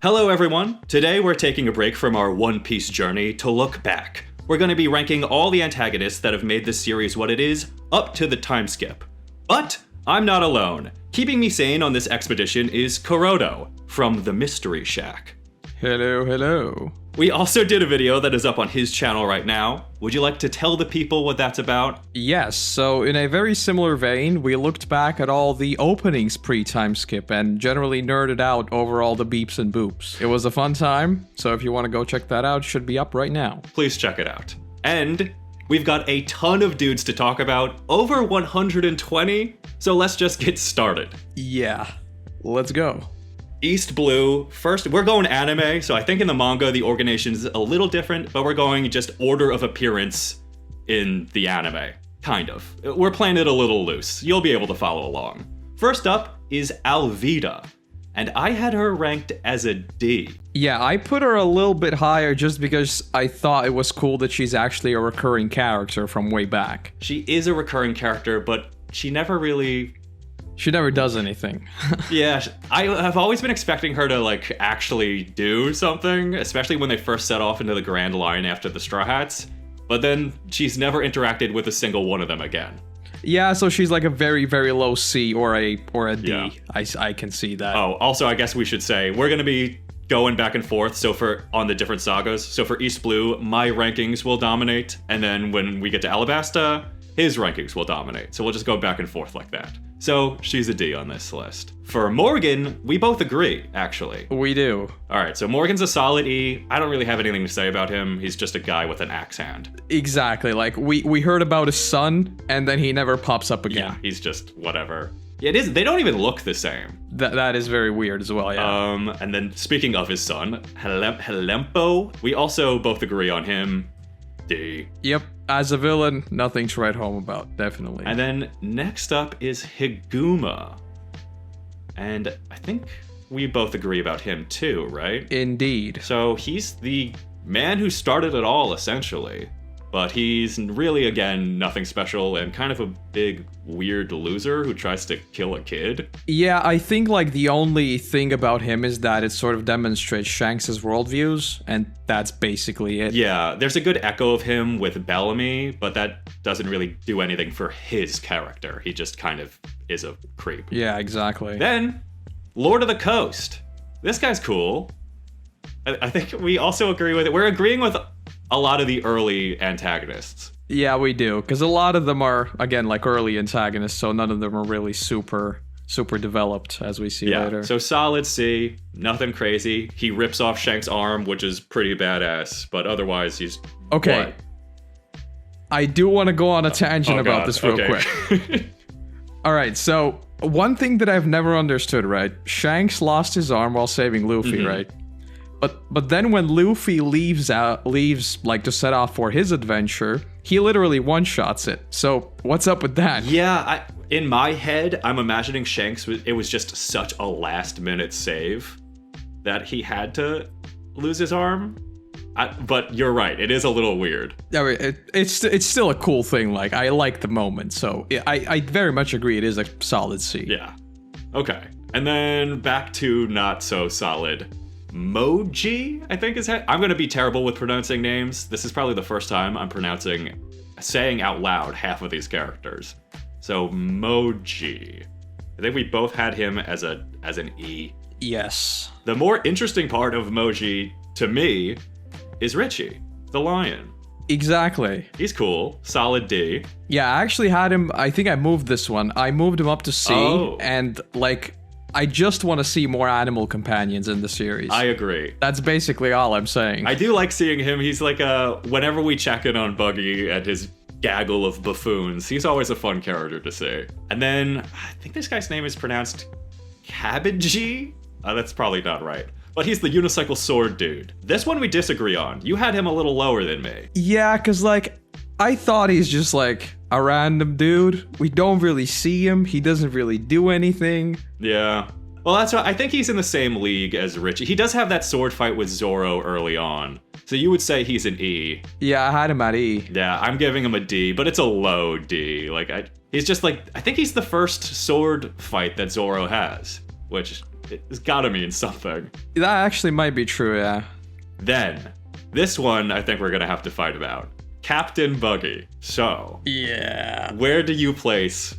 Hello everyone! Today we're taking a break from our One Piece journey to look back. We're going to be ranking all the antagonists that have made this series what it is, up to the time skip. But I'm not alone. Keeping me sane on this expedition is Kuroto, from the Mystery Shack. Hello, hello. We also did a video that is up on his channel right now. Would you like to tell the people what that's about? Yes, so in a very similar vein, we looked back at all the openings pre-Timeskip and generally nerded out over all the beeps and boops. It was a fun time, so if you want to go check that out, it should be up right now. Please check it out. And we've got a ton of dudes to talk about, over 120, so let's just get started. Yeah, let's go. East Blue, first, we're going anime, so I think in the manga the organization's a little different, but we're going just order of appearance in the anime. Kind of. We're playing it a little loose. You'll be able to follow along. First up is Alvida, and I had her ranked as a D. Yeah, I put her a little bit higher just because I thought it was cool that she's actually a recurring character from way back. She is a recurring character, but she never really... She never does anything. Yeah, I have always been expecting her to, like, actually do something, especially when they first set off into the Grand Line after the Straw Hats, but then she's never interacted with a single one of them again. Yeah, so she's like a very, very low C or a D. Yeah. I can see that. Oh, also, I guess we should say, we're going to be going back and forth, so on the different sagas. So for East Blue, my rankings will dominate, and then when we get to Alabasta, his rankings will dominate. So we'll just go back and forth like that. So she's a D on this list. For Morgan, we both agree, actually. We do. All right, so Morgan's a solid E. I don't really have anything to say about him. He's just a guy with an axe hand. Exactly. Like, we heard about his son, and then he never pops up again. Yeah, he's just whatever. Yeah, it is. They don't even look the same. That is very weird as well, yeah. And then speaking of his son, Helempo, we also both agree on him. D. Yep. As a villain, nothing to write home about, definitely. And then next up is Higuma. And I think we both agree about him too, right? Indeed. So he's the man who started it all, essentially. But he's really, again, nothing special and kind of a big, weird loser who tries to kill a kid. Yeah, I think, like, the only thing about him is that it sort of demonstrates Shanks' worldviews, and that's basically it. Yeah, there's a good echo of him with Bellamy, but that doesn't really do anything for his character. He just kind of is a creep. Yeah, exactly. Then, Lord of the Coast. This guy's cool. I think we also agree with it. We're agreeing with a lot of the early antagonists. Yeah, we do, because a lot of them are, again, like early antagonists, so none of them are really super developed, as we see later. So solid C, nothing crazy. He rips off Shank's arm, which is pretty badass, but otherwise he's... Okay. What? I do want to go on a tangent about this real quick. All right, so one thing that I've never understood, right? Shanks lost his arm while saving Luffy, right? But then when Luffy leaves like to set off for his adventure, he literally one-shots it. So what's up with that? Yeah, in my head, I'm imagining Shanks, it was just such a last-minute save that he had to lose his arm. But you're right, it is a little weird. I mean, it's still a cool thing. Like, I like the moment, so I very much agree it is a solid C. Yeah. Okay. And then back to not so solid. Moji, I think is I'm going to be terrible with pronouncing names. This is probably the first time I'm saying out loud half of these characters. So Moji. I think we both had him as an E. Yes. The more interesting part of Moji, to me, is Richie, the lion. Exactly. He's cool. Solid D. Yeah, I actually had him, I think I moved this one. I moved him up to C, and, like, I just want to see more animal companions in the series. I agree. That's basically all I'm saying. I do like seeing him. He's like whenever we check in on Buggy and his gaggle of buffoons, he's always a fun character to see. And then, I think this guy's name is pronounced Cabbagey? That's probably not right. But he's the unicycle sword dude. This one we disagree on. You had him a little lower than me. Yeah, because, like, I thought he's just, like, a random dude. We don't really see him. He doesn't really do anything. Yeah. Well, that's why I think he's in the same league as Richie. He does have that sword fight with Zoro early on. So you would say he's an E. Yeah, I had him at E. Yeah, I'm giving him a D, but it's a low D. Like, he's just like, I think he's the first sword fight that Zoro has, which it's gotta mean something. That actually might be true, yeah. Then, this one I think we're gonna have to fight about. Captain Buggy. So, yeah. Where do you place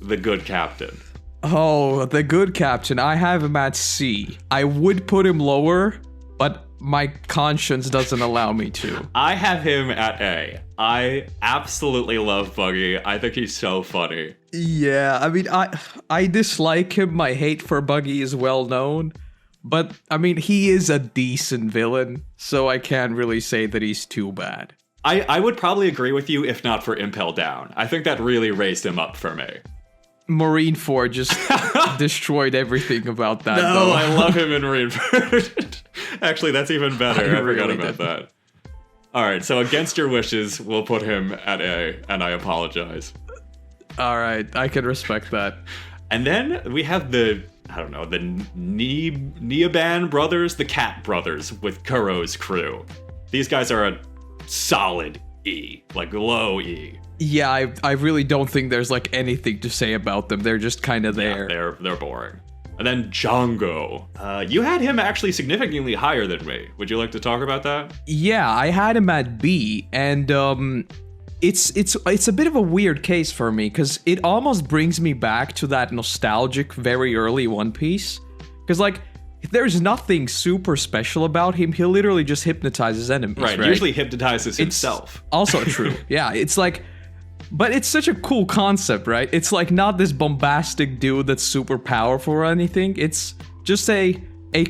the good captain? Oh, the good captain. I have him at C. I would put him lower, but my conscience doesn't allow me to. I have him at A. I absolutely love Buggy. I think he's so funny. Yeah, I mean, I dislike him. My hate for Buggy is well known. But, I mean, he is a decent villain, so I can't really say that he's too bad. I would probably agree with you if not for Impel Down. I think that really raised him up for me. Marineford just destroyed everything about that. No, though. I love him in Marineford. Actually, that's even better. I forgot about that. All right, so against your wishes, we'll put him at A, and I apologize. All right, I can respect that. And then we have the Neoban brothers, the Cat brothers with Kuro's crew. These guys are a solid E, like low E. Yeah, I really don't think there's like anything to say about them. They're just kind of there. Yeah, they're boring. And then Django. You had him actually significantly higher than me. Would you like to talk about that? Yeah, I had him at B, and it's a bit of a weird case for me because it almost brings me back to that nostalgic, very early One Piece. Because like, there's nothing super special about him. He literally just hypnotizes enemies. Right. Usually hypnotizes himself. It's also true. Yeah, it's like. But it's such a cool concept, right? It's like not this bombastic dude that's super powerful or anything. It's just a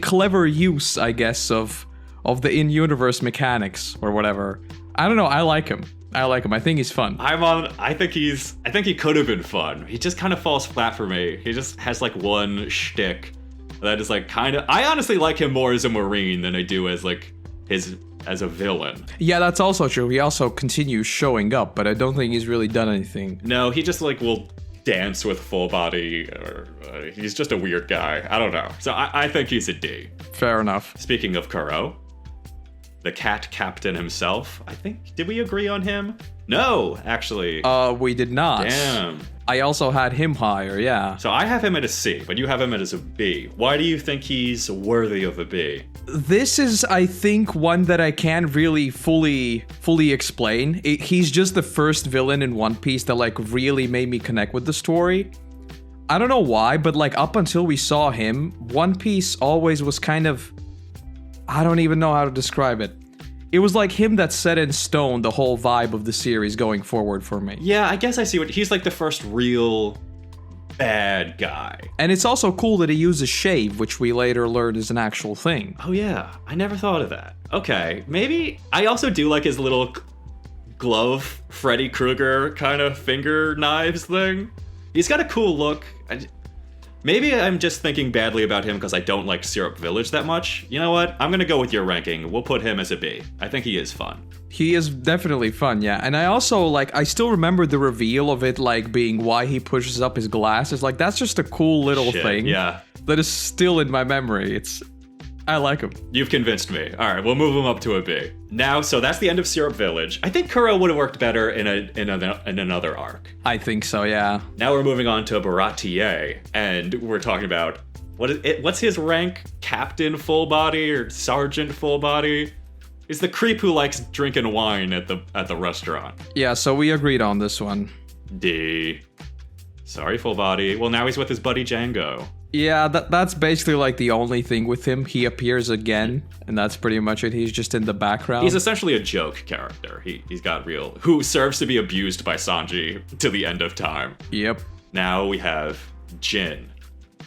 clever use, I guess, of the in-universe mechanics or whatever. I don't know. I like him. I think he's fun. I think he could have been fun. He just kind of falls flat for me. He just has like one shtick that is like kind of. I honestly like him more as a Marine than I do as like as a villain. Yeah, that's also true. He also continues showing up, but I don't think he's really done anything. No, he just like will dance with full body, or he's just a weird guy. I don't know. So I think he's a D. Fair enough. Speaking of Kuro, the cat captain himself, I think, did we agree on him? No, actually. We did not. Damn. I also had him higher, yeah. So I have him at a C, but you have him as a B. Why do you think he's worthy of a B? This is, I think, one that I can't really fully explain. He's just the first villain in One Piece that, like, really made me connect with the story. I don't know why, but, like, up until we saw him, One Piece always was kind of... I don't even know how to describe it. It was like him that set in stone the whole vibe of the series going forward for me. Yeah, I guess I see what... He's like the first real bad guy. And it's also cool that he uses shave, which we later learned is an actual thing. Oh yeah, I never thought of that. Okay, maybe... I also do like his little glove Freddy Krueger kind of finger knives thing. He's got a cool look. Maybe I'm just thinking badly about him because I don't like Syrup Village that much. You know what? I'm gonna go with your ranking. We'll put him as a B. I think he is fun. He is definitely fun, yeah. And I also, like, I still remember the reveal of it, like, being why he pushes up his glasses. Like, that's just a cool little thing. Yeah. That is still in my memory. I like him. You've convinced me. All right, we'll move him up to a B. Now, so that's the end of Syrup Village. I think Kuro would have worked better in another arc. I think so, yeah. Now we're moving on to Baratier, and we're talking about what's his rank? Captain full body or Sergeant full body? He's the creep who likes drinking wine at the restaurant. Yeah, so we agreed on this one. D. Sorry, full body. Well, now he's with his buddy Django. Yeah, that's basically like the only thing with him. He appears again, and that's pretty much it. He's just in the background. He's essentially a joke character. He's got who serves to be abused by Sanji to the end of time. Yep. Now we have Jin.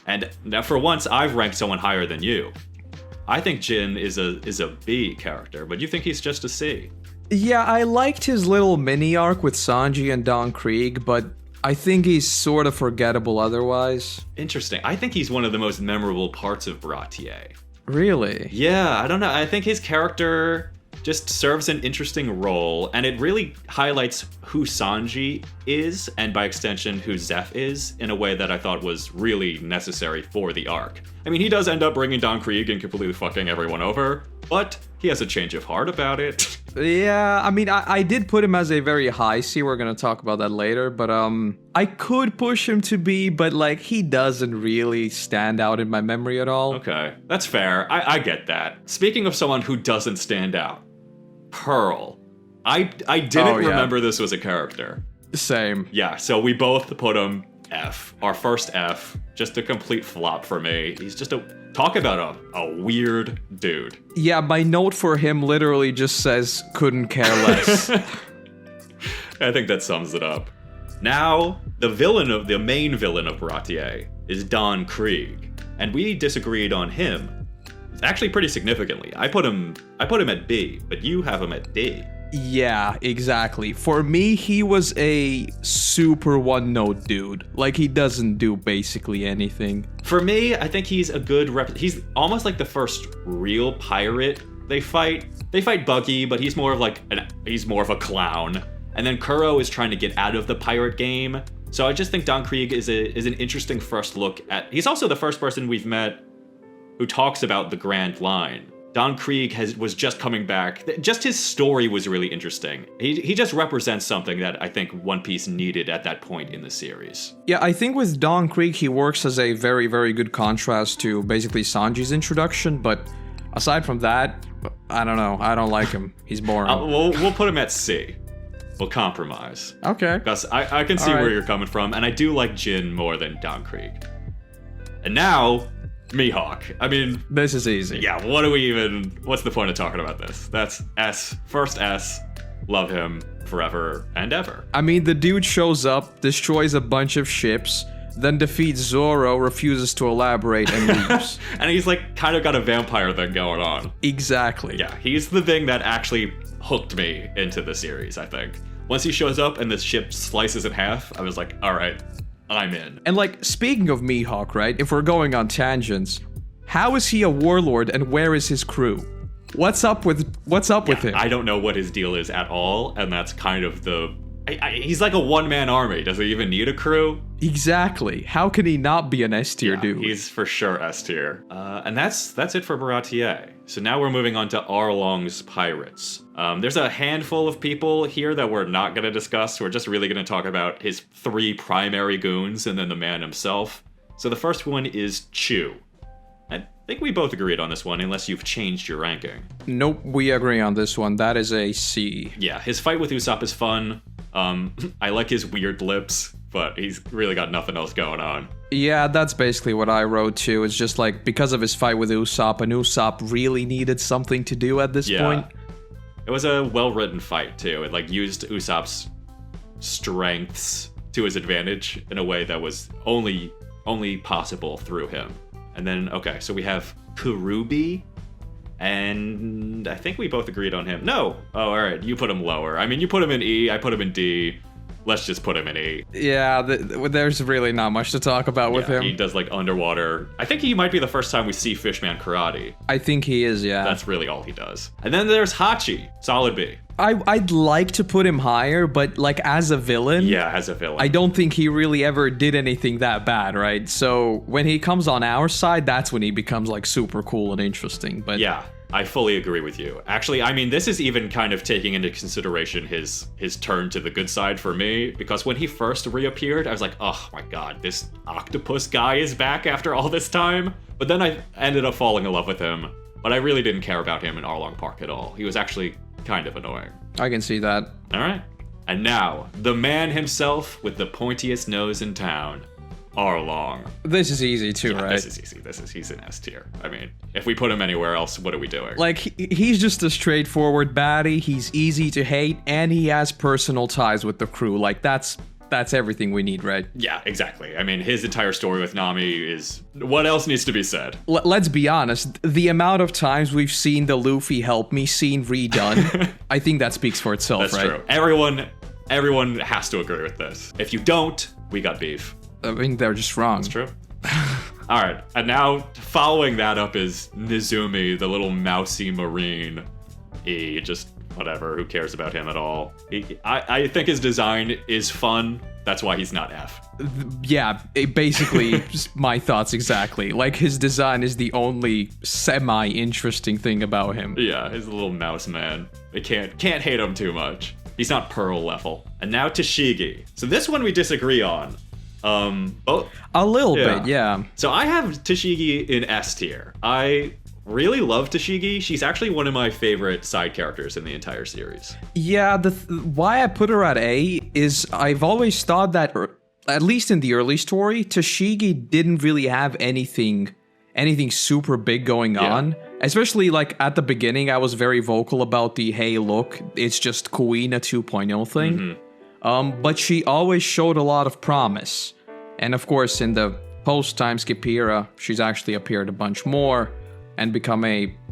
And now for once, I've ranked someone higher than you. I think Jin is a B character, but you think he's just a C. Yeah, I liked his little mini arc with Sanji and Don Krieg, but I think he's sort of forgettable otherwise. Interesting. I think he's one of the most memorable parts of Baratier. Really? Yeah, I don't know. I think his character just serves an interesting role, and it really highlights who Sanji is, and by extension, who Zeph is, in a way that I thought was really necessary for the arc. I mean, he does end up bringing Don Krieg and completely fucking everyone over, but he has a change of heart about it. Yeah, I mean, I did put him as a very high C. We're gonna talk about that later, but I could push him to B, but like he doesn't really stand out in my memory at all. Okay, that's fair. I get that. Speaking of someone who doesn't stand out, Pearl. I didn't remember this was a character. Same. Yeah, so we both put him F. Our first F. Just a complete flop for me. He's just talk about a weird dude. Yeah, my note for him literally just says, couldn't care less. I think that sums it up. Now, the main villain of Baratier is Don Krieg, and we disagreed on him. Actually, pretty significantly. I put him at B, but you have him at D. Yeah, exactly. For me, he was a super one-note dude. Like, he doesn't do basically anything. For me, I think he's a good he's almost like the first real pirate they fight. They fight Buggy, but he's more of a clown. And then Kuro is trying to get out of the pirate game. So I just think Don Krieg is an interesting first look at... He's also the first person we've met who talks about the Grand Line. Don Krieg was just coming back. Just his story was really interesting. He just represents something that I think One Piece needed at that point in the series. Yeah, I think with Don Krieg, he works as a very, very good contrast to basically Sanji's introduction, but aside from that, I don't know. I don't like him. He's boring. We'll put him at C. We'll compromise. Okay. Because I can see where you're coming from, and I do like Jin more than Don Krieg. And now... Mihawk. I mean... This is easy. Yeah, what's the point of talking about this? That's S. First S. Love him forever and ever. I mean, the dude shows up, destroys a bunch of ships, then defeats Zoro, refuses to elaborate, and leaves. And he's like, kind of got a vampire thing going on. Exactly. Yeah, he's the thing that actually hooked me into the series, I think. Once he shows up and the ship slices in half, I was like, alright, I'm in. And like, speaking of Mihawk, right? If we're going on tangents, how is he a warlord and where is his crew? What's up with him? I don't know what his deal is at all, and that's kind of he's like a one-man army. Does he even need a crew? Exactly. How can he not be an S-tier dude? He's for sure S-tier. And that's it for Baratier. So now we're moving on to Arlong's Pirates. There's a handful of people here that we're not going to discuss. We're just really going to talk about his 3 primary goons and then the man himself. So the first one is Chu. I think we both agreed on this one, unless you've changed your ranking. Nope, we agree on this one. That is a C. Yeah, his fight with Usopp is fun. I like his weird lips, but he's really got nothing else going on. Yeah, that's basically what I wrote too. It's just like, because of his fight with Usopp, and Usopp really needed something to do at this point. It was a well-written fight too. It like used Usopp's strengths to his advantage in a way that was only possible through him. And then, okay, so we have Kurubi, and I think we both agreed on him. No! Oh, alright, you put him lower. I mean, you put him in E, I put him in D. Let's just put him in E. Yeah, there's really not much to talk about with him. He does, like, underwater. I think he might be the first time we see Fishman Karate. I think he is, yeah. That's really all he does. And then there's Hachi. Solid B. I'd like to put him higher, but, like, as a villain... Yeah, as a villain. I don't think he really ever did anything that bad, right? So, when he comes on our side, that's when he becomes, like, super cool and interesting, but... Yeah. I fully agree with you. Actually, I mean, this is even kind of taking into consideration his turn to the good side for me, because when he first reappeared, I was like, oh my god, this octopus guy is back after all this time. But then I ended up falling in love with him, but I really didn't care about him in Arlong Park at all. He was actually kind of annoying. I can see that. All right. And now, the man himself with the pointiest nose in town. Arlong. This is easy too, right? This is easy. He's an S tier. I mean, if we put him anywhere else, what are we doing? Like, he's just a straightforward baddie, he's easy to hate, and he has personal ties with the crew. Like, that's everything we need, right? Yeah, exactly. I mean, his entire story with Nami is... What else needs to be said? Let's be honest, the amount of times we've seen the Luffy help me scene redone, I think that speaks for itself, right? That's true. Everyone has to agree with this. If you don't, we got beef. I mean, they're just wrong. That's true. All right, and now following that up is Nizumi, the little mousy marine. E, just whatever, who cares about him at all? I think his design is fun. That's why he's not F. Yeah, basically, just my thoughts exactly. Like, his design is the only semi-interesting thing about him. Yeah, he's a little mouse man. They can't hate him too much. He's not Pearl level. And now Tashigi. So this one we disagree on. A little bit, yeah. So I have Tashigi in S tier. I really love Tashigi. She's actually one of my favorite side characters in the entire series. Yeah, why I put her at A is I've always thought that, at least in the early story, Tashigi didn't really have anything super big going on. Especially, like, at the beginning, I was very vocal about the, hey, look, it's just Kuina 2.0 thing. But she always showed a lot of promise. And of course, in the post-Timeskip era, she's actually appeared a bunch more and become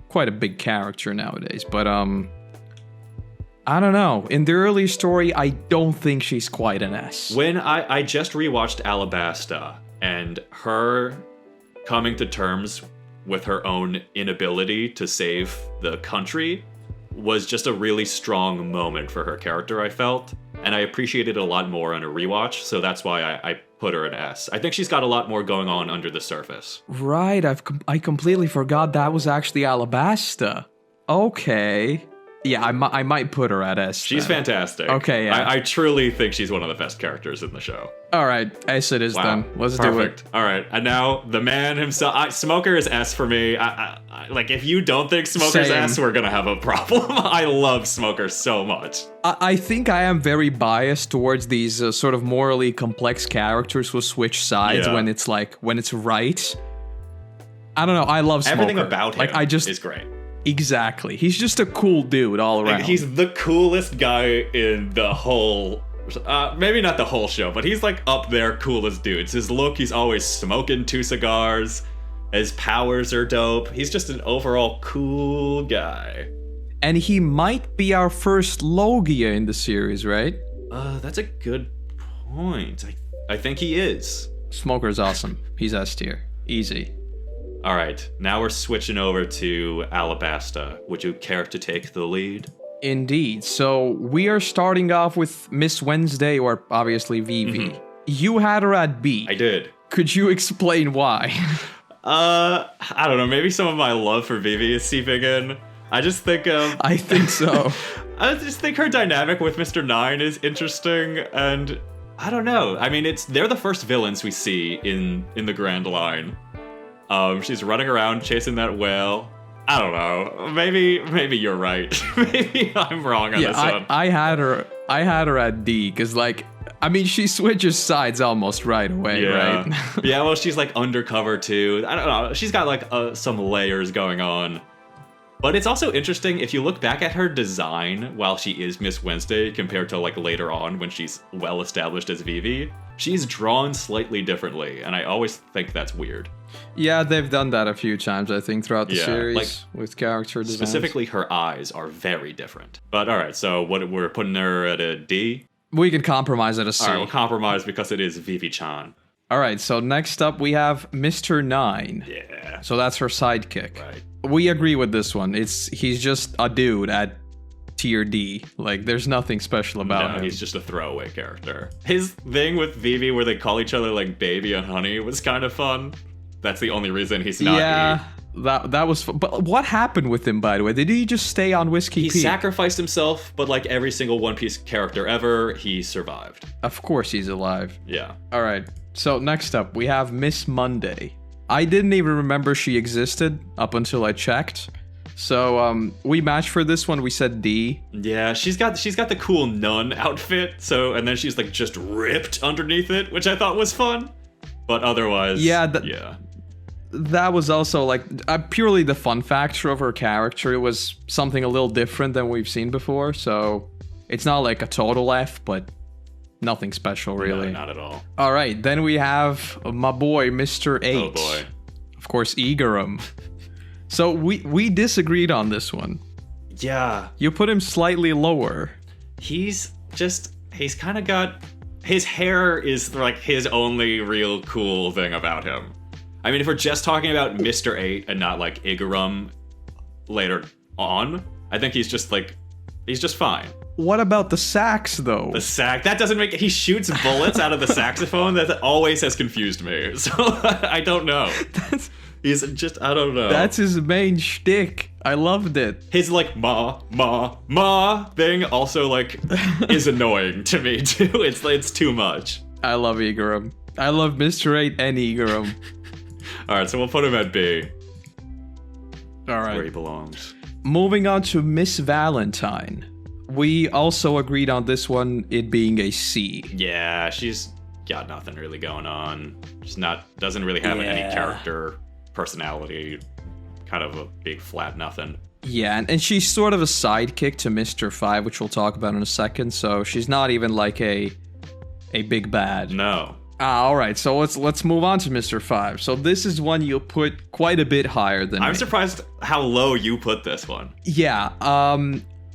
quite a big character nowadays. But, I don't know. In the early story, I don't think she's quite an S. When I just rewatched Alabasta, and her coming to terms with her own inability to save the country was just a really strong moment for her character, I felt. And I appreciated it a lot more on a rewatch, so that's why I put her an S. I think she's got a lot more going on under the surface. Right, I completely forgot that was actually Alabasta. Okay. Yeah, I might put her at S. She's fantastic. Okay, yeah. I truly think she's one of the best characters in the show. All right, S it is then. Let's do it. All right, and now the man himself. Smoker is S for me. Like, if you don't think Smoker's S, we're gonna have a problem. I love Smoker so much. I think I am very biased towards these sort of morally complex characters who switch sides when it's right. I don't know. I love Smoker. Everything about him is great. Exactly. He's just a cool dude all around. Like, he's the coolest guy in the whole... maybe not the whole show, but he's, like, up there coolest dudes. His look, he's always smoking 2 cigars. His powers are dope. He's just an overall cool guy. And he might be our first Logia in the series, right? That's a good point. I think he is. Smoker's awesome. He's S tier. Easy. All right, now we're switching over to Alabasta. Would you care to take the lead? Indeed. So we are starting off with Miss Wednesday, or obviously Vivi. You had her at B. I did. Could you explain why? I don't know. Maybe some of my love for Vivi is seeping in. I just think... I think so. I just think her dynamic with Mr. Nine is interesting, and I don't know. I mean, they're the first villains we see in the Grand Line. She's running around chasing that whale. I don't know. Maybe you're right. Maybe I'm wrong on this one. I had her at D because, like, I mean, she switches sides almost right away, right? Yeah, well, she's like undercover too. I don't know. She's got like some layers going on. But it's also interesting if you look back at her design while she is Miss Wednesday compared to like later on when she's well established as Vivi. She's drawn slightly differently, and I always think that's weird. Yeah, they've done that a few times, I think, throughout the series like, with character design. Specifically, her eyes are very different. But all right, so we're putting her at a D? We can compromise at a C. All right, we'll compromise because it is Vivi-chan. All right, so next up we have Mr. Nine. Yeah. So that's her sidekick. Right. We agree with this one. He's just a dude at tier D. Like, there's nothing special about him. He's just a throwaway character. His thing with Vivi where they call each other like baby and honey was kind of fun. That's the only reason he's not E. That was fun. But what happened with him, by the way? Did he just stay on Whiskey Peak? He sacrificed himself, but like every single One Piece character ever, he survived. Of course he's alive. Yeah. All right. So next up, we have Miss Monday. I didn't even remember she existed up until I checked. So we matched for this one. We said D. Yeah, she's got the cool nun outfit. So and then she's like just ripped underneath it, which I thought was fun. But otherwise, that was also like purely the fun factor of her character. It was something a little different than we've seen before. So it's not like a total F, but nothing special really. No, not at all. All right, then we have my boy, Mr. 8. Oh boy. Of course, Igaram. So we disagreed on this one. Yeah. You put him slightly lower. He's kind of got... His hair is like his only real cool thing about him. I mean, if we're just talking about Mr. 8 and not like Igaram later on, I think he's just fine. What about the sax, though? The sax, that doesn't make, he shoots bullets out of the saxophone. That always has confused me. So I don't know. He's just, I don't know. That's his main shtick. I loved it. His like ma thing also like is annoying to me too. It's too much. I love Igaram. I love Mr. 8 and Igaram. All right, so we'll put him at B. All right. Where he belongs. Moving on to Miss Valentine. We also agreed on this one, it being a C. Yeah, she's got nothing really going on. She's doesn't really have any character, personality, kind of a big flat nothing. Yeah, and she's sort of a sidekick to Mr. 5, which we'll talk about in a second, so she's not even like a big bad. No. All right, so let's move on to Mr. 5. So this is one you put quite a bit higher than I'm me. surprised how low you put this one. Yeah,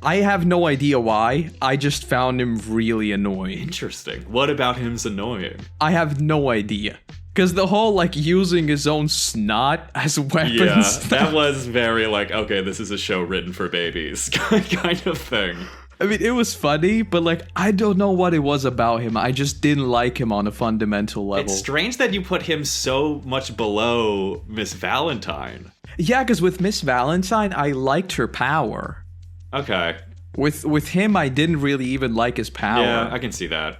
I have no idea why. I just found him really annoying. Interesting. What about him's annoying? I have no idea. Because the whole, like, using his own snot as weapons. Yeah, that was very, like, okay, this is a show written for babies kind of thing. I mean, it was funny, but, like, I don't know what it was about him. I just didn't like him on a fundamental level. It's strange that you put him so much below Miss Valentine. Yeah, because with Miss Valentine, I liked her power. Okay. With him, I didn't really even like his power. Yeah, I can see that.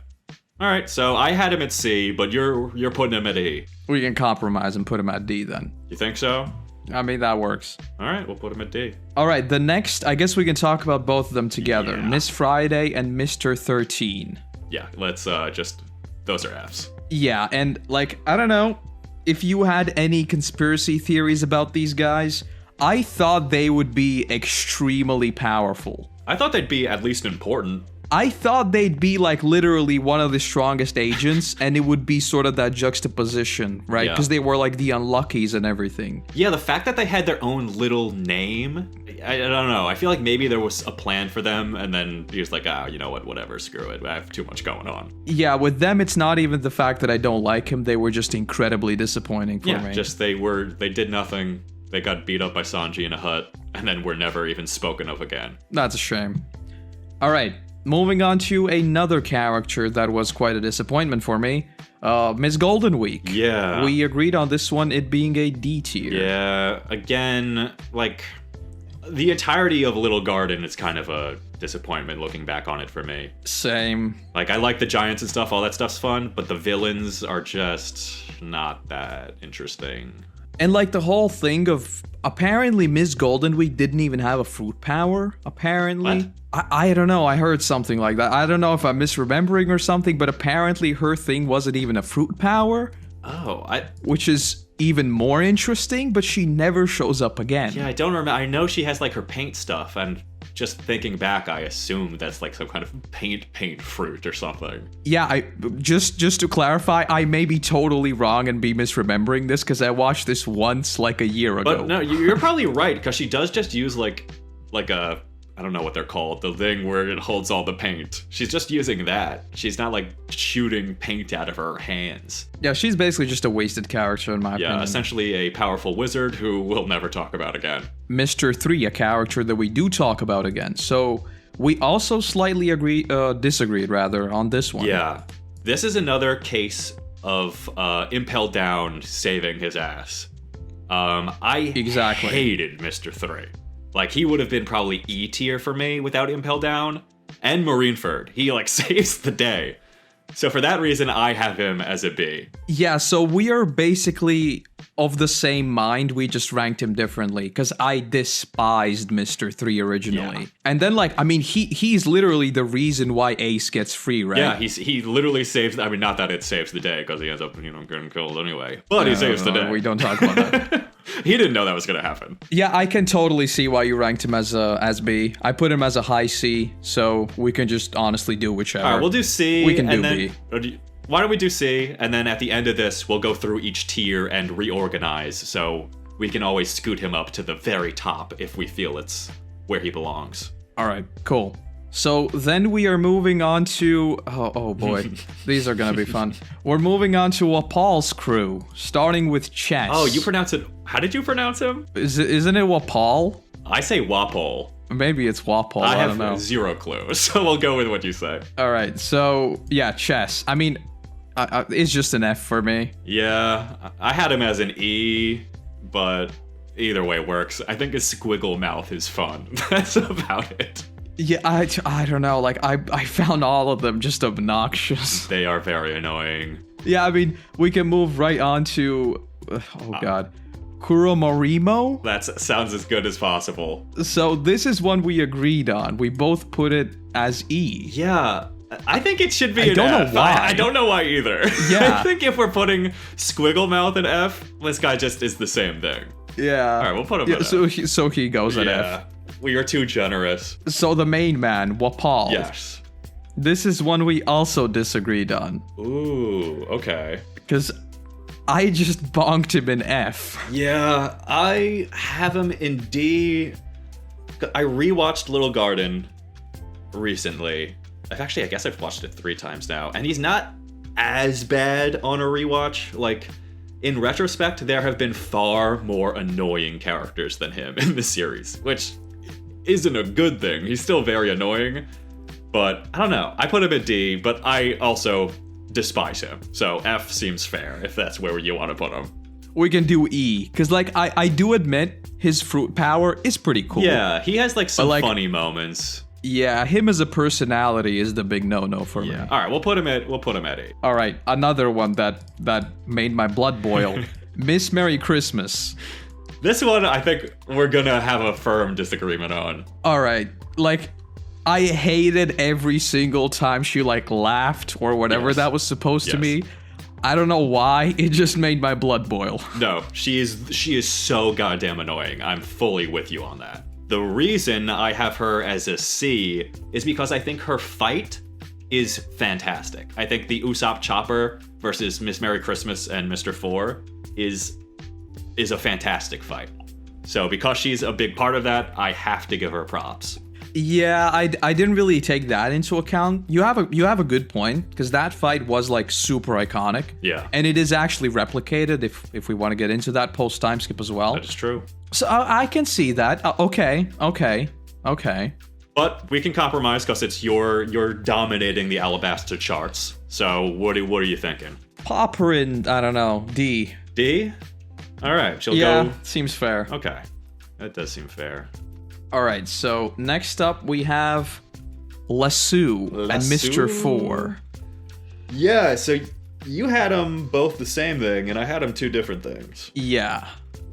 All right, so I had him at C, but you're putting him at E. We can compromise and put him at D then. You think so? I mean, that works. All right, we'll put him at D. All right, the next, I guess we can talk about both of them together. Yeah. Miss Friday and Mr. 13. Yeah, let's those are Fs. Yeah, and, like, I don't know if you had any conspiracy theories about these guys. I thought they would be extremely powerful. I thought they'd be at least important. I thought they'd be, like, literally one of the strongest agents, and it would be sort of that juxtaposition, right? Because they were, like, the unluckies and everything. Yeah, the fact that they had their own little name, I don't know. I feel like maybe there was a plan for them, and then he was like, you know what, whatever, screw it. I have too much going on. Yeah, with them, it's not even the fact that I don't like him. They were just incredibly disappointing for me. Yeah, just they did nothing. They got beat up by Sanji in a hut, and then were never even spoken of again. That's a shame. All right. Moving on to another character that was quite a disappointment for me, Miss Golden Week. Yeah. We agreed on this one, it being a D tier. Yeah, again, like, the entirety of Little Garden is kind of a disappointment looking back on it for me. Same. Like, I like the giants and stuff, all that stuff's fun, but the villains are just not that interesting. And, like, the whole thing of, apparently Miss Golden Week didn't even have a fruit power, apparently. What? I don't know, I heard something like that. I don't know if I'm misremembering or something, but apparently her thing wasn't even a fruit power. Oh, which is even more interesting, but she never shows up again. Yeah, I don't remember. I know she has, like, her paint stuff, and just thinking back, I assume that's, like, some kind of paint fruit or something. Yeah, just to clarify, I may be totally wrong and be misremembering this, because I watched this once, like, a year ago. But no, you're probably right, because she does just use, like a... I don't know what they're called, the thing where it holds all the paint. She's just using that. She's not, like, shooting paint out of her hands. Yeah, she's basically just a wasted character in my opinion. Yeah, essentially a powerful wizard who we'll never talk about again. Mr. 3, a character that we do talk about again. So we also slightly disagreed on this one. Yeah, this is another case of Impel Down saving his ass. I hated Mr. 3. Like, he would have been probably E tier for me without Impel Down. And Marineford. He, like, saves the day. So for that reason, I have him as a B. Yeah, so we are basically of the same mind. We just ranked him differently because I despised Mr. 3 originally. Yeah. And then, like, I mean, he's literally the reason why Ace gets free, right? Yeah, he literally saves, I mean, not that it saves the day because he ends up, getting killed anyway. But he saves the day. We don't talk about that. He didn't know that was going to happen. Yeah, I can totally see why you ranked him as B. I put him as a high C, so we can just honestly do whichever. All right, we'll do C. We can do B. Why don't we do C, and then at the end of this, we'll go through each tier and reorganize, so we can always scoot him up to the very top if we feel it's where he belongs. All right, cool. So then we are moving on to... Oh boy, these are going to be fun. We're moving on to Wapal's crew, starting with Chess. Oh, you pronounce it... How did you pronounce him? Isn't it Wapal? I say Wapol. Maybe it's Walpole. I don't know. I have zero clue, so we'll go with what you say. All right, so yeah, chess. I mean, it's just an F for me. Yeah, I had him as an E, but either way works. I think his squiggle mouth is fun. That's about it. Yeah, I don't know. Like, I found all of them just obnoxious. They are very annoying. Yeah, I mean, we can move right on to... God. Kuromorimo? That sounds as good as possible. So this is one we agreed on. We both put it as E. Yeah, I think it should be an F. I don't know why. I don't know why either. Yeah. I think if we're putting squiggle mouth in F, this guy just is the same thing. Yeah. All right, we'll put him in F. So he goes at F. We are too generous. So the main man, Wapal. Yes. This is one we also disagreed on. Ooh, okay. Because I just bonked him in F. Yeah, I have him in D. I rewatched Little Garden recently. I guess I've watched it 3 times now, and he's not as bad on a rewatch. Like, in retrospect, there have been far more annoying characters than him in the series, which isn't a good thing. He's still very annoying, but I don't know. I put him at D, but I also despise him. So F seems fair if that's where you want to put him. We can do E, because like I do admit his fruit power is pretty cool. Yeah, he has like some funny moments. Yeah, him as a personality is the big no-no for me. All right, we'll put him at E. All right, another one that made my blood boil. Miss Merry Christmas. This one, I think we're gonna have a firm disagreement on. All right, like, I hated every single time she, like, laughed or whatever that was supposed to be. I don't know why, it just made my blood boil. No, she is so goddamn annoying. I'm fully with you on that. The reason I have her as a C is because I think her fight is fantastic. I think the Usopp Chopper versus Miss Merry Christmas and Mr. Four is a fantastic fight. So because she's a big part of that, I have to give her props. Yeah, I didn't really take that into account. You have a good point, because that fight was like super iconic. Yeah. And it is actually replicated if we want to get into that post time skip as well. That is true. So I can see that. Okay. But we can compromise because you're dominating the Alabasta charts. So what are you thinking? Pop her in, I don't know, D. D? All right, she'll go. Yeah, seems fair. Okay, that does seem fair. All right, so next up we have Lasso and Mr. Four. Yeah, so you had them both the same thing, and I had them 2 different things. Yeah.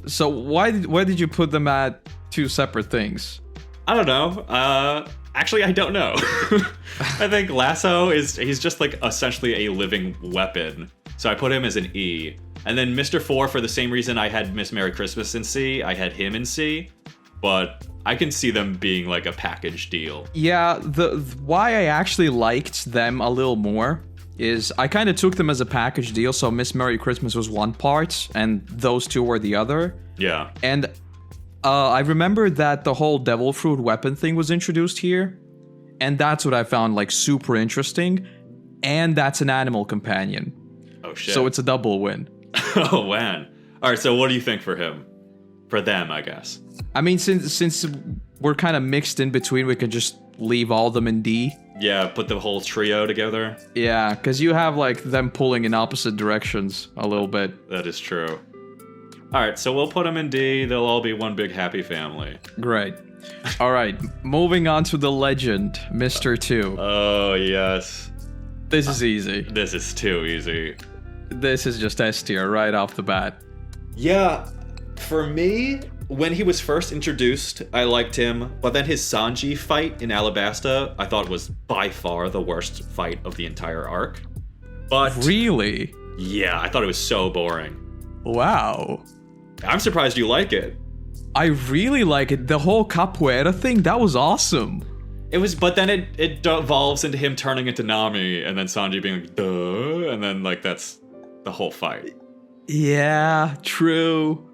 So why did you put them at 2 separate things? I don't know. Actually, I don't know. I think Lasso he's just like essentially a living weapon. So I put him as an E. And then Mr. Four, for the same reason I had Miss Merry Christmas in C, I had him in C. But I can see them being like a package deal. Yeah, why I actually liked them a little more is I kind of took them as a package deal. So Miss Merry Christmas was one part, and those 2 were the other. Yeah. And I remember that the whole devil fruit weapon thing was introduced here. And that's what I found like super interesting. And that's an animal companion. Oh shit. So it's a double win. Oh man. Alright, so what do you think for him? For them, I guess. I mean, since we're kind of mixed in between, we could just leave all of them in D. Yeah, put the whole trio together. Yeah, because you have like them pulling in opposite directions a little bit. That is true. Alright, so we'll put them in D. They'll all be one big happy family. Great. All right, moving on to the legend, Mr. 2. Oh, yes. This is easy. This is too easy. This is just S tier right off the bat. Yeah, for me, when he was first introduced, I liked him, but then his Sanji fight in Alabasta, I thought was by far the worst fight of the entire arc. But really? Yeah, I thought it was so boring. Wow. I'm surprised you like it. I really like it. The whole capoeira thing, that was awesome. It was, but then it devolves into him turning into Nami, and then Sanji being like, duh, and then like that's the whole fight. Yeah, true.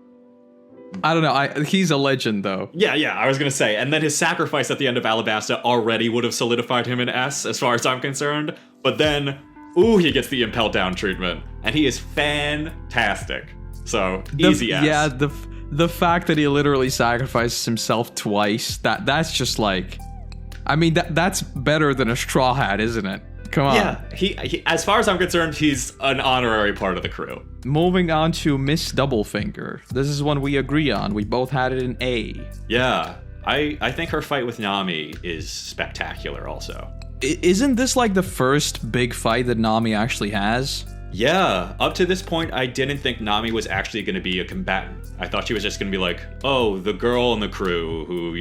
I don't know. He's a legend, though. Yeah, I was gonna say. And then his sacrifice at the end of Alabasta already would have solidified him in S, as far as I'm concerned. But then, he gets the impel down treatment. And he is fantastic. So, easy S. Yeah, The fact that he literally sacrifices himself twice, that's just like... I mean, that's better than a Straw Hat, isn't it? Come on. Yeah, he as far as I'm concerned, he's an honorary part of the crew. Moving on to Miss Doublefinger. This is one we agree on. We both had it in A. Yeah, I think her fight with Nami is spectacular also. Isn't this like the first big fight that Nami actually has? Yeah, up to this point, I didn't think Nami was actually going to be a combatant. I thought she was just going to be like, oh, the girl in the crew who,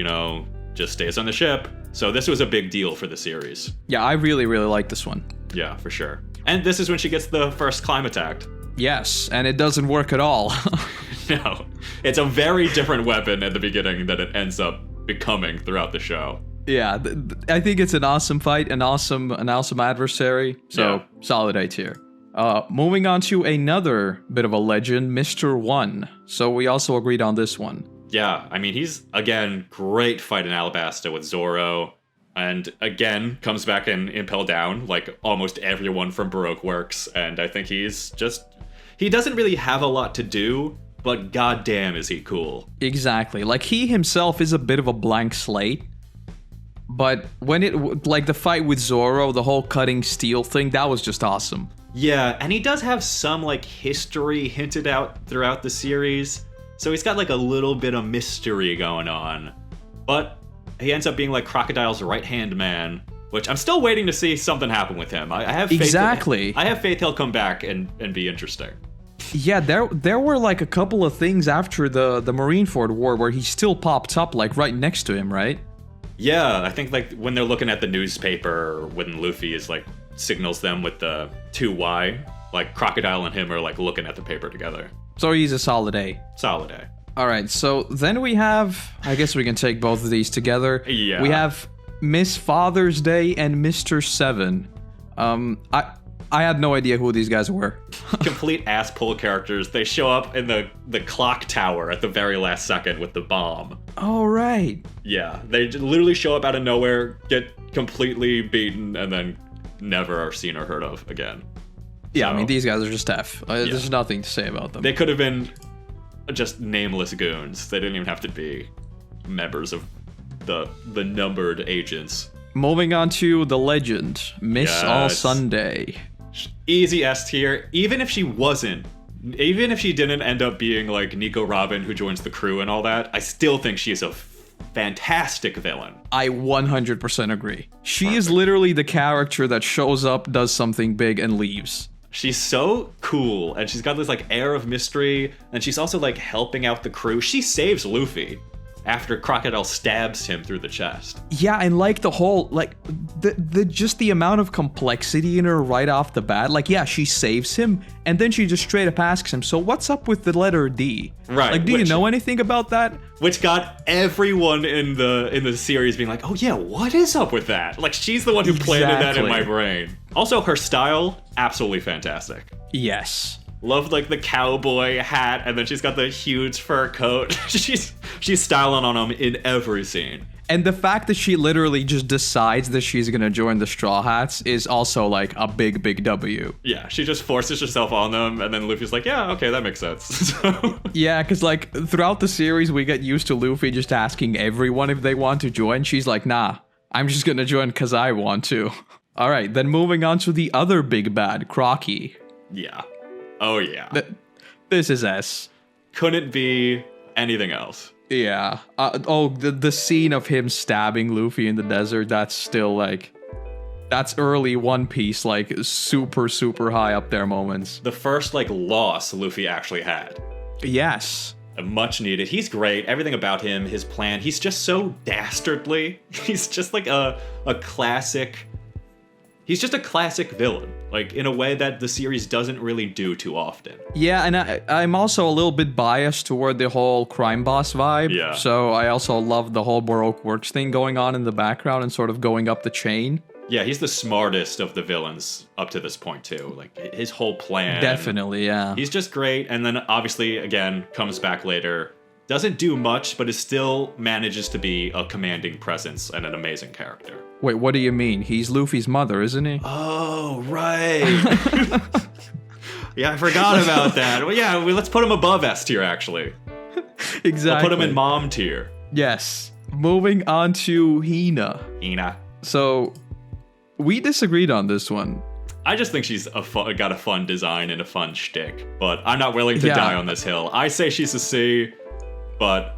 just stays on the ship. So this was a big deal for the series. Yeah, I really, really like this one. Yeah, for sure. And this is when she gets the first climate attack. Yes, and it doesn't work at all. No, it's a very different weapon at the beginning that it ends up becoming throughout the show. Yeah, I think it's an awesome fight, an awesome adversary. So, yeah. Solid A tier. Moving on to another bit of a legend, Mr. One. So we also agreed on this one. Yeah, I mean, he's, again, great fight in Alabasta with Zoro. And, again, comes back and Impel Down, like almost everyone from Baroque works. And I think he's just... He doesn't really have a lot to do, but goddamn is he cool. Exactly. Like, he himself is a bit of a blank slate. But when the fight with Zoro, the whole cutting steel thing, that was just awesome. Yeah, and he does have some, history hinted out throughout the series. So he's got, a little bit of mystery going on. But he ends up being, Crocodile's right-hand man, which I'm still waiting to see something happen with him. I have faith. Exactly. I have faith he'll come back and be interesting. Yeah, there were, a couple of things after the Marineford War where he still popped up, right next to him, right? Yeah, I think, when they're looking at the newspaper, when Luffy is, signals them with the 2Y, Crocodile and him are, looking at the paper together. So he's a solid A. Solid A. Alright, so then we have... I guess we can take both of these together. Yeah. We have Miss Father's Day and Mr. Seven. I had no idea who these guys were. Complete ass-pull characters. They show up in the clock tower at the very last second with the bomb. Oh, right. Yeah, they literally show up out of nowhere, get completely beaten, and then never are seen or heard of again. Yeah, so, I mean, these guys are just F. There's nothing to say about them. They could have been just nameless goons. They didn't even have to be members of the numbered agents. Moving on to the legend, Miss All Sunday. Easy S tier. Even if she didn't end up being Nico Robin who joins the crew and all that, I still think she's a fantastic villain. I 100% agree. She is literally the character that shows up, does something big, and leaves. She's so cool, and she's got this air of mystery, and she's also helping out the crew. She saves Luffy after Crocodile stabs him through the chest. Yeah, and the whole just the amount of complexity in her right off the bat. Yeah, she saves him, and then she just straight up asks him, so what's up with the letter D? Right. Do you know anything about that? Which got everyone in the series being oh yeah, what is up with that? She's the one who planted that in my brain. Also, her style, absolutely fantastic. Yes. Love the cowboy hat, and then she's got the huge fur coat. she's styling on him in every scene. And the fact that she literally just decides that she's gonna join the Straw Hats is also a big, big W. Yeah, she just forces herself on them, and then Luffy's yeah, okay, that makes sense. So. Yeah, because throughout the series, we get used to Luffy just asking everyone if they want to join. She's nah, I'm just gonna join because I want to. All right, then moving on to the other big bad, Crocky. Yeah. Oh, yeah. This is S. Couldn't be anything else. Yeah. The scene of him stabbing Luffy in the desert, that's still, that's early One Piece, super, super high up there moments. The first, loss Luffy actually had. Yes. Much needed. He's great. Everything about him, his plan, he's just so dastardly. He's just, a classic... He's just a classic villain, in a way that the series doesn't really do too often. Yeah, and I'm also a little bit biased toward the whole crime boss vibe. Yeah. So I also love the whole Baroque Works thing going on in the background and sort of going up the chain. Yeah, he's the smartest of the villains up to this point, too. His whole plan. Definitely, yeah. He's just great, and then obviously, again, comes back later. Doesn't do much, but still manages to be a commanding presence and an amazing character. Wait, what do you mean? He's Luffy's mother, isn't he? Oh, right. Yeah, I forgot about that. Well, yeah, let's put him above S tier, actually. Exactly. I'll put him in mom tier. Yes. Moving on to Hina. So, we disagreed on this one. I just think she's got a fun design and a fun shtick, but I'm not willing to die on this hill. I say she's a C, but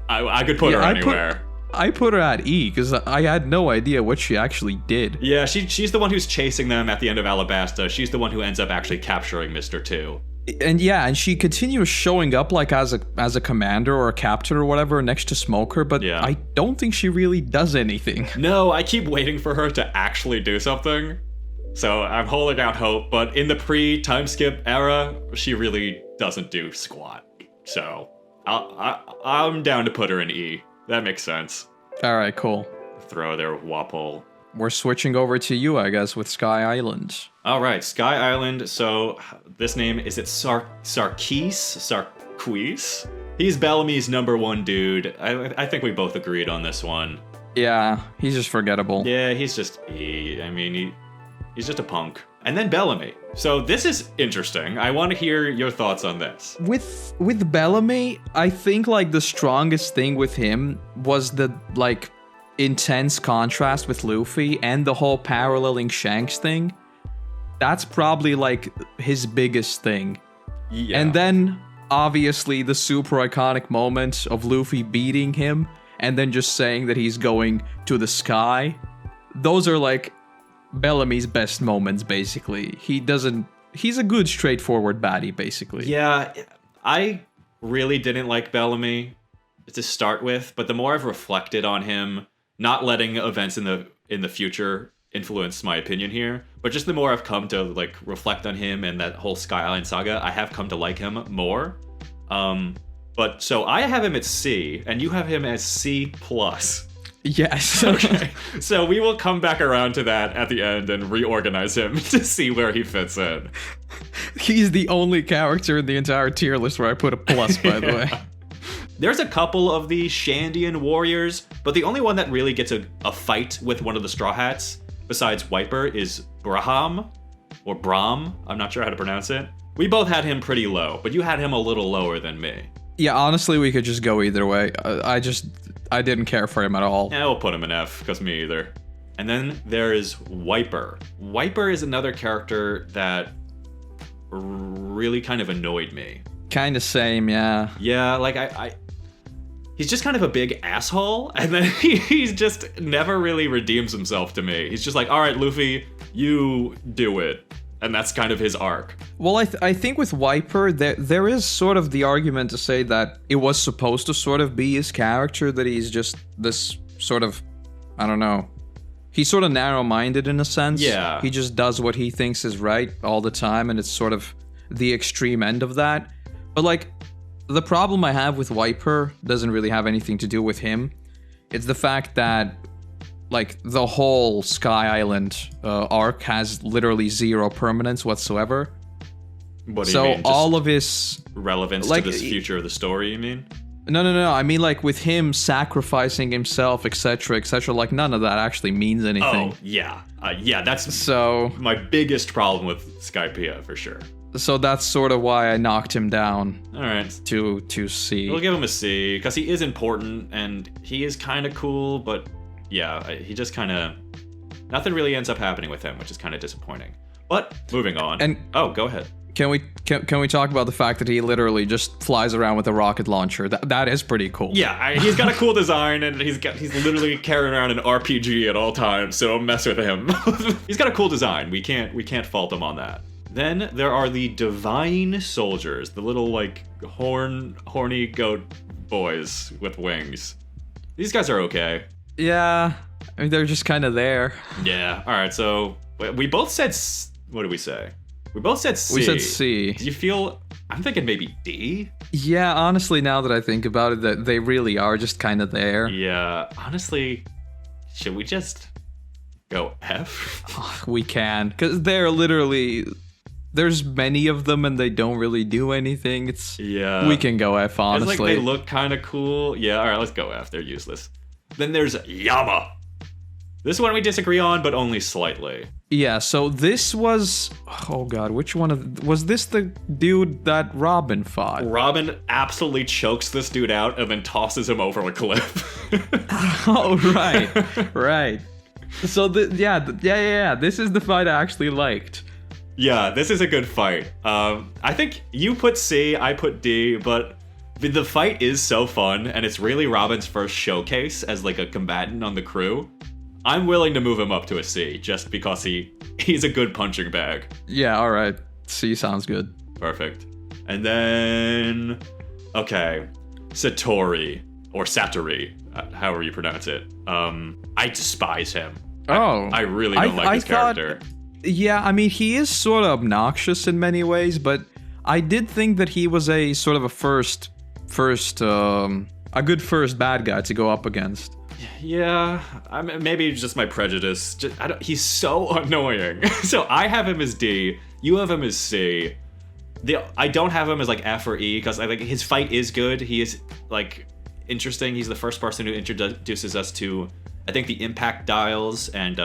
I could put her anywhere. I put her at E because I had no idea what she actually did. Yeah, she's the one who's chasing them at the end of Alabasta. She's the one who ends up actually capturing Mr. 2. And she continues showing up like as a commander or a captain or whatever next to Smoker, but I don't think she really does anything. No, I keep waiting for her to actually do something. So I'm holding out hope, but in the pre-Timeskip era, she really doesn't do squat. So I'm down to put her in E. That makes sense. All right, cool. Throw their Wapole. We're switching over to you, I guess, with Sky Island. All right, Sky Island. So this name, is it Sarquise? He's Bellamy's #1 dude. I think we both agreed on this one. Yeah, he's just forgettable. Yeah, he's just E. I mean, he's just a punk. And then Bellamy. So this is interesting. I want to hear your thoughts on this. With Bellamy, I think like the strongest thing with him was the like intense contrast with Luffy and the whole paralleling Shanks thing. That's probably like his biggest thing. Yeah. And then obviously the super iconic moment of Luffy beating him and then just saying that he's going to the sky. Those are like Bellamy's best moments, basically. He's a good straightforward baddie, basically. Yeah, I really didn't like Bellamy to start with, but the more I've reflected on him, not letting events in the future influence my opinion here, but just the more I've come to like reflect on him and that whole Island Saga, I have come to like him more. But so I have him at C, and you have him as C+. Yes. Okay. So we will come back around to that at the end and reorganize him to see where he fits in. He's the only character in the entire tier list where I put a plus, by the way. There's a couple of the Shandian warriors, but the only one that really gets a fight with one of the Straw Hats, besides Wiper, is Braham, or Brahm. I'm not sure how to pronounce it. We both had him pretty low, but you had him a little lower than me. Yeah, honestly, we could just go either way. I didn't care for him at all. Yeah, we'll put him in F, because me either. And then there is Wiper. Wiper is another character that really kind of annoyed me. Kind of same, yeah. Yeah, like he's just kind of a big asshole, and then he's just never really redeems himself to me. He's just like, all right, Luffy, you do it. And that's kind of his arc. Well, I think with Wiper, there is sort of the argument to say that it was supposed to sort of be his character, that he's just this sort of, I don't know, he's sort of narrow-minded in a sense. Yeah. He just does what he thinks is right all the time, and it's sort of the extreme end of that. But like, the problem I have with Wiper doesn't really have anything to do with him. It's the fact that like the whole Sky Island arc has literally zero permanence whatsoever. What do you mean? All of his relevance to this future of the story, you mean? No. I mean, like with him sacrificing himself, etc., like none of that actually means anything. Oh yeah, that's so my biggest problem with Skypiea for sure. So that's sort of why I knocked him down. All right, to C. We'll give him a C because he is important and he is kind of cool, but. Yeah, he just kind of... Nothing really ends up happening with him, which is kind of disappointing. But, moving on. And go ahead. Can we talk about the fact that he literally just flies around with a rocket launcher? That is pretty cool. Yeah, he's got a cool design, and he's literally carrying around an RPG at all times, so don't mess with him. He's got a cool design. We can't fault him on that. Then there are the Divine Soldiers, the little, like, horny goat boys with wings. These guys are okay. Yeah, I mean, they're just kind of there. Yeah, alright, so we both said... What did we say? We both said C. We said C. Do you feel... I'm thinking maybe D? Yeah, honestly, now that I think about it, that they really are just kind of there. Yeah, honestly, should we just go F? We can, because they're literally... There's many of them and they don't really do anything. We can go F, honestly. It's like they look kind of cool. Yeah, alright, let's go F. They're useless. Then there's Yama. This one we disagree on, but only slightly. Yeah, so this was... Oh god, which one was this the dude that Robin fought? Robin absolutely chokes this dude out and then tosses him over a cliff. Oh, right. So, this is the fight I actually liked. Yeah, this is a good fight. I think you put C, I put D, but the fight is so fun, and it's really Robin's first showcase as like a combatant on the crew. I'm willing to move him up to a C, just because he's a good punching bag. Yeah, alright. C sounds good. Perfect. And then... Okay. Satori. Or Satori. However you pronounce it. I despise him. Oh. I really don't like his character. Yeah, I mean, he is sort of obnoxious in many ways, but I did think that he was a sort of a a good first bad guy to go up against. Yeah, maybe just my prejudice. He's so annoying. So I have him as D, you have him as C. I don't have him as like F or E, because I think his fight is good. He is like interesting. He's the first person who introduces us to, I think, the impact dials and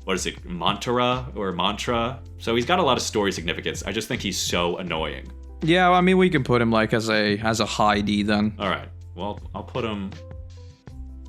what is it, mantra. So he's got a lot of story significance. I just think he's so annoying. Yeah, I mean, we can put him like as a high D then. All right. Well, I'll put him.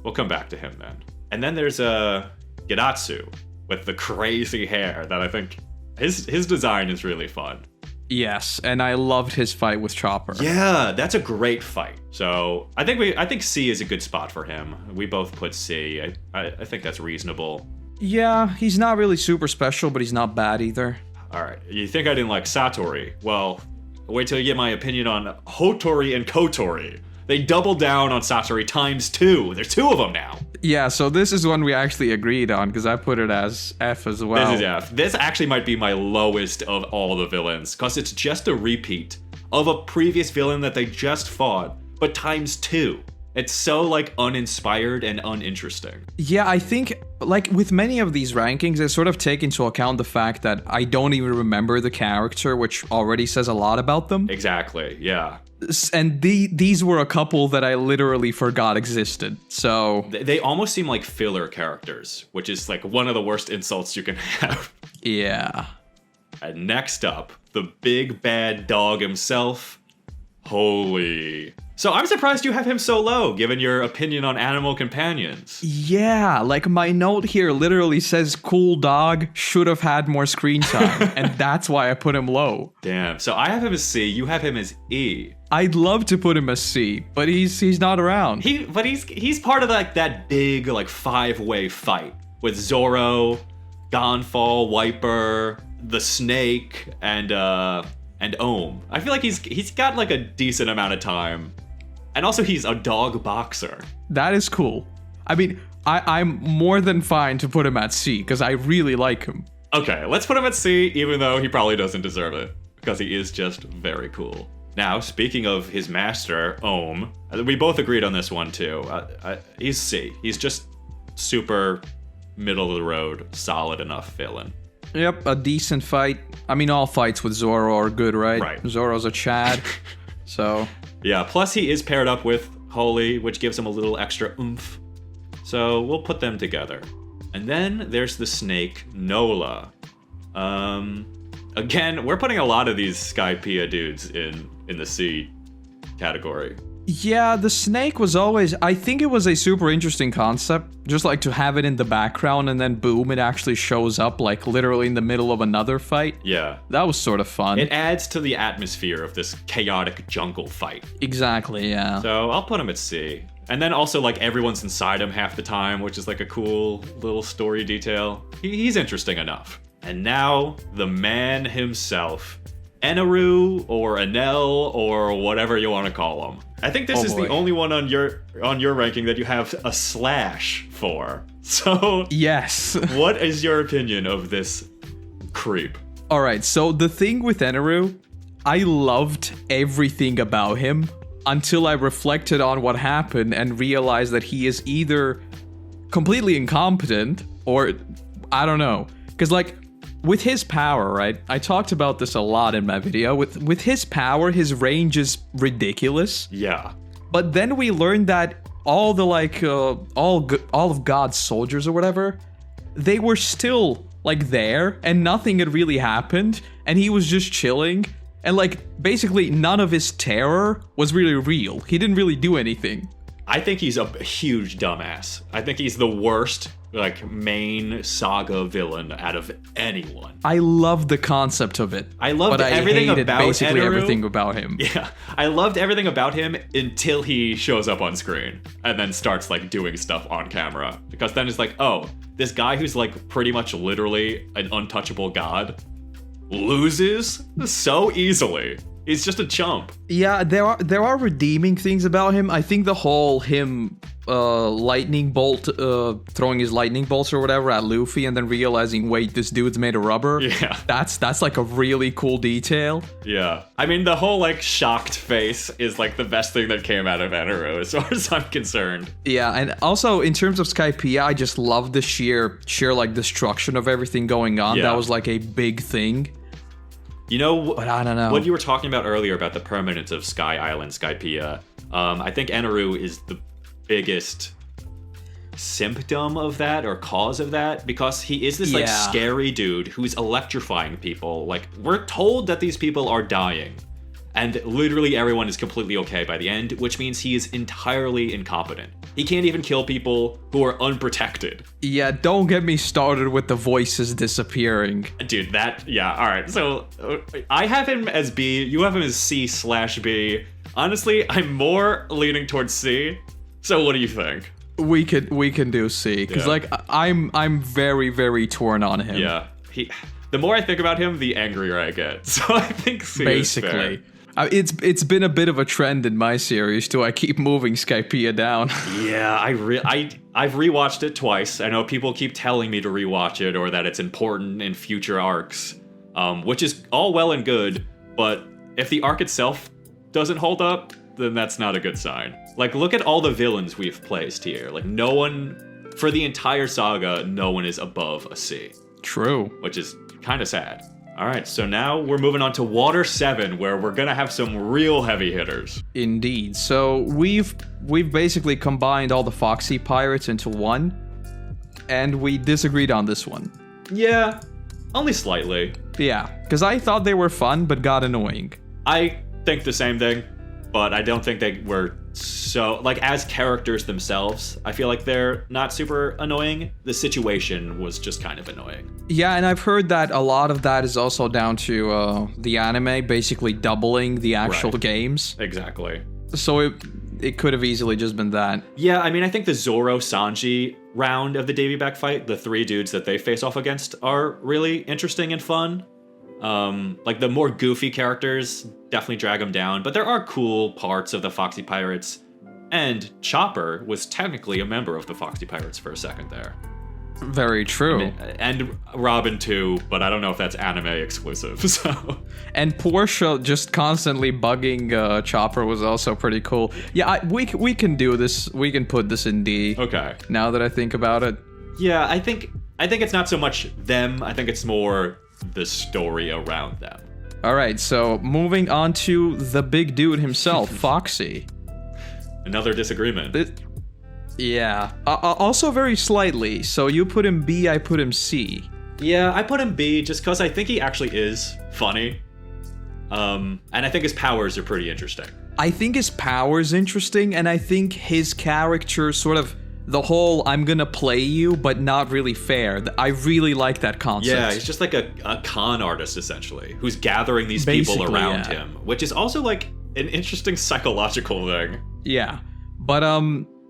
We'll come back to him then. And then there's Gidatsu with the crazy hair that I think his design is really fun. Yes, and I loved his fight with Chopper. Yeah, that's a great fight. So I think C is a good spot for him. We both put C. I think that's reasonable. Yeah, he's not really super special, but he's not bad either. All right, you think I didn't like Satori? Well, wait till you get my opinion on Hotori and Kotori. They doubled down on Satori ×2. There's 2 of them now. Yeah, so this is one we actually agreed on, because I put it as F as well. This is F. This actually might be my lowest of all the villains, because it's just a repeat of a previous villain that they just fought, but ×2. It's so, like, uninspired and uninteresting. Yeah, I think, like, with many of these rankings, I sort of take into account the fact that I don't even remember the character, which already says a lot about them. Exactly, yeah. And these were a couple that I literally forgot existed, so... They almost seem like filler characters, which is, like, one of the worst insults you can have. Yeah. And next up, the big bad dog himself, Holy. So I'm surprised you have him so low, given your opinion on animal companions. Yeah, like my note here literally says cool dog, should have had more screen time, and that's why I put him low. Damn, so I have him as C, you have him as E. I'd love to put him as C, but he's not around. But he's part of like that big like 5-way fight with Zoro, Gonfall, Wiper, the Snake, and Ohm. I feel like he's got like a decent amount of time. And also he's a dog boxer. That is cool. I mean, I'm more than fine to put him at C, because I really like him. Okay, let's put him at C, even though he probably doesn't deserve it, because he is just very cool. Now, speaking of his master, Ohm, we both agreed on this one too. He's C. He's just super middle of the road, solid enough villain. Yep, a decent fight. I mean, all fights with Zoro are good, right? Right. Zoro's a Chad, so... Yeah, plus he is paired up with Holy, which gives him a little extra oomph. So we'll put them together. And then there's the snake, Nola. Again, we're putting a lot of these Skypiea dudes in the C category. Yeah, the snake was always... I think it was a super interesting concept. Just like to have it in the background and then boom, it actually shows up like literally in the middle of another fight. Yeah. That was sort of fun. It adds to the atmosphere of this chaotic jungle fight. Exactly, yeah. So I'll put him at C. And then also like everyone's inside him half the time, which is like a cool little story detail. He's interesting enough. And now the man himself. Enaru or Enel or whatever you want to call him. I think this is the only one on your ranking that you have a slash for. So yes. What is your opinion of this creep? All right, so the thing with Enaru, I loved everything about him until I reflected on what happened and realized that he is either completely incompetent or I don't know. Because like with his power, right? I talked about this a lot in my video. With his power, his range is ridiculous. Yeah. But then we learned that all the like all of God's soldiers or whatever they were still like there and nothing had really happened and he was just chilling and like basically none of his terror was really real. He didn't really do anything. I think he's a huge dumbass. I think he's the worst like main saga villain out of anyone. I love the concept of it. I loved everything about basically Eneru. everything about him. Yeah, I loved everything about him until he shows up on screen and then starts like doing stuff on camera. Because then it's like, oh, this guy who's like pretty much literally an untouchable god loses so easily. He's just a chump. Yeah, there are redeeming things about him. I think the whole him lightning bolt throwing his lightning bolts or whatever at Luffy and then realizing, wait, this dude's made of rubber. Yeah. That's like a really cool detail. Yeah. I mean, the whole like shocked face is like the best thing that came out of Eneru as far as I'm concerned. Yeah, and also in terms of Skypiea, I just love the sheer like destruction of everything going on. Yeah. That was like a big thing. You know, but I don't know. What you were talking about earlier about the permanence of Sky Island, Skypiea, I think Eneru is the biggest symptom of that or cause of that because he is this like scary dude who's electrifying people. Like, we're told that these people are dying and literally everyone is completely okay by the end, which means he is entirely incompetent. He can't even kill people who are unprotected. Yeah, don't get me started with the voices disappearing. Dude, yeah, all right. So I have him as B, you have him as C/B. Honestly, I'm more leaning towards C. So what do you think? We can do C because like I'm very, very torn on him. Yeah, the more I think about him, the angrier I get. So I think C basically. Is fair. It's been a bit of a trend in my series too. I keep moving Skypiea down. Yeah, I've rewatched it twice. I know people keep telling me to rewatch it or that it's important in future arcs, which is all well and good. But if the arc itself doesn't hold up, then that's not a good sign. Like, look at all the villains we've placed here. Like, no one for the entire saga, no one is above a C. True, which is kind of sad. All right, so now we're moving on to Water 7, where we're gonna have some real heavy hitters. Indeed. So we've basically combined all the Foxy pirates into one, and we disagreed on this one. Yeah, only slightly. Yeah, because I thought they were fun, but got annoying. I think the same thing, but I don't think they were so, like, as characters themselves, I feel like they're not super annoying. The situation was just kind of annoying. Yeah, and I've heard that a lot of that is also down to the anime basically doubling the actual games. Exactly. So it could have easily just been that. Yeah, I mean, I think the Zoro-Sanji round of the Davy Back fight, the three dudes that they face off against, are really interesting and fun. Like, the more goofy characters definitely drag them down, but there are cool parts of the Foxy Pirates, and Chopper was technically a member of the Foxy Pirates for a second there. Very true. I mean, and Robin too, but I don't know if that's anime exclusive, so... And Portia just constantly bugging Chopper was also pretty cool. Yeah, we can do this. We can put this in D. Okay. Now that I think about it. Yeah, I think it's not so much them, I think it's more the story around them. All right, so moving on to the big dude himself, Foxy. Another disagreement. Yeah. Also very slightly. So you put him B, I put him C. Yeah, I put him B just because I think he actually is funny. And I think his powers are pretty interesting. I think his powers interesting, and I think his character sort of the whole I'm gonna play you, but not really fair. I really like that concept. Yeah, he's just like a con artist, essentially, who's gathering these people around him, which is also like an interesting psychological thing. Yeah, but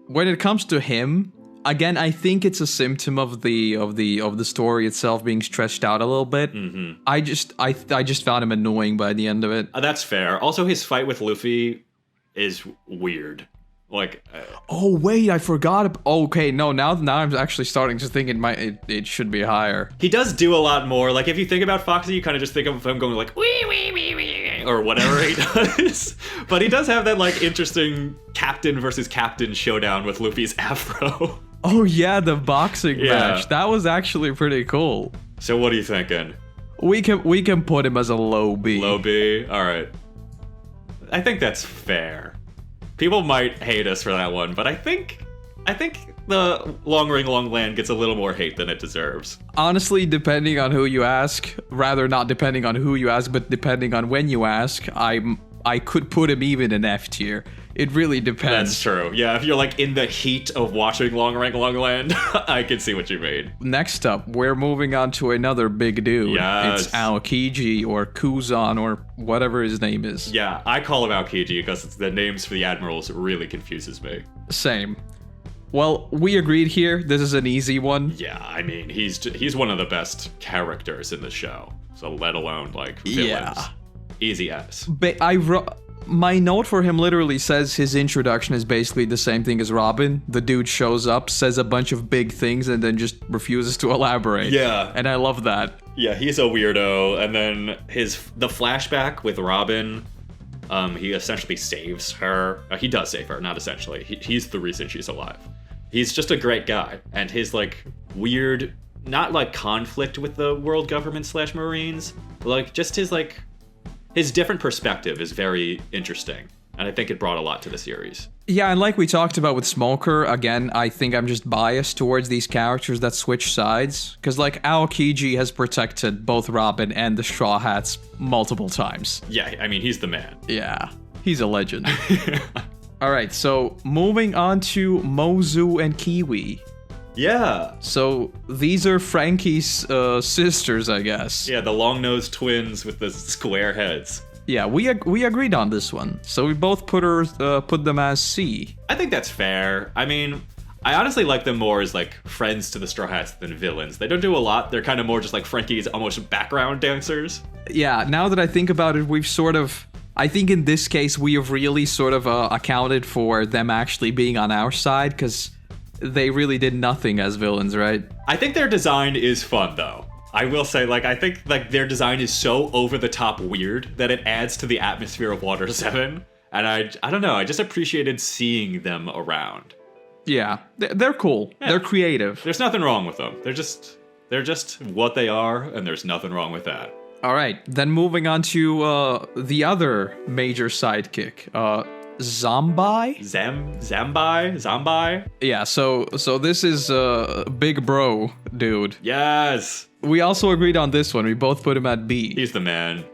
when it comes to him, again, I think it's a symptom of the story itself being stretched out a little bit. Mm-hmm. I just found him annoying by the end of it. That's fair. Also, his fight with Luffy is weird. Like, oh wait, I forgot. Okay, no, now I'm actually starting to think it should be higher. He does do a lot more. Like, if you think about Foxy, you kind of just think of him going like wee wee wee wee or whatever he does. But he does have that like interesting captain versus captain showdown with Luffy's afro. Oh yeah, the boxing match. That was actually pretty cool. So what are you thinking? We can put him as a low B. Low B. All right. I think that's fair. People might hate us for that one, but I think the Long Ring Long Land gets a little more hate than it deserves. Honestly, depending on who you ask, rather not depending on who you ask, but depending on when you ask, I could put him even in F tier. It really depends. That's true. Yeah, if you're like in the heat of watching Long Ring Long Land, I can see what you mean. Next up, we're moving on to another big dude. Yes. It's Aokiji or Kuzan or whatever his name is. Yeah, I call him Aokiji because the names for the admirals really confuses me. Same. Well, we agreed here. This is an easy one. Yeah, I mean, he's one of the best characters in the show. So let alone like villains. Yeah. Easy as. But my note for him literally says his introduction is basically the same thing as Robin. The dude shows up, says a bunch of big things, and then just refuses to elaborate. Yeah. And I love that. Yeah, he's a weirdo. And then the flashback with Robin, he essentially saves her. He does save her, not essentially. He's the reason she's alive. He's just a great guy. And his like weird, not like conflict with the world government / Marines, but like just his different perspective is very interesting, and I think it brought a lot to the series. Yeah, and like we talked about with Smoker, again, I think I'm just biased towards these characters that switch sides, because like Aokiji has protected both Robin and the Straw Hats multiple times. Yeah, I mean, he's the man. Yeah, he's a legend. All right, so moving on to Mozu and Kiwi. Yeah. So these are Frankie's sisters, I guess. Yeah, the long-nosed twins with the square heads. Yeah, we agreed on this one. So we both put them as C. I think that's fair. I mean, I honestly like them more as like friends to the Straw Hats than villains. They don't do a lot. They're kind of more just like Frankie's almost background dancers. Yeah, now that I think about it, I think in this case we have really sort of accounted for them actually being on our side, because they really did nothing as villains, right? I think their design is fun, though. I will say, like, I think like their design is so over-the-top weird that it adds to the atmosphere of Water 7. And I don't know, I just appreciated seeing them around. Yeah, they're cool. Yeah. They're creative. There's nothing wrong with them. They're just what they are, and there's nothing wrong with that. All right, then moving on to the other major sidekick, Zombai? Zombai? Yeah, so this is Big Bro dude. Yes. We also agreed on this one. We both put him at B. He's the man.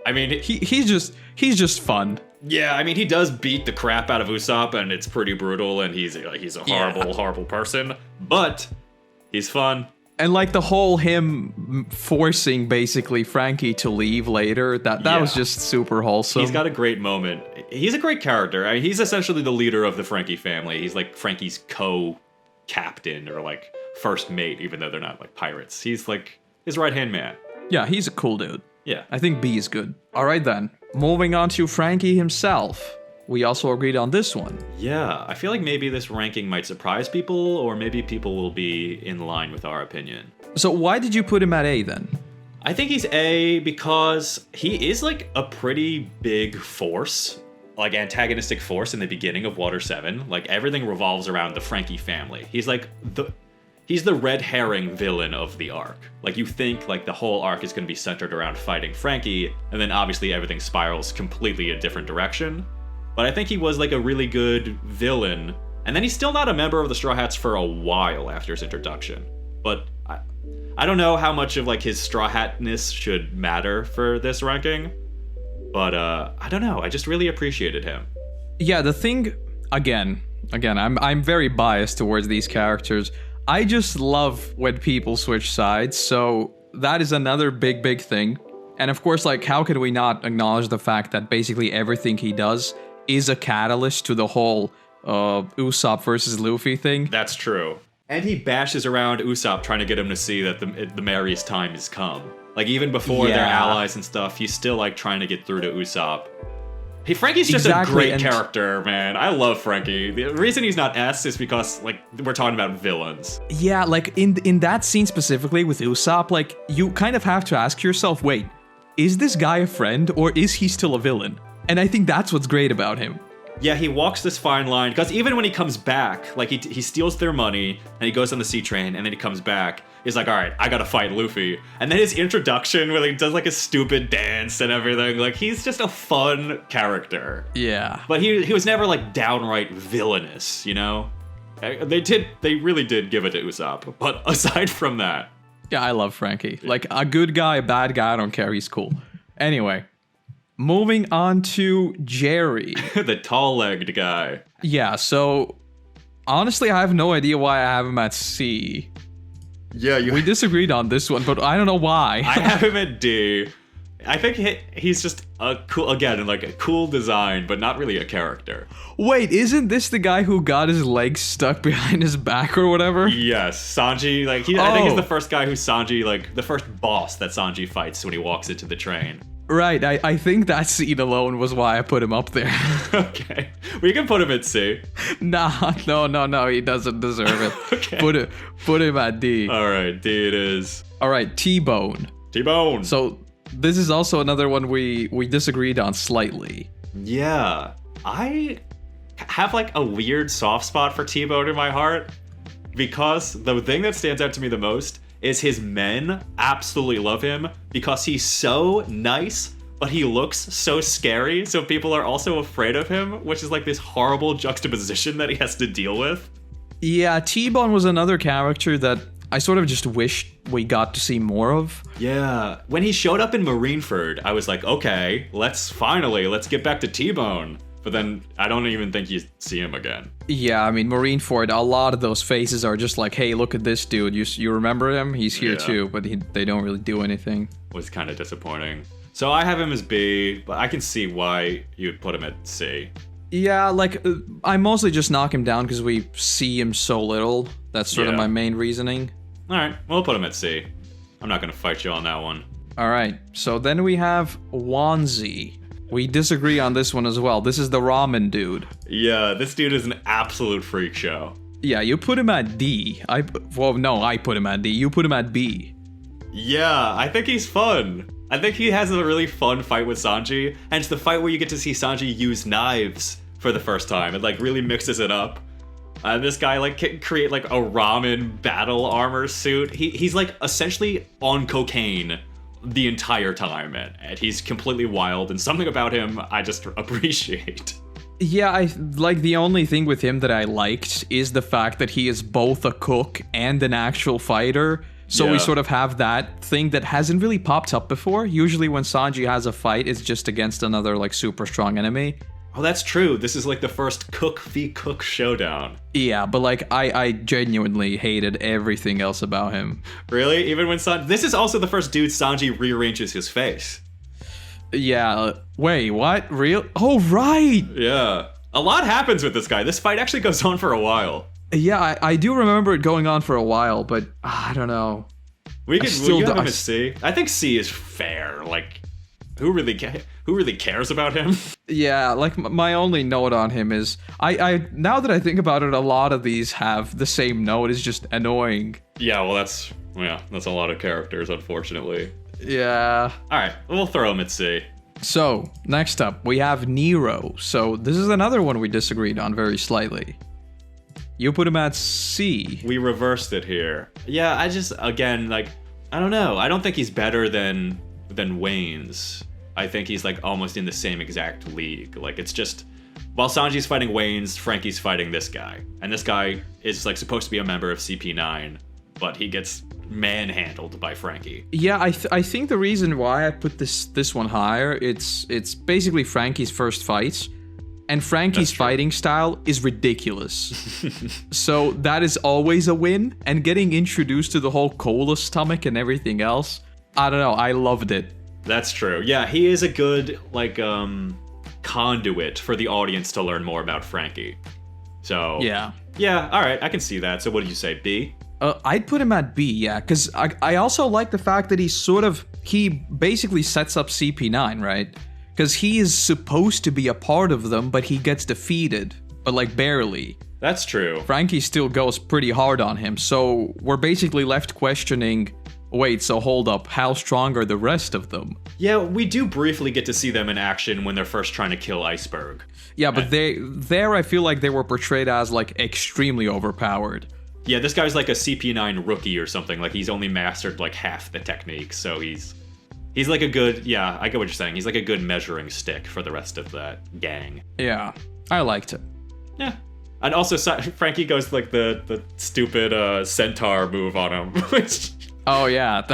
I mean, he's just fun. Yeah, I mean, he does beat the crap out of Usopp, and it's pretty brutal, and he's a horrible person, but he's fun. And like the whole him forcing basically Frankie to leave later, that was just super wholesome. He's got a great moment. He's a great character. I mean, he's essentially the leader of the Frankie family. He's like Frankie's co-captain or like first mate, even though they're not like pirates. He's like his right-hand man. Yeah, he's a cool dude. Yeah. I think B is good. All right then, moving on to Frankie himself. We also agreed on this one. Yeah, I feel like maybe this ranking might surprise people, or maybe people will be in line with our opinion. So why did you put him at A then? I think he's A because he is like a pretty big force, like antagonistic force in the beginning of Water 7. Like everything revolves around the Frankie family. He's like he's the red herring villain of the arc. Like you think like the whole arc is going to be centered around fighting Frankie, and then obviously everything spirals completely a different direction. But I think he was like a really good villain. And then he's still not a member of the Straw Hats for a while after his introduction. But I don't know how much of like his Straw Hatness should matter for this ranking. But I don't know. I just really appreciated him. Yeah, the thing, again, I'm very biased towards these characters. I just love when people switch sides. So that is another big thing. And of course, like, how can we not acknowledge the fact that basically everything he does is a catalyst to the whole Usopp versus Luffy thing? That's true. And he bashes around Usopp trying to get him to see that the Mary's time has come. Like, even before they're allies and stuff, he's still, like, trying to get through to Usopp. Hey, Frankie's just a great character, man. I love Frankie. The reason he's not S is because, like, we're talking about villains. Yeah, like, in that scene specifically with Usopp, like, you kind of have to ask yourself, wait, is this guy a friend, or is he still a villain? And I think that's what's great about him. Yeah, he walks this fine line, because even when he comes back, like, he steals their money, and he goes on the sea train, and then he comes back, he's like, alright, I gotta fight Luffy. And then his introduction, where he does, like, a stupid dance and everything, like, he's just a fun character. Yeah. But he was never, like, downright villainous, you know? They really did give it to Usopp. But aside from that. Yeah, I love Frankie. Like, a good guy, a bad guy, I don't care. He's cool. Anyway, moving on to Jerry. The tall-legged guy. Yeah, so honestly, I have no idea why I have him at C. Yeah, we disagreed on this one, but I don't know why. I have him at D. I think he's just a cool, again, like a cool design, but not really a character. Wait, isn't this the guy who got his legs stuck behind his back or whatever? Yes, Sanji, like, I think he's the first guy who Sanji, like, the first boss that Sanji fights when he walks into the train. Right, I think that scene alone was why I put him up there. Okay, we can put him at C. Nah, no, he doesn't deserve it. Okay. Put him at D. Alright, D it is. Alright, T-Bone. T-Bone! So, this is also another one we disagreed on slightly. Yeah, I have like a weird soft spot for T-Bone in my heart because the thing that stands out to me the most is his men absolutely love him because he's so nice, but he looks so scary, so people are also afraid of him, which is like this horrible juxtaposition that he has to deal with. Yeah, T-Bone was another character that I sort of just wished we got to see more of. Yeah, when he showed up in Marineford, I was like, okay, let's get back to T-Bone. But then I don't even think you see him again. Yeah, I mean, Marineford, a lot of those faces are just like, hey, look at this dude. You remember him? He's here too, but they don't really do anything. Was kind of disappointing. So I have him as B, but I can see why you would put him at C. Yeah, like, I mostly just knock him down because we see him so little. That's sort of my main reasoning. Alright, we'll put him at C. I'm not gonna fight you on that one. Alright, so then we have Wanzi. We disagree on this one as well. This is the ramen dude. Yeah, this dude is an absolute freak show. Yeah, you put him at D. I put him at D. You put him at B. Yeah, I think he's fun. I think he has a really fun fight with Sanji, and it's the fight where you get to see Sanji use knives for the first time. It like really mixes it up. This guy like can create like a ramen battle armor suit. He's like essentially on cocaine the entire time, and he's completely wild, and something about him I just appreciate. Yeah, like the only thing with him that I liked is the fact that he is both a cook and an actual fighter. So we sort of have that thing that hasn't really popped up before. Usually when Sanji has a fight, it's just against another like super strong enemy. Oh, that's true. This is like the first cook v cook showdown. Yeah, but like I genuinely hated everything else about him. Really? Even when this is also the first dude Sanji rearranges his face. Yeah. Wait, what? Real? Oh, right. Yeah. A lot happens with this guy. This fight actually goes on for a while. Yeah, I do remember it going on for a while, but I don't know. We can still have him at C. I think C is fair. Like, who really cares about him? Yeah, like my only note on him is I now that I think about it, a lot of these have the same note. It's just annoying. Yeah, well that's a lot of characters, unfortunately. Yeah. All right, we'll throw him at C. So next up we have Nero. So this is another one we disagreed on very slightly. You put him at C. We reversed it here. Yeah, I just, again, like, I don't know. I don't think he's better than Wayne's. I think he's, like, almost in the same exact league. Like, it's just, while Sanji's fighting Wayne's, Frankie's fighting this guy. And this guy is, like, supposed to be a member of CP9, but he gets manhandled by Frankie. Yeah, I think the reason why I put this one higher, it's basically Frankie's first fight. And Frankie's fighting style is ridiculous. So that is always a win. And getting introduced to the whole cola stomach and everything else, I don't know, I loved it. That's true. Yeah, he is a good, like, conduit for the audience to learn more about Frankie. So, yeah, all right, I can see that. So what did you say, B? I'd put him at B, yeah, because I also like the fact that he basically sets up CP9, right? Because he is supposed to be a part of them, but he gets defeated. But, like, barely. That's true. Frankie still goes pretty hard on him, so we're basically left questioning, wait, so hold up, how strong are the rest of them? Yeah, we do briefly get to see them in action when they're first trying to kill Iceberg. Yeah, but there I feel like they were portrayed as, like, extremely overpowered. Yeah, this guy's like a CP9 rookie or something. Like, he's only mastered, like, half the technique, so he's like a good, yeah, I get what you're saying. He's like a good measuring stick for the rest of that gang. Yeah, I liked it. Yeah. And also, Frankie goes like the stupid centaur move on him. Which... Oh, yeah.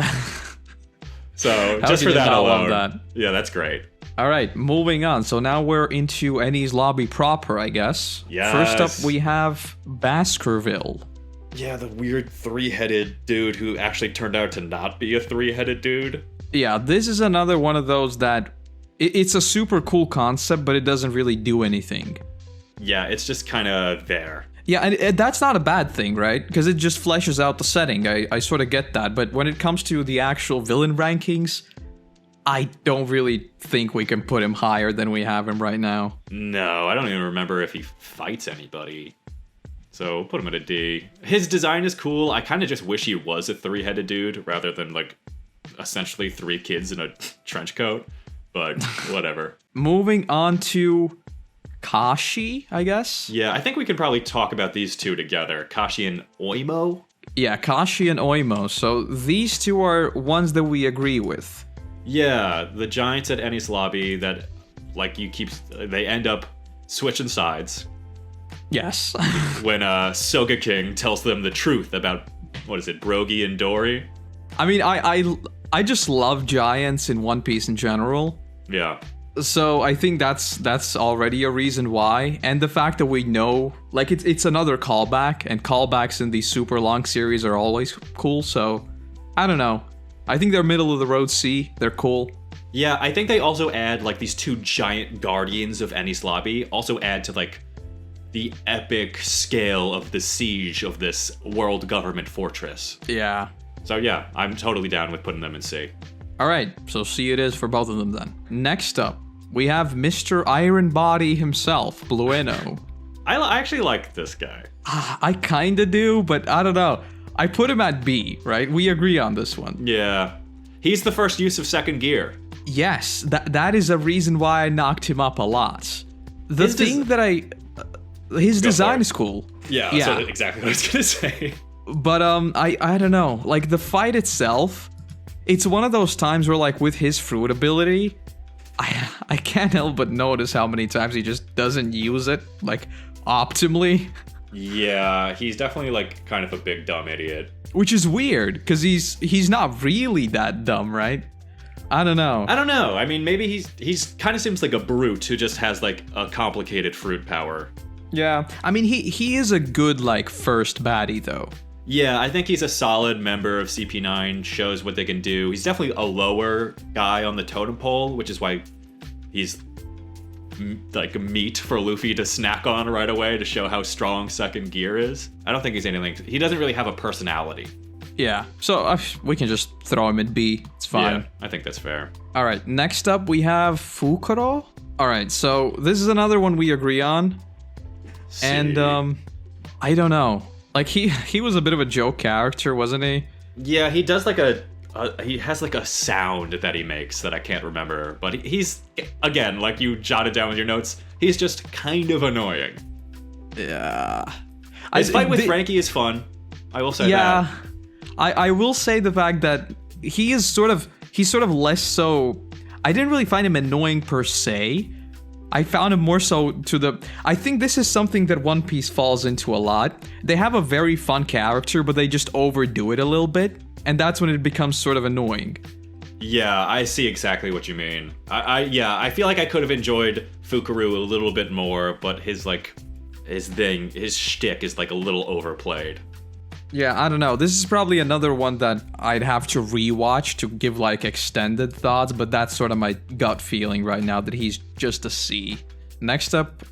So, just for that alone. That? Yeah, that's great. All right, moving on. So now we're into Annie's lobby proper, I guess. Yes. First up, we have Baskerville. Yeah, the weird three-headed dude who actually turned out to not be a three-headed dude. Yeah, this is another one of those that... It's a super cool concept, but it doesn't really do anything. Yeah, it's just kind of there. Yeah, and that's not a bad thing, right? Because it just fleshes out the setting. I sort of get that. But when it comes to the actual villain rankings... I don't really think we can put him higher than we have him right now. No, I don't even remember if he fights anybody. So put him at a D. His design is cool. I kind of just wish he was a three-headed dude rather than like essentially three kids in a trench coat. But whatever. Moving on to Kashi, I guess? Yeah, I think we could probably talk about these two together. Kashi and Oimo? Yeah, Kashi and Oimo. So these two are ones that we agree with. Yeah, the giants at Annie's lobby that, like, they end up switching sides. Yes. When Soga King tells them the truth about, what is it, Brogy and Dory? I mean, I just love giants in One Piece in general. Yeah. So I think that's already a reason why. And the fact that we know, like, it's another callback, and callbacks in these super long series are always cool, so I don't know. I think they're middle of the road C. They're cool. Yeah, I think they also add, like, these two giant guardians of Annie's lobby also add to, like, the epic scale of the siege of this world government fortress. Yeah. So yeah, I'm totally down with putting them in C. All right, so C it is for both of them then. Next up, we have Mr. Iron Body himself, Blueno. I actually like this guy. I kinda do, but I don't know. I put him at B, right? We agree on this one. Yeah. He's the first use of second gear. Yes, that is a reason why I knocked him up a lot. His design is cool. Yeah, that's exactly what I was gonna say. But I don't know. Like, the fight itself, it's one of those times where, like, with his fruit ability, I can't help but notice how many times he just doesn't use it, like, optimally. Yeah, he's definitely, like, kind of a big dumb idiot. Which is weird, because he's not really that dumb, right? I don't know. I mean, maybe he's kind of seems like a brute who just has, like, a complicated fruit power. Yeah. I mean, he is a good, like, first baddie, though. Yeah, I think he's a solid member of CP9, shows what they can do. He's definitely a lower guy on the totem pole, which is why he's like meat for Luffy to snack on right away to show how strong second gear is. I don't think he's anything. He doesn't really have a personality. Yeah, so we can just throw him in B. It's fine. Yeah, I think that's fair. All right, next up we have Fukuro. All right, so this is another one we agree on. See. And I don't know. Like, he was a bit of a joke character, wasn't he? Yeah, he does like he has like a sound that he makes that I can't remember, but he's, again, like you jotted down with your notes, he's just kind of annoying. Yeah. His fight with Frankie is fun. I will say that. Yeah. I will say the fact that he's sort of less so. I didn't really find him annoying per se. I found him more so I think this is something that One Piece falls into a lot. They have a very fun character, but they just overdo it a little bit. And that's when it becomes sort of annoying. Yeah, I see exactly what you mean. I feel like I could have enjoyed Fukuro a little bit more, but his shtick is like a little overplayed. Yeah, I don't know. This is probably another one that I'd have to rewatch to give like extended thoughts, but that's sort of my gut feeling right now that he's just a C. Next up,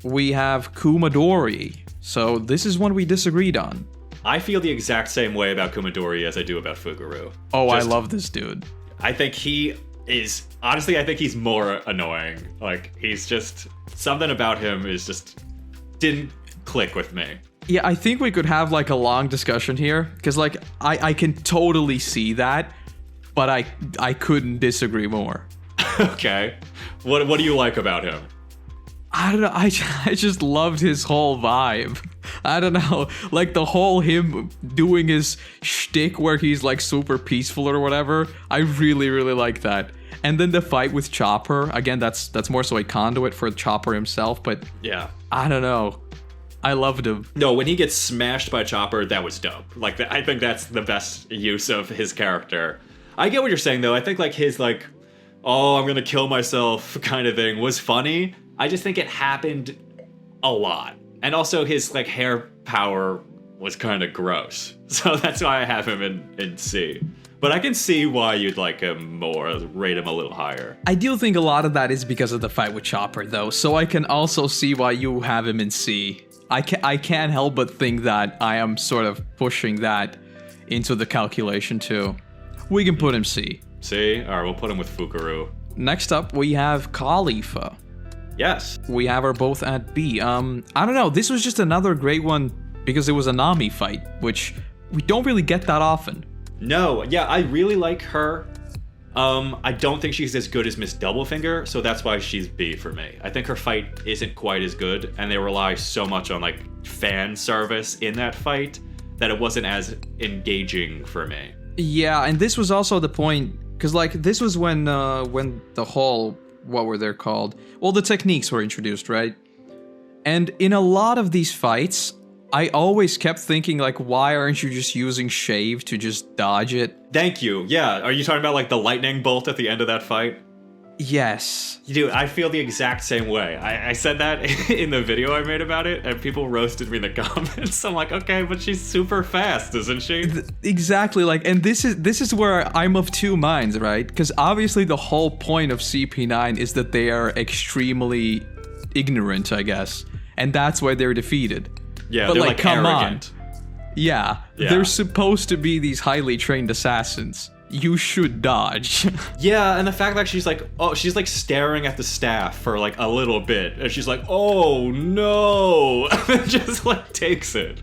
we have Kumadori. So this is one we disagreed on. I feel the exact same way about Kumadori as I do about Fukuro. Oh, I love this dude. I think he is, honestly, I think he's more annoying. Like, he's just, something about him is just, didn't click with me. Yeah, I think we could have like a long discussion here, because like, I can totally see that, but I couldn't disagree more. Okay. What do you like about him? I don't know, I just loved his whole vibe. I don't know, like the whole him doing his shtick where he's like super peaceful or whatever. I really, really like that. And then the fight with Chopper, again, that's more so a conduit for Chopper himself, but yeah, I don't know. I loved him. No, when he gets smashed by Chopper, that was dope. Like, I think that's the best use of his character. I get what you're saying, though. I think, like, his, like, oh, I'm gonna kill myself kind of thing was funny. I just think it happened a lot. And also his, like, hair power was kind of gross. So that's why I have him in C. But I can see why you'd like him more, rate him a little higher. I do think a lot of that is because of the fight with Chopper, though. So I can also see why you have him in C. I can't help but think that I am sort of pushing that into the calculation, too. We can put him C. C? Alright, we'll put him with Fukaru. Next up, we have Khalifa. Yes. We have her both at B. I don't know, this was just another great one because it was a Nami fight, which we don't really get that often. No, yeah, I really like her. I don't think she's as good as Miss Doublefinger, so that's why she's B for me. I think her fight isn't quite as good, and they rely so much on, like, fan service in that fight that it wasn't as engaging for me. Yeah, and this was also the point, because, like, this was when the whole, what were they called? Well, the techniques were introduced, right? And in a lot of these fights, I always kept thinking, like, why aren't you just using Shave to just dodge it? Thank you. Yeah, are you talking about, like, the lightning bolt at the end of that fight? Yes. Dude, I feel the exact same way. I said that in the video I made about it, and people roasted me in the comments. I'm like, okay, but she's super fast, isn't she? Exactly, like, and this is where I'm of two minds, right? Because obviously the whole point of CP9 is that they are extremely ignorant, I guess. And that's why they're defeated. Yeah, but they're, like, come arrogant. on. Yeah, they're supposed to be these highly trained assassins. You should dodge. Yeah, and the fact that she's like, oh, she's like staring at the staff for like a little bit, and she's like, oh no, and just like takes it.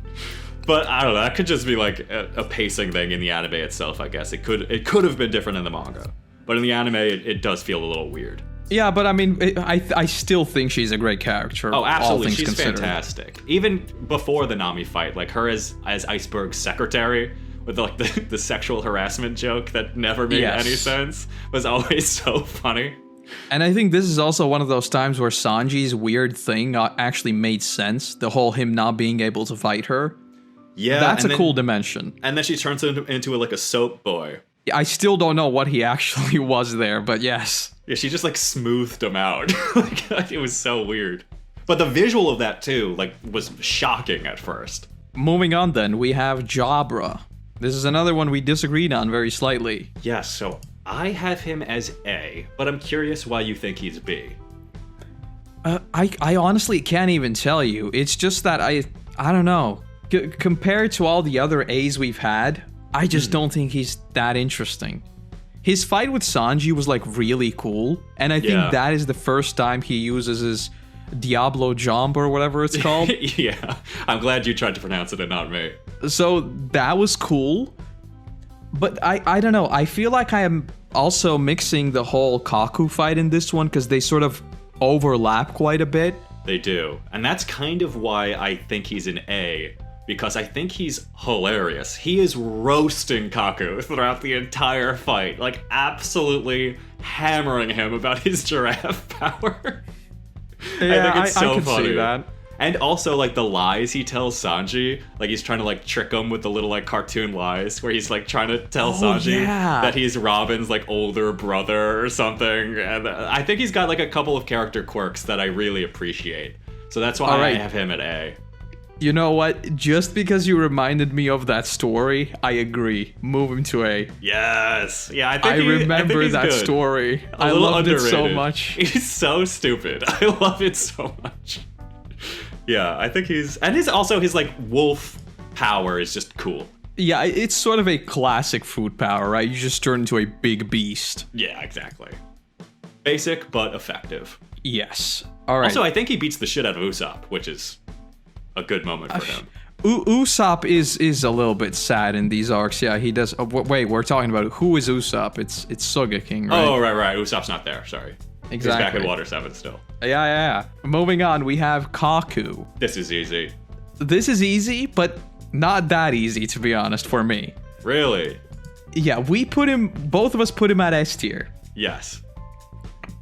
But I don't know, that could just be like a pacing thing in the anime itself, I guess. It could have been different in the manga, but in the anime, it does feel a little weird. Yeah, but I mean, I still think she's a great character. Oh, absolutely, she's considered. Fantastic. Even before the Nami fight, like her as Iceberg's secretary, with like the sexual harassment joke that never made any sense, was always so funny. And I think this is also one of those times where Sanji's weird thing actually made sense. The whole him not being able to fight her. Yeah, that's a cool dimension. And then she turns into like a soap boy. I still don't know what he actually was there, but yes. Yeah, she just like smoothed him out. Like, it was so weird. But the visual of that too, like, was shocking at first. Moving on then, we have Jabra. This is another one we disagreed on very slightly. Yes, so I have him as A, but I'm curious why you think he's B. I honestly can't even tell you. It's just that I don't know. Compared to all the other A's we've had, I just don't think he's that interesting. His fight with Sanji was like really cool, and I think that is the first time he uses his Diablo Jump or whatever it's called. Yeah, I'm glad you tried to pronounce it and not me. So that was cool, but I don't know. I feel like I am also mixing the whole Kaku fight in this one because they sort of overlap quite a bit. They do, and that's kind of why I think he's an A. Because I think he's hilarious. He is roasting Kaku throughout the entire fight. Like, absolutely hammering him about his giraffe power. Yeah, I think it's so I can funny. See that. And also, like, the lies he tells Sanji. Like, he's trying to, like, trick him with the little, like, cartoon lies. Where he's, like, trying to tell Sanji that he's Robin's, like, older brother or something. And I think he's got, like, a couple of character quirks that I really appreciate. So that's why I have him at A. You know what? Just because you reminded me of that story, I agree. Move him to A. Yes. Yeah, I remember that good. Story. I loved it so much. He's so stupid. I love it so much. Yeah, I think he's... And his like, wolf power is just cool. Yeah, it's sort of a classic food power, right? You just turn into a big beast. Yeah, exactly. Basic, but effective. Yes. All right. Also, I think he beats the shit out of Usopp, which is... a good moment for him. Usopp is a little bit sad in these arcs. Yeah, he does. Oh, wait, we're talking about who is Usopp? It's Sogeking, right? Oh, right. Usopp's not there. Sorry. Exactly. He's back in Water 7 still. Yeah. Moving on, we have Kaku. This is easy. This is easy, but not that easy, to be honest, for me. Really? Yeah, both of us put him at S tier. Yes.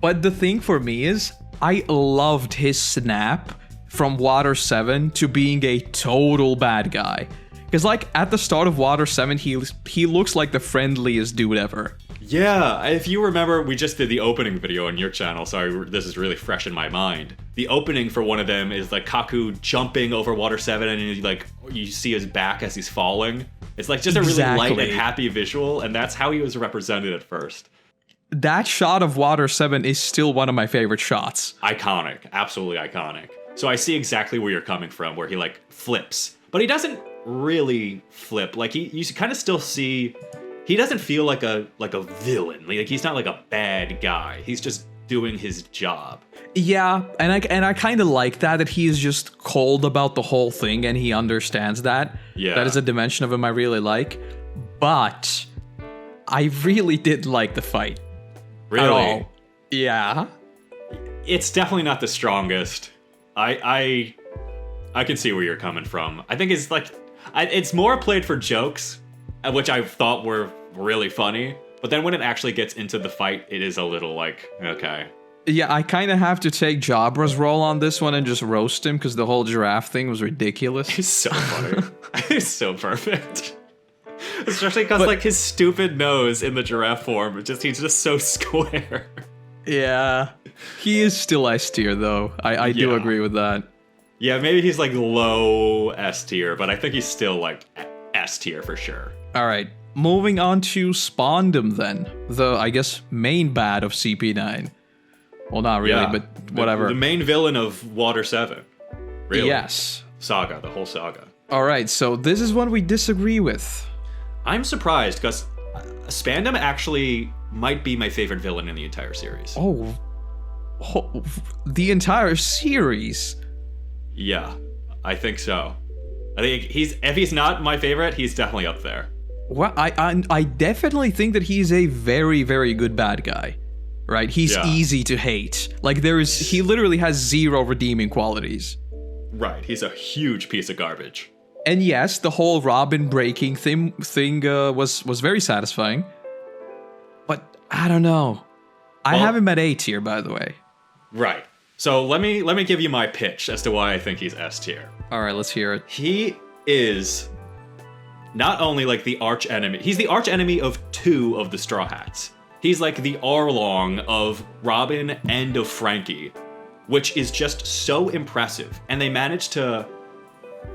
But the thing for me is, I loved his snap from Water 7 to being a total bad guy. Because, like, at the start of Water 7, he looks like the friendliest dude ever. Yeah, if you remember, we just did the opening video on your channel. Sorry, this is really fresh in my mind. The opening for one of them is like Kaku jumping over Water 7 and you see his back as he's falling. It's like just a really light and happy visual, and that's how he was represented at first. That shot of Water 7 is still one of my favorite shots. Iconic, absolutely iconic. So I see exactly where you're coming from, where he like flips. But he doesn't really flip. Like you kind of still see, he doesn't feel like a villain. Like he's not like a bad guy. He's just doing his job. Yeah, and I kind of like that he is just cold about the whole thing and he understands that. Yeah. That is a dimension of him I really like. But I really did like the fight. Really? At all. Yeah. It's definitely not the strongest. I can see where you're coming from. I think it's like, it's more played for jokes, which I thought were really funny. But then when it actually gets into the fight, it is a little like, okay. Yeah, I kind of have to take Jabra's role on this one and just roast him because the whole giraffe thing was ridiculous. It's so funny. It's so perfect. Especially because like his stupid nose in the giraffe form, he's just so square. Yeah, he is still S tier though. I do agree with that. Yeah, maybe he's like low S tier, but I think he's still like S tier for sure. All right, moving on to Spondum then, the I guess main bad of CP9. Well, not really, but whatever. The main villain of Water 7. Really. Yes. Saga, the whole saga. All right, so this is one we disagree with. I'm surprised because Spandam actually might be my favorite villain in the entire series. Oh, the entire series? Yeah, I think so. I think if he's not my favorite, he's definitely up there. Well, I definitely think that he's a very, very good bad guy. Right? He's easy to hate. Like he literally has zero redeeming qualities. Right, he's a huge piece of garbage. And yes, the whole Robin breaking thing was very satisfying. But I don't know. I have him at A tier, by the way. Right. So let me give you my pitch as to why I think he's S tier. All right, let's hear it. He is not only like the arch enemy. He's the arch enemy of 2 of the Straw Hats. He's like the Arlong of Robin and of Frankie, which is just so impressive. And they managed to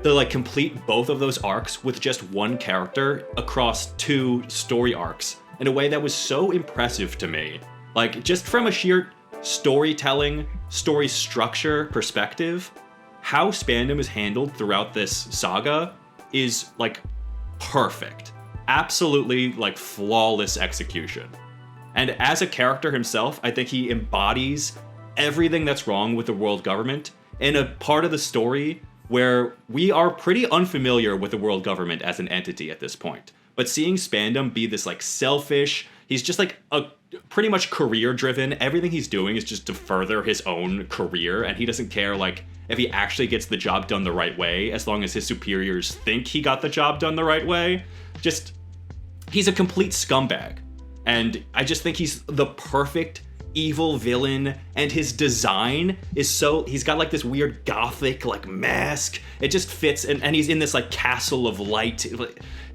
like complete both of those arcs with just one character across 2 story arcs in a way that was so impressive to me. Like just from a sheer storytelling, story structure perspective, how Spandam is handled throughout this saga is like perfect. Absolutely like flawless execution. And as a character himself, I think he embodies everything that's wrong with the world government in a part of the story where we are pretty unfamiliar with the world government as an entity at this point. But seeing Spandam be this like selfish, he's just like a pretty much career driven. Everything he's doing is just to further his own career, and he doesn't care like if he actually gets the job done the right way, as long as his superiors think he got the job done the right way. Just, he's a complete scumbag. And I just think he's the perfect evil villain, and his design is so, he's got like this weird gothic like mask. It just fits, and he's in this like castle of light.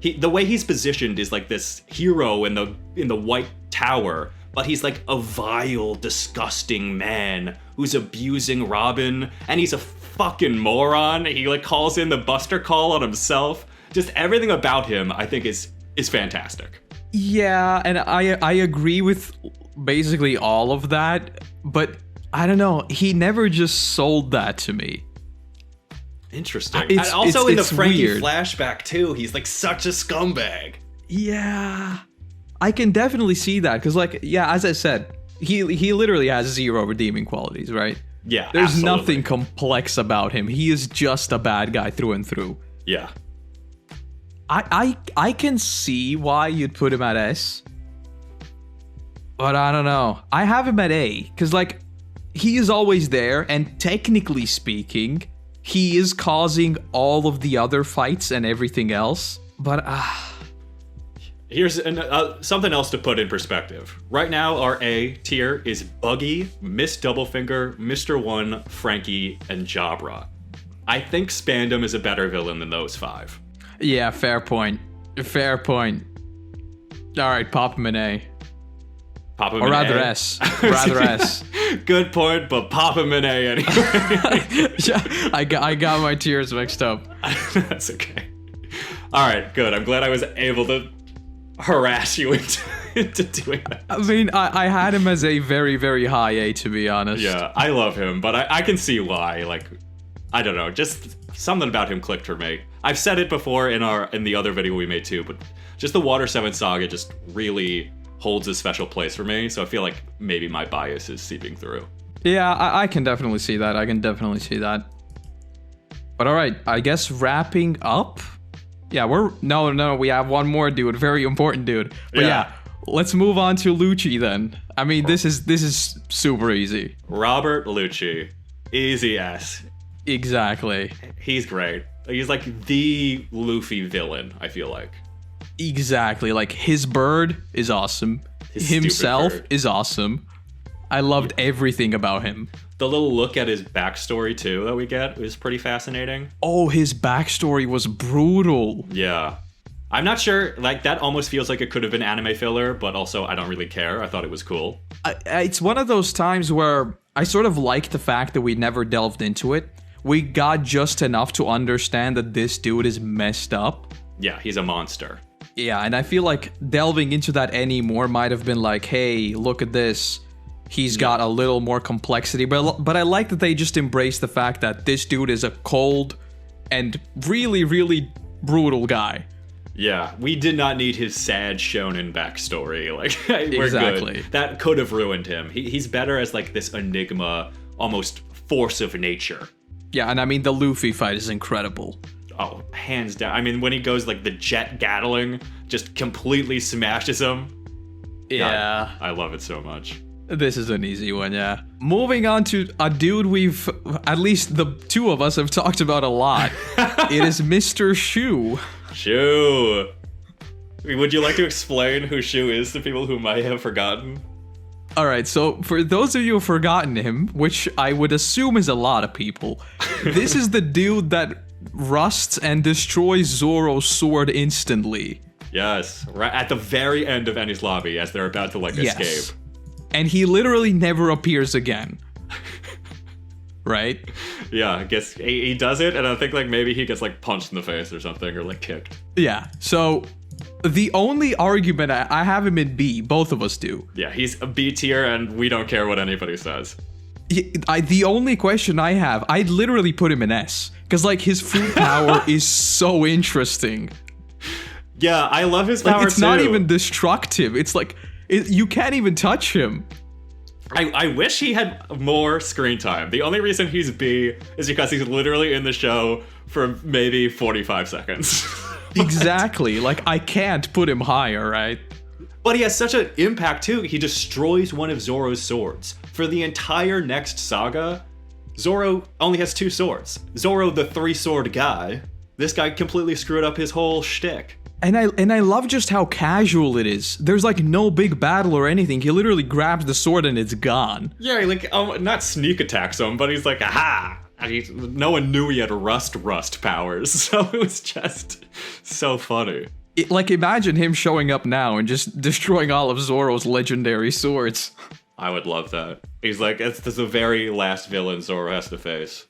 The way he's positioned is like this hero in the white tower, but he's like a vile, disgusting man who's abusing Robin, and he's a fucking moron. He like calls in the Buster call on himself. Just everything about him I think is fantastic. Yeah, and I agree with basically all of that, but I don't know, he never just sold that to me. Interesting. And also in the Frankie flashback too, he's like such a scumbag. Yeah, I can definitely see that, because like, yeah, as I said, he literally has zero redeeming qualities, right? Yeah, there's absolutely. nothing complex about him. He is just a bad guy through and through. Yeah. I can see why you'd put him at S, but I don't know. I have him at A, because like, he is always there, and technically speaking, he is causing all of the other fights and everything else, but Here's something else to put in perspective. Right now, our A tier is Buggy, Miss Doublefinger, Mr. One, Frankie, and Jabra. I think Spandam is a better villain than those 5. Yeah, fair point. Fair point. All right, pop him an A. Pop him or an rather A. S. Rather S. Good point, but pop him an A anyway. Yeah, I got my tears mixed up. That's okay. All right, good. I'm glad I was able to harass you into doing that. I mean, I had him as a very, very high A, to be honest. Yeah, I love him, but I can see why. Like, I don't know, just something about him clicked for me. I've said it before in the other video we made too, but just the Water 7 Saga just really holds a special place for me, so I feel like maybe my bias is seeping through. Yeah, I can definitely see that. But all right, I guess wrapping up. Yeah, we have one more dude, very important dude. But yeah, let's move on to Lucci then. I mean, this is super easy. Robert Lucci, easy S. Exactly. He's great. He's like the Luffy villain, I feel like. Exactly. Like, his bird is awesome. Himself is awesome. I loved everything about him. The little look at his backstory, too, that we get is pretty fascinating. Oh, his backstory was brutal. Yeah. I'm not sure, like, that almost feels like it could have been anime filler, but also I don't really care. I thought it was cool. It's one of those times where I sort of like the fact that we never delved into it. We got just enough to understand that this dude is messed up. Yeah, he's a monster. Yeah, and I feel like delving into that anymore might have been like, hey, look at this. He's got a little more complexity, but I like that they just embrace the fact that this dude is a cold and really, really brutal guy. Yeah, we did not need his sad shonen backstory. Like, we're exactly. Good. That could have ruined him. He's better as like this enigma, almost force of nature. Yeah, and I mean, the Luffy fight is incredible. Oh, hands down. I mean, when he goes like the jet Gatling, just completely smashes him. Yeah. God, I love it so much. This is an easy one, yeah. Moving on to a dude at least the two of us have talked about a lot. It is Mr. Shu. Shu. Would you like to explain who Shu is to people who might have forgotten? All right, so for those of you who've forgotten him, which I would assume is a lot of people, this is the dude that rusts and destroys Zoro's sword instantly. Yes, right at the very end of Eni's lobby as they're about to like escape. And he literally never appears again. Right? Yeah, I guess he does it, and I think like maybe he gets like punched in the face or something, or like kicked. Yeah, so the only argument I have him in B, both of us do. Yeah, he's a B tier, and we don't care what anybody says. The only question I have, I'd literally put him in S, because like his food power is so interesting. Yeah, I love his power too. It's not even destructive. It's like you can't even touch him. I wish he had more screen time. The only reason he's B is because he's literally in the show for maybe 45 seconds. Exactly. Like, I can't put him higher, right? But he has such an impact too. He destroys one of Zoro's swords. For the entire next saga, Zoro only has 2 swords. Zoro, the 3-sword guy, this guy completely screwed up his whole shtick. And I love just how casual it is. There's like no big battle or anything. He literally grabs the sword and it's gone. Yeah, he like not sneak attacks him, but he's like, aha! No one knew he had rust powers, so it was just so funny. Like, imagine him showing up now and just destroying all of Zoro's legendary swords. I would love that. He's like, it's the very last villain Zoro has to face.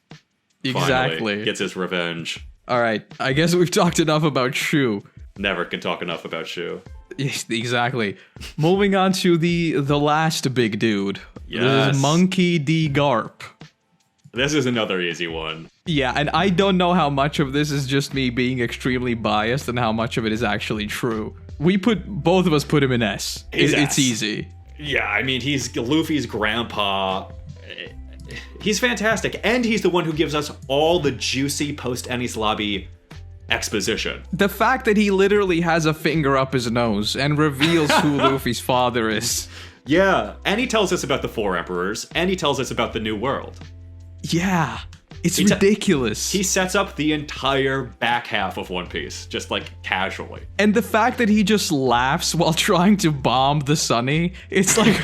Exactly. Finally, gets his revenge. All right, I guess we've talked enough about Shu. Never can talk enough about Shu. Exactly. Moving on to the last big dude. Yes. This is Monkey D. Garp. This is another easy one. Yeah, and I don't know how much of this is just me being extremely biased and how much of it is actually true. Both of us put him in S. It's easy. Yeah, I mean, he's Luffy's grandpa. He's fantastic, and he's the one who gives us all the juicy post-Eni's lobby exposition. The fact that he literally has a finger up his nose and reveals who Luffy's father is. Yeah, and he tells us about the 4 emperors, and he tells us about the New World. Yeah, it's ridiculous. He sets up the entire back half of One Piece, just like casually. And the fact that he just laughs while trying to bomb the Sunny, it's like...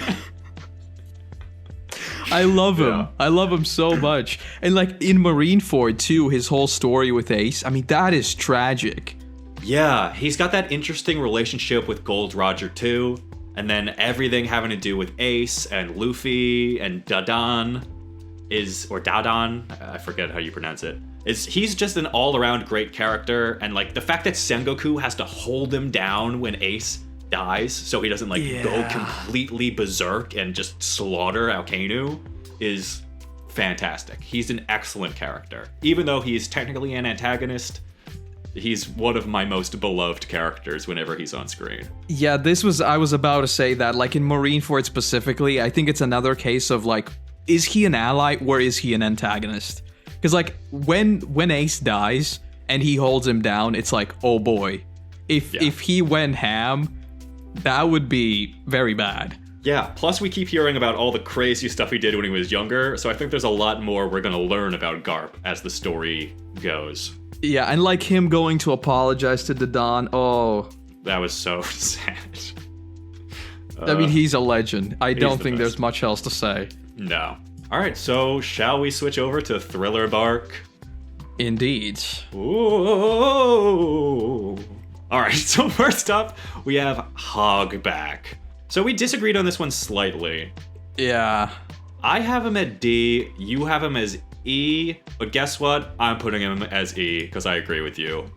I love him. I love him so much. And like in Marineford too, his whole story with Ace, I mean, that is tragic. Yeah, he's got that interesting relationship with Gold Roger too, and then everything having to do with Ace and Luffy and Dadan I forget how you pronounce it. He's just an all-around great character, and like the fact that Sengoku has to hold him down when Ace dies so he doesn't go completely berserk and just slaughter Alkenu is fantastic. He's an excellent character. Even though he's technically an antagonist, he's one of my most beloved characters whenever he's on screen. Yeah, I was about to say that, like in Marineford specifically, I think it's another case of like, is he an ally or is he an antagonist? Because like when Ace dies and he holds him down, it's like, oh boy, if he went ham, that would be very bad. Yeah, plus we keep hearing about all the crazy stuff he did when he was younger, so I think there's a lot more we're gonna learn about Garp as the story goes. Yeah, and like him going to apologize to Dadan, oh. That was so sad. I mean, he's a legend. I don't think there's much else to say. No. Alright, so shall we switch over to Thriller Bark? Indeed. Ooh. Alright, so first up, we have Hogback. So we disagreed on this one slightly. Yeah. I have him at D, you have him as E, but guess what? I'm putting him as E, because I agree with you.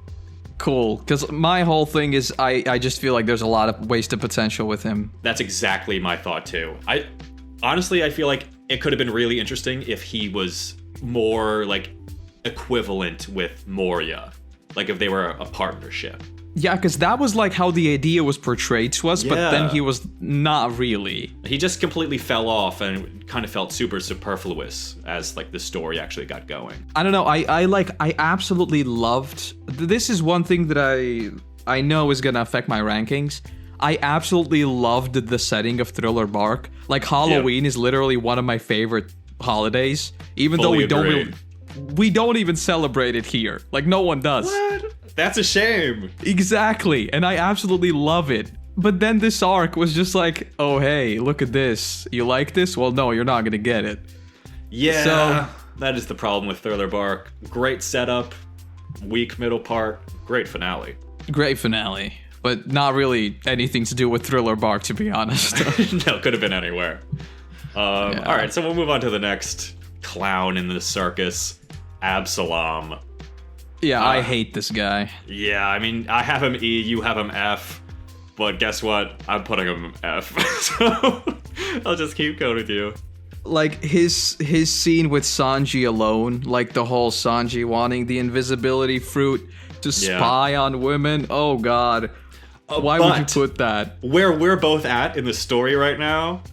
Cool, because my whole thing is I just feel like there's a lot of wasted potential with him. That's exactly my thought too. Honestly, I feel like it could have been really interesting if he was more like equivalent with Moria. Like if they were a partnership. Yeah, because that was like how the idea was portrayed to us, but then he was not really. He just completely fell off and kind of felt super superfluous as like the story actually got going. I don't know, I absolutely loved, this is one thing that I know is gonna affect my rankings. I absolutely loved the setting of Thriller Bark. Like Halloween is literally one of my favorite holidays, even though we don't even celebrate it here. Like no one does. What? That's a shame. Exactly, and I absolutely love it. But then this arc was just like, oh hey, look at this. You like this? Well, no, you're not gonna get it. Yeah, so, that is the problem with Thriller Bark. Great setup, weak middle part, great finale. Great finale, but not really anything to do with Thriller Bark, to be honest. No, could have been anywhere. All right, so we'll move on to the next clown in the circus, Absalom. Yeah, I hate this guy. Yeah, I mean, I have him E, you have him F, but guess what? I'm putting him F, so I'll just keep going with you. Like, his scene with Sanji alone, like the whole Sanji wanting the invisibility fruit to spy on women, oh god. Why would you put that? Where we're both at in the story right now,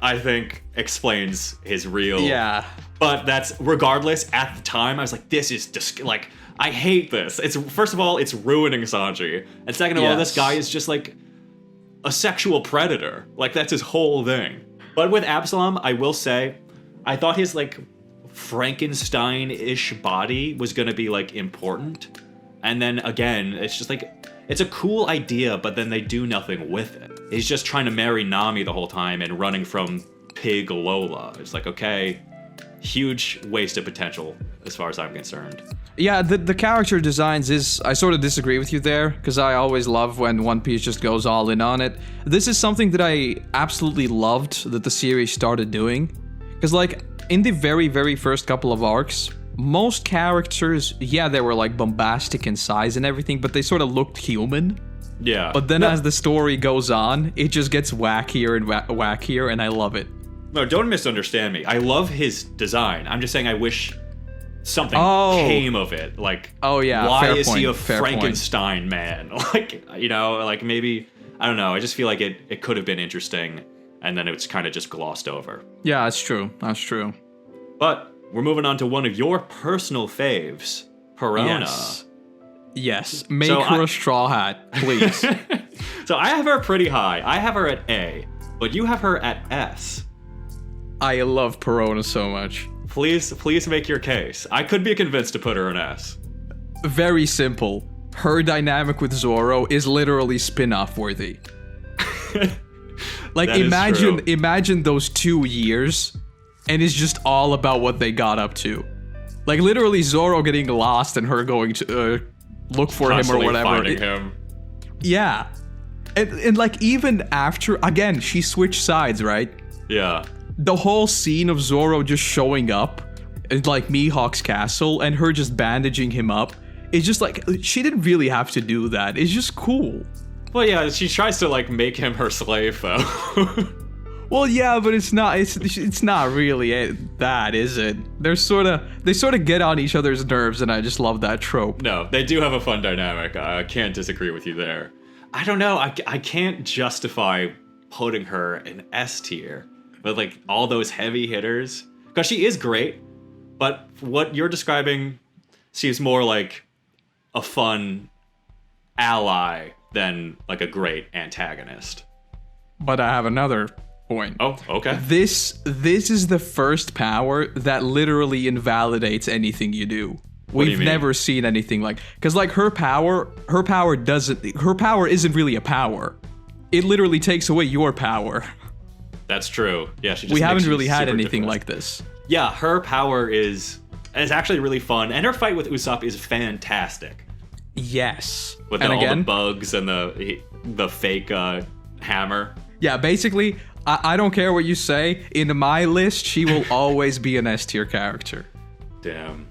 I think explains his real... Yeah. But that's, regardless, at the time, I was like, this is like, I hate this. It's, first of all, it's ruining Sanji. And second of all, this guy is just like a sexual predator. Like, that's his whole thing. But with Absalom, I will say, I thought his like Frankenstein-ish body was gonna be like important. And then again, it's just like, it's a cool idea, but then they do nothing with it. He's just trying to marry Nami the whole time and running from Pig Lola. It's like, okay, huge waste of potential as far as I'm concerned. Yeah, the character designs is... I sort of disagree with you there, because I always love when One Piece just goes all in on it. This is something that I absolutely loved that the series started doing. Because, like, in the very, very first couple of arcs, most characters, yeah, they were, like, bombastic in size and everything, but they sort of looked human. Yeah. But then as the story goes on, it just gets wackier and wackier, and I love it. No, don't misunderstand me. I love his design. I'm just saying I wish something came of it. Like, why is he a Frankenstein man? Like, you know, like maybe, I don't know. I just feel like it could have been interesting, and then it's kind of just glossed over. Yeah, that's true. That's true. But we're moving on to one of your personal faves, Perona. Yes. Make her a straw hat, please. So I have her pretty high. I have her at A, but you have her at S. I love Perona so much. Please make your case. I could be convinced to put her in S. Very simple. Her dynamic with Zoro is literally spin-off worthy. Like, imagine those 2 years and it's just all about what they got up to. Like, literally, Zoro getting lost and her going to look for him or whatever. Finding him. Yeah. And, like, even after, again, she switched sides, right? Yeah. The whole scene of Zoro just showing up in, like, Mihawk's castle and her just bandaging him up, it's just like, she didn't really have to do that. It's just cool. Well, yeah, she tries to, like, make him her slave, though. Well, yeah, but it's not really that, is it? They sort of get on each other's nerves, and I just love that trope. No, they do have a fun dynamic. I can't disagree with you there. I don't know. I can't justify putting her in S tier with, like, all those heavy hitters, because she is great. But what you're describing seems more like a fun ally than like a great antagonist. But I have another point. Oh, okay. This is the first power that literally invalidates anything you do. We've never seen anything like, because like her power isn't really a power. It literally takes away your power. That's true. Yeah, we haven't really had anything like this. Yeah, her power is actually really fun, and her fight with Usopp is fantastic. Yes. With all the bugs and the fake hammer. Yeah, basically, I don't care what you say. In my list, she will always be an S tier character. Damn.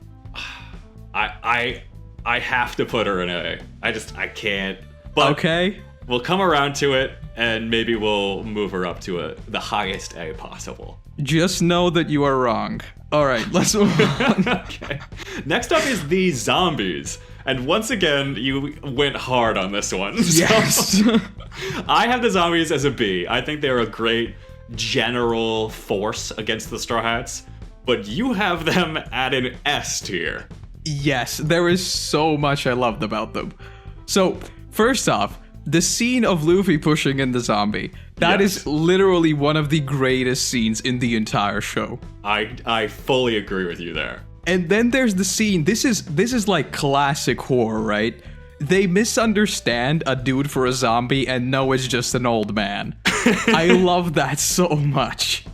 I have to put her in A. I can't. But okay. We'll come around to it, and maybe we'll move her up to the highest A possible. Just know that you are wrong. All right, let's move on. Okay. Next up is the zombies. And once again, you went hard on this one. Yes. So, I have the zombies as a B. I think they're a great general force against the Straw Hats. But you have them at an S tier. Yes, there is so much I loved about them. So, first off, the scene of Luffy pushing in the zombie. That is literally one of the greatest scenes in the entire show. I fully agree with you there. And then there's the scene. This is like classic horror, right? They misunderstand a dude for a zombie and know it's just an old man. I love that so much.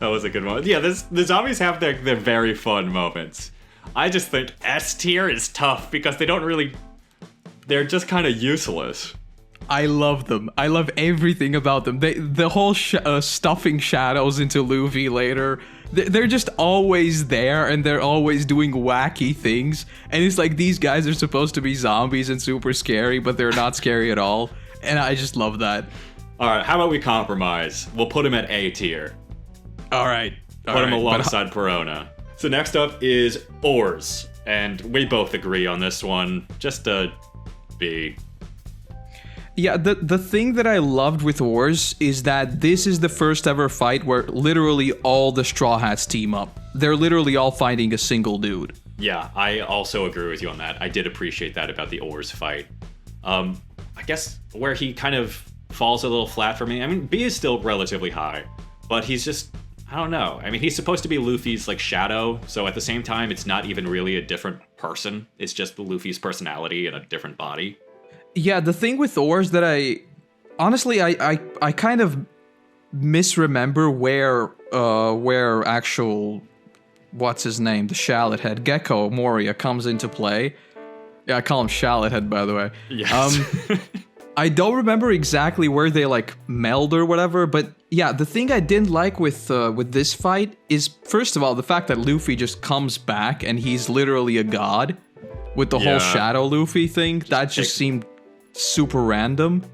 That was a good one. Yeah, the zombies have their very fun moments. I just think S tier is tough because they're just kind of useless. I love them. I love everything about them. The whole stuffing shadows into Luffy later. They're just always there, and they're always doing wacky things. And it's like these guys are supposed to be zombies and super scary, but they're not scary at all. And I just love that. All right, how about we compromise? We'll put him at A tier. All right. Put him alongside Perona. So next up is Oars. And we both agree on this one. Just a B. Yeah, the thing that I loved with Oars is that this is the first ever fight where literally all the Straw Hats team up. They're literally all fighting a single dude. Yeah, I also agree with you on that. I did appreciate that about the Oars fight. I guess where he kind of falls a little flat for me. I mean, B is still relatively high, but he's just, I don't know. I mean, he's supposed to be Luffy's like shadow, so at the same time, it's not even really a different person. It's just Luffy's personality in a different body. Yeah, the thing with Oars that I kind of misremember where actual, what's his name, the Shallot Head, Gecko Moria comes into play. Yeah, I call him Shallot Head, by the way. Yes. I don't remember exactly where they like meld or whatever, but yeah, the thing I didn't like with this fight is, first of all, the fact that Luffy just comes back and he's literally a god with the whole Shadow Luffy thing. That just seemed super random.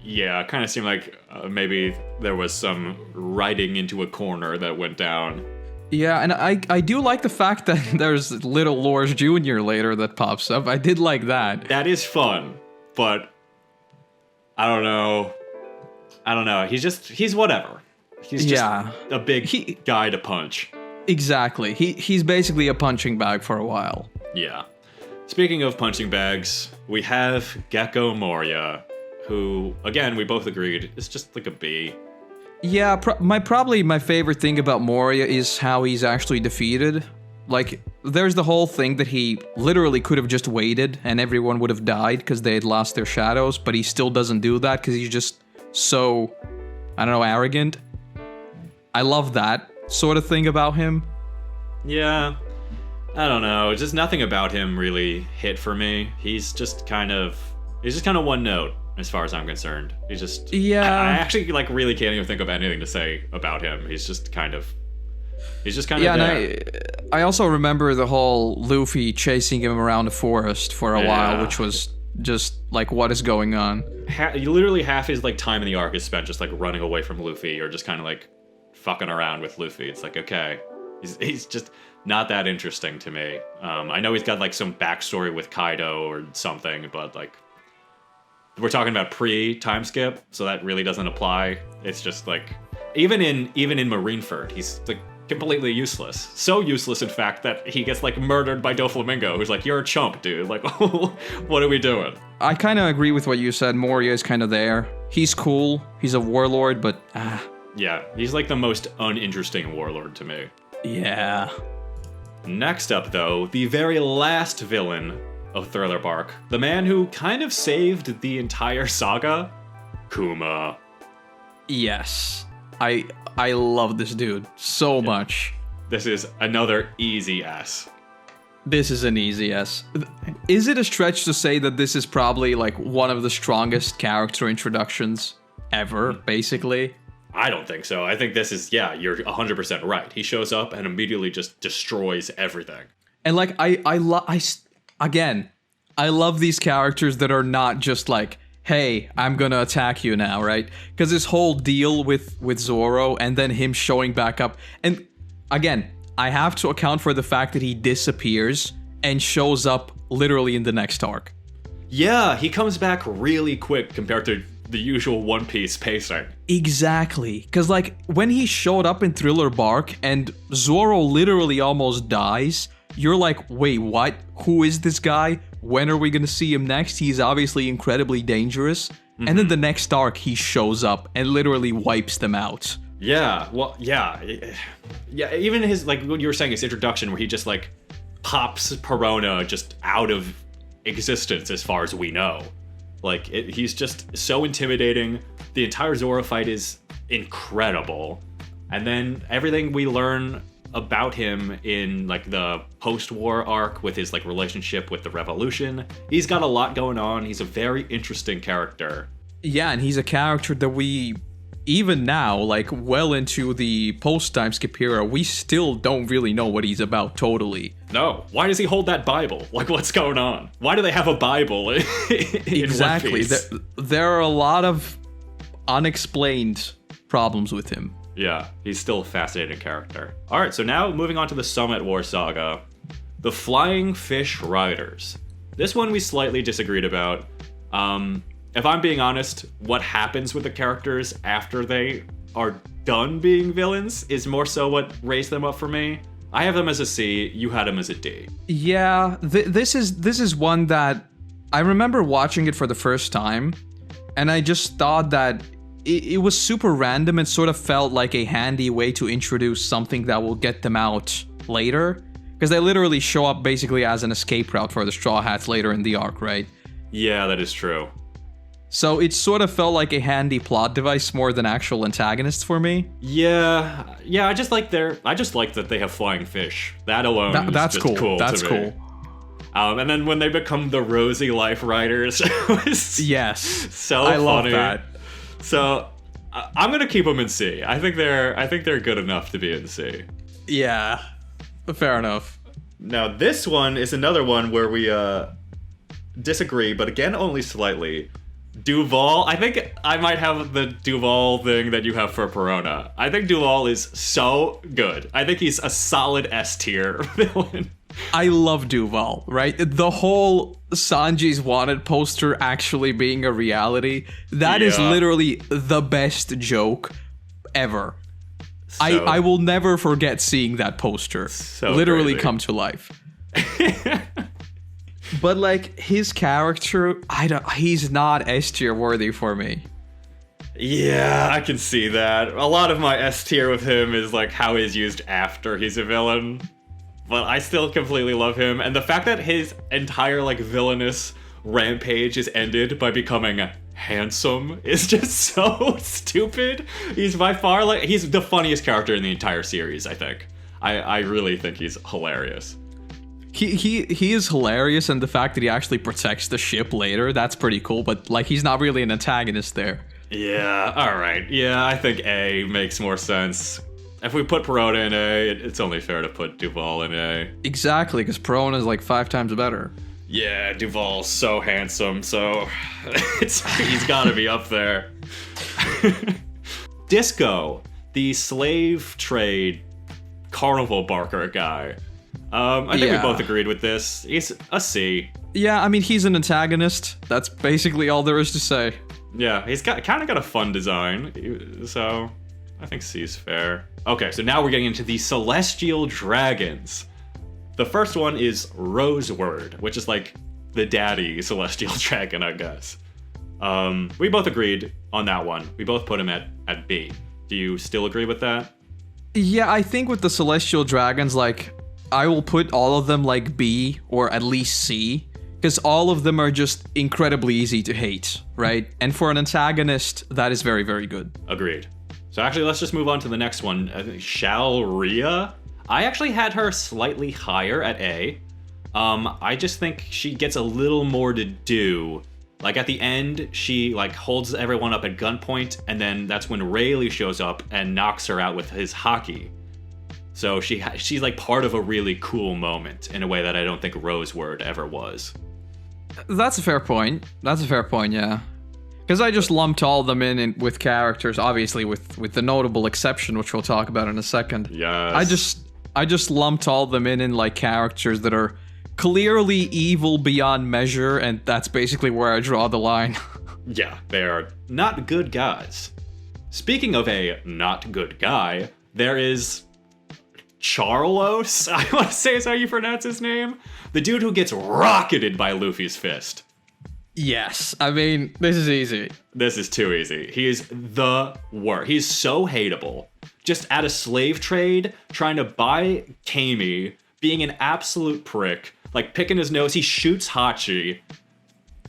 Yeah, it kind of seemed like maybe there was some writing into a corner that went down. Yeah, and I do like the fact that there's Little Lors Jr. later that pops up. I did like that. That is fun, but I don't know. He's whatever. He's just a big guy to punch. Exactly. He's basically a punching bag for a while. Yeah. Speaking of punching bags, we have Gecko Moria, who, again, we both agreed, is just like a B. Yeah, probably my favorite thing about Moria is how he's actually defeated. Like, there's the whole thing that he literally could have just waited and everyone would have died because they had lost their shadows, but he still doesn't do that because he's just so, I don't know, arrogant. I love that sort of thing about him. Yeah. I don't know. Just nothing about him really hit for me. He's just kind of one note as far as I'm concerned. He's just I actually like really can't even think of anything to say about him. He's just kind of there. And I also remember the whole Luffy chasing him around the forest for a while, which was just like, what is going on? Literally half his like time in the arc is spent just like running away from Luffy or just kind of like fucking around with Luffy. It's like, okay, he's just not that interesting to me. I know he's got like some backstory with Kaido or something, but like we're talking about pre-Timeskip, so that really doesn't apply. It's just like even in Marineford, he's like completely useless. So useless, in fact, that he gets like murdered by Doflamingo, who's like, "You're a chump, dude. Like, what are we doing?" I kind of agree with what you said. Moria is kind of there. He's cool. He's a warlord, but yeah, he's like the most uninteresting warlord to me. Yeah. Next up, though, the very last villain of Thriller Bark, the man who kind of saved the entire saga, Kuma. Yes. I love this dude so much. This is another easy S. This is an easy S. Is it a stretch to say that this is probably like one of the strongest character introductions ever, basically? I don't think so. I think this is, you're 100% right. He shows up and immediately just destroys everything. And like, I love these characters that are not just like, hey, I'm gonna attack you now, right? Because this whole deal with Zoro and then him showing back up. And again, I have to account for the fact that he disappears and shows up literally in the next arc. Yeah, he comes back really quick compared to the usual One Piece pacing. Exactly. Because like when he showed up in Thriller Bark and Zoro literally almost dies, you're like, wait, what? Who is this guy? When are we going to see him next? He's obviously incredibly dangerous. Mm-hmm. And then the next arc, he shows up and literally wipes them out. Yeah, well, yeah. Yeah, even his, like what you were saying, his introduction where he just like pops Perona just out of existence as far as we know. Like, he's just so intimidating. The entire Zoro fight is incredible. And then everything we learn about him in like the post-war arc with his like relationship with the revolution. He's got a lot going on. He's a very interesting character. Yeah, and he's a character that we, even now, like well into the post-Timeskip era, we still don't really know what he's about totally. No. Why does he hold that Bible? Like, what's going on? Why do they have a Bible in exactly. One Piece? There are a lot of unexplained problems with him. Yeah, he's still a fascinating character. All right, so now moving on to the Summit War Saga, the Flying Fish Riders. This one we slightly disagreed about. If I'm being honest, what happens with the characters after they are done being villains is more so what raised them up for me. I have them as a C, you had them as a D. Yeah, this is one that I remember watching it for the first time, and I just thought that it was super random and sort of felt like a handy way to introduce something that will get them out later. Because they literally show up basically as an escape route for the Straw Hats later in the arc, right? Yeah, that is true. So it sort of felt like a handy plot device more than actual antagonists for me. Yeah, I just like that they have flying fish. That alone that's is just cool. That's to cool. Me. And then when they become the Rosy Life Riders, it was yes, so I funny. love that. So I'm gonna keep them in C. I think they're good enough to be in C. Yeah, fair enough. Now this one is another one where we disagree, but again only slightly. Duval, I think I might have the Duval thing that you have for Perona. I think Duval is so good. I think he's a solid S tier villain. I love Duval, right? The whole Sanji's Wanted poster actually being a reality, that is literally the best joke ever. I will never forget seeing that poster literally come to life. But like his character, he's not S tier worthy for me. Yeah, I can see that. A lot of my S tier with him is like how he's used after he's a villain. But I still completely love him. And the fact that his entire like villainous rampage is ended by becoming handsome is just so stupid. He's by far like he's the funniest character in the entire series, I think. I really think he's hilarious. He is hilarious, and the fact that he actually protects the ship later, that's pretty cool, but like he's not really an antagonist there. Yeah, alright. Yeah, I think A makes more sense. If we put Perona in A, it's only fair to put Duval in A. Exactly, because Perona is like 5 times better. Yeah, Duval's so handsome, so he's gotta be up there. Disco, the slave trade carnival barker guy. I think we both agreed with this. He's a C. Yeah, I mean, he's an antagonist. That's basically all there is to say. Yeah, he's kind of got a fun design, so I think C is fair. Okay, so now we're getting into the Celestial Dragons. The first one is Roseword, which is like the daddy Celestial Dragon, I guess. We both agreed on that one. We both put him at B. Do you still agree with that? Yeah, I think with the Celestial Dragons, like, I will put all of them like B or at least C, because all of them are just incredibly easy to hate, right? And for an antagonist, that is very, very good. Agreed. So actually, let's just move on to the next one. I think Shalria. I actually had her slightly higher at A. I just think she gets a little more to do. Like at the end, she like holds everyone up at gunpoint, and then that's when Rayleigh shows up and knocks her out with his hockey. So she's like part of a really cool moment in a way that I don't think Roseword ever was. That's a fair point. Yeah. Because I just lumped all of them in with characters, obviously with the notable exception, which we'll talk about in a second. Yes. I just lumped all of them in like characters that are clearly evil beyond measure, and that's basically where I draw the line. Yeah, they are not good guys. Speaking of a not good guy, there is Charlos, I want to say is how you pronounce his name. The dude who gets rocketed by Luffy's fist. Yes, I mean, this is easy. This is too easy. He is the worst. He's so hateable. Just at a slave trade, trying to buy Kami, being an absolute prick, like picking his nose, he shoots Hachi,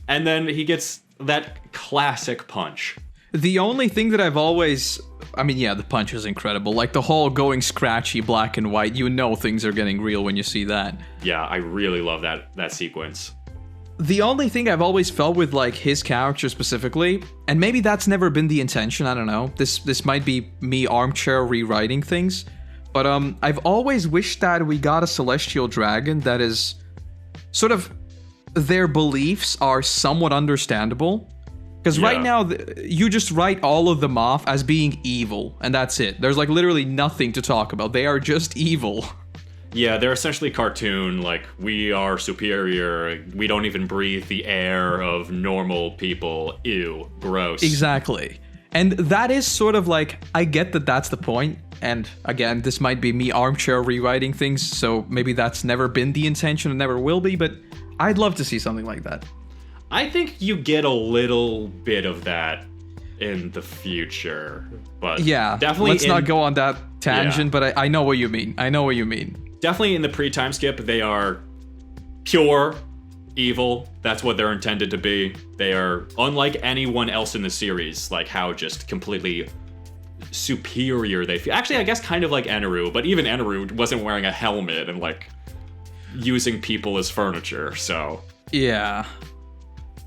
and then he gets that classic punch. The only thing that I've always... I mean, yeah, the punch is incredible. Like, the whole going scratchy black and white, you know things are getting real when you see that. Yeah, I really love that sequence. The only thing I've always felt with, like, his character specifically, and maybe that's never been the intention, I don't know. This might be me armchair rewriting things, but I've always wished that we got a Celestial Dragon that is sort of... their beliefs are somewhat understandable. Because right now, you just write all of them off as being evil, and that's it. There's like literally nothing to talk about. They are just evil. Yeah, they're essentially cartoon, like, we are superior, we don't even breathe the air of normal people, ew, gross. Exactly. And that is sort of like, I get that that's the point, and again, this might be me armchair rewriting things, so maybe that's never been the intention and never will be, but I'd love to see something like that. I think you get a little bit of that in the future, but yeah, definitely let's not go on that tangent, but I know what you mean. Definitely in the pre-Timeskip, they are pure evil. That's what they're intended to be. They are unlike anyone else in the series, like how just completely superior they feel. Actually, I guess kind of like Eneru, but even Eneru wasn't wearing a helmet and like using people as furniture, so... yeah.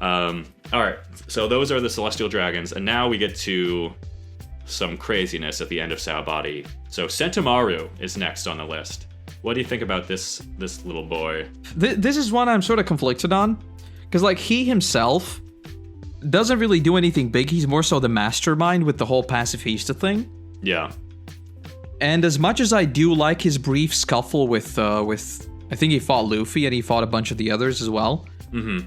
Alright, so those are the Celestial Dragons, and now we get to some craziness at the end of Saobody. So Sentomaru is next on the list. What do you think about this little boy? This is one I'm sort of conflicted on, because like he himself doesn't really do anything big. He's more so the mastermind with the whole pacifista thing. Yeah. And as much as I do like his brief scuffle with I think he fought Luffy and he fought a bunch of the others as well. Mm-hmm.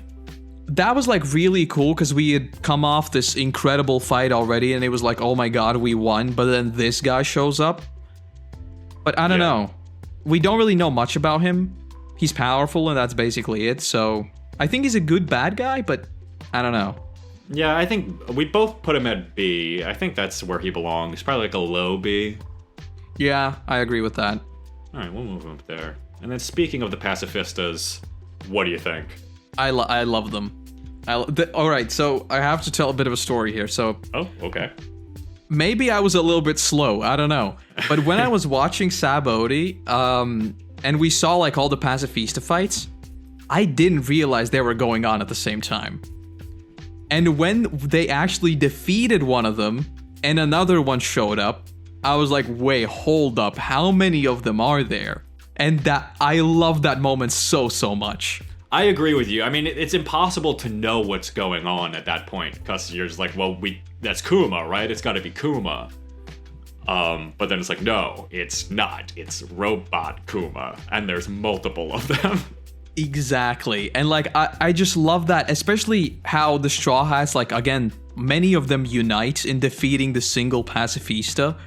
That was like really cool because we had come off this incredible fight already and it was like, oh my god, we won, but then this guy shows up. But I don't know. We don't really know much about him. He's powerful and that's basically it, so I think he's a good bad guy, but I don't know. Yeah, I think we both put him at B. I think that's where he belongs. Probably like a low B. Yeah, I agree with that. Alright, we'll move him up there. And then speaking of the pacifistas, what do you think? I love them. All right, so I have to tell a bit of a story here. So, oh, okay. Maybe I was a little bit slow. I don't know. But when I was watching Sabody, and we saw like all the pacifista fights, I didn't realize they were going on at the same time. And when they actually defeated one of them and another one showed up, I was like, wait, hold up. How many of them are there? And that I love that moment so much. I agree with you. I mean, it's impossible to know what's going on at that point because you're just like, well, that's Kuma, right? It's got to be Kuma. But then it's like, no, it's not. It's Robot Kuma, and there's multiple of them. Exactly. And like, I just love that, especially how the Straw Hats, like, again, many of them unite in defeating the single pacifista.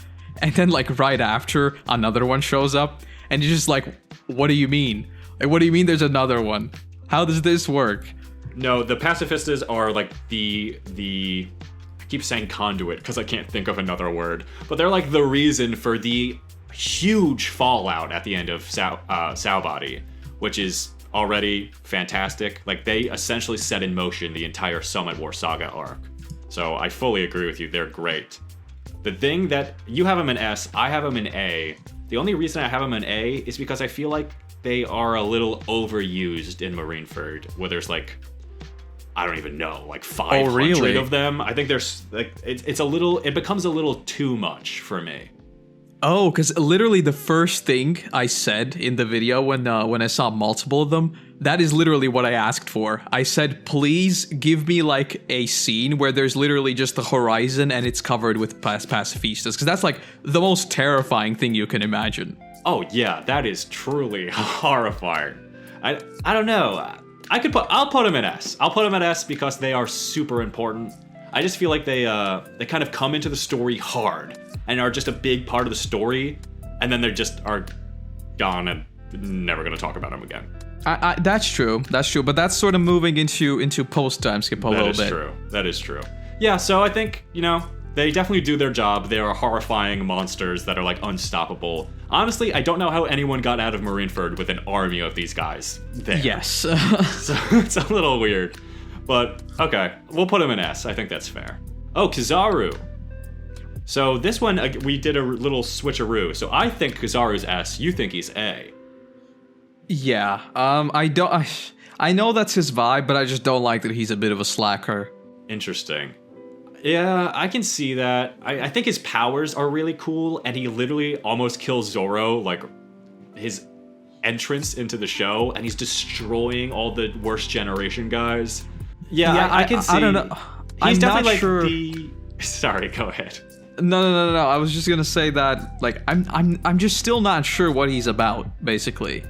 And then like right after, another one shows up, and you're just like, what do you mean? Like, what do you mean there's another one? How does this work? No, the pacifistas are like the I keep saying conduit because I can't think of another word, but they're like the reason for the huge fallout at the end of Sabody, which is already fantastic. Like, they essentially set in motion the entire Summit War Saga arc. So I fully agree with you. They're great. The thing that you have them in S, I have them in A. The only reason I have them in A is because I feel like they are a little overused in Marineford, where there's like, I don't even know, like 500 of them. I think there's like, it becomes a little too much for me. Oh, because literally the first thing I said in the video when I saw multiple of them, that is literally what I asked for. I said, please give me like a scene where there's literally just the horizon and it's covered with pacifistas, because that's like the most terrifying thing you can imagine. Oh yeah, that is truly horrifying. I don't know. I'll put them in S. I'll put them in S because they are super important. I just feel like they kind of come into the story hard and are just a big part of the story, and then they just are gone and never gonna talk about them again. That's true. But that's sort of moving into post-Timeskip a little bit. That is true. Yeah, so I think, they definitely do their job. They are horrifying monsters that are like unstoppable. Honestly, I don't know how anyone got out of Marineford with an army of these guys there. Yes. So it's a little weird. But okay, we'll put him in S. I think that's fair. Oh, Kizaru. So this one, we did a little switcheroo. So I think Kizaru's S. You think he's A. Yeah. I know that's his vibe, but I just don't like that he's a bit of a slacker. Interesting. Yeah, I can see that. I think his powers are really cool, and he literally almost kills Zoro, like, his entrance into the show, and he's destroying all the worst generation guys. Yeah, I can see. I don't know. He's I'm definitely not sure. Sorry, go ahead. No. I was just gonna say that, like, I'm just still not sure what he's about, basically.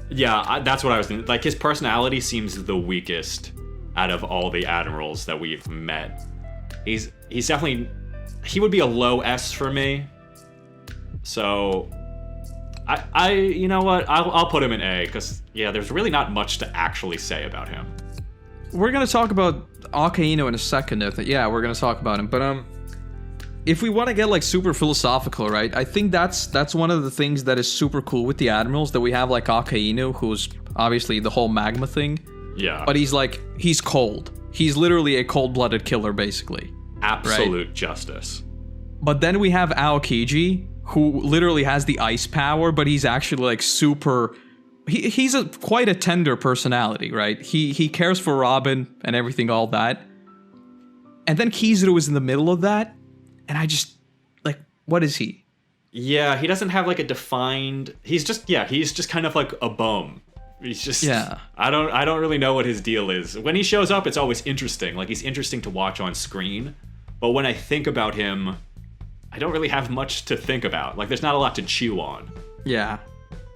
Yeah, that's what I was thinking. Like, his personality seems the weakest out of all the admirals that we've met. He's definitely, he would be a low S for me. So, I you know what? I'll put him in A, because, yeah, there's really not much to actually say about him. We're gonna talk about Akainu in a second. Yeah, we're gonna talk about him. But if we want to get like super philosophical, right? I think that's one of the things that is super cool with the admirals, that we have like Akainu, who's obviously the whole magma thing. Yeah. But he's cold. He's literally a cold-blooded killer, basically. Absolute justice. But then we have Aokiji, who literally has the ice power, but he's actually like super. He's quite a tender personality, right? He cares for Robin and everything, all that. And then Kizaru is in the middle of that, and I just like, what is he? Yeah, he doesn't have like a defined. He's just kind of like a bum. He's just, yeah. I don't really know what his deal is. When he shows up, it's always interesting. Like, he's interesting to watch on screen. But when I think about him, I don't really have much to think about. Like, there's not a lot to chew on. Yeah.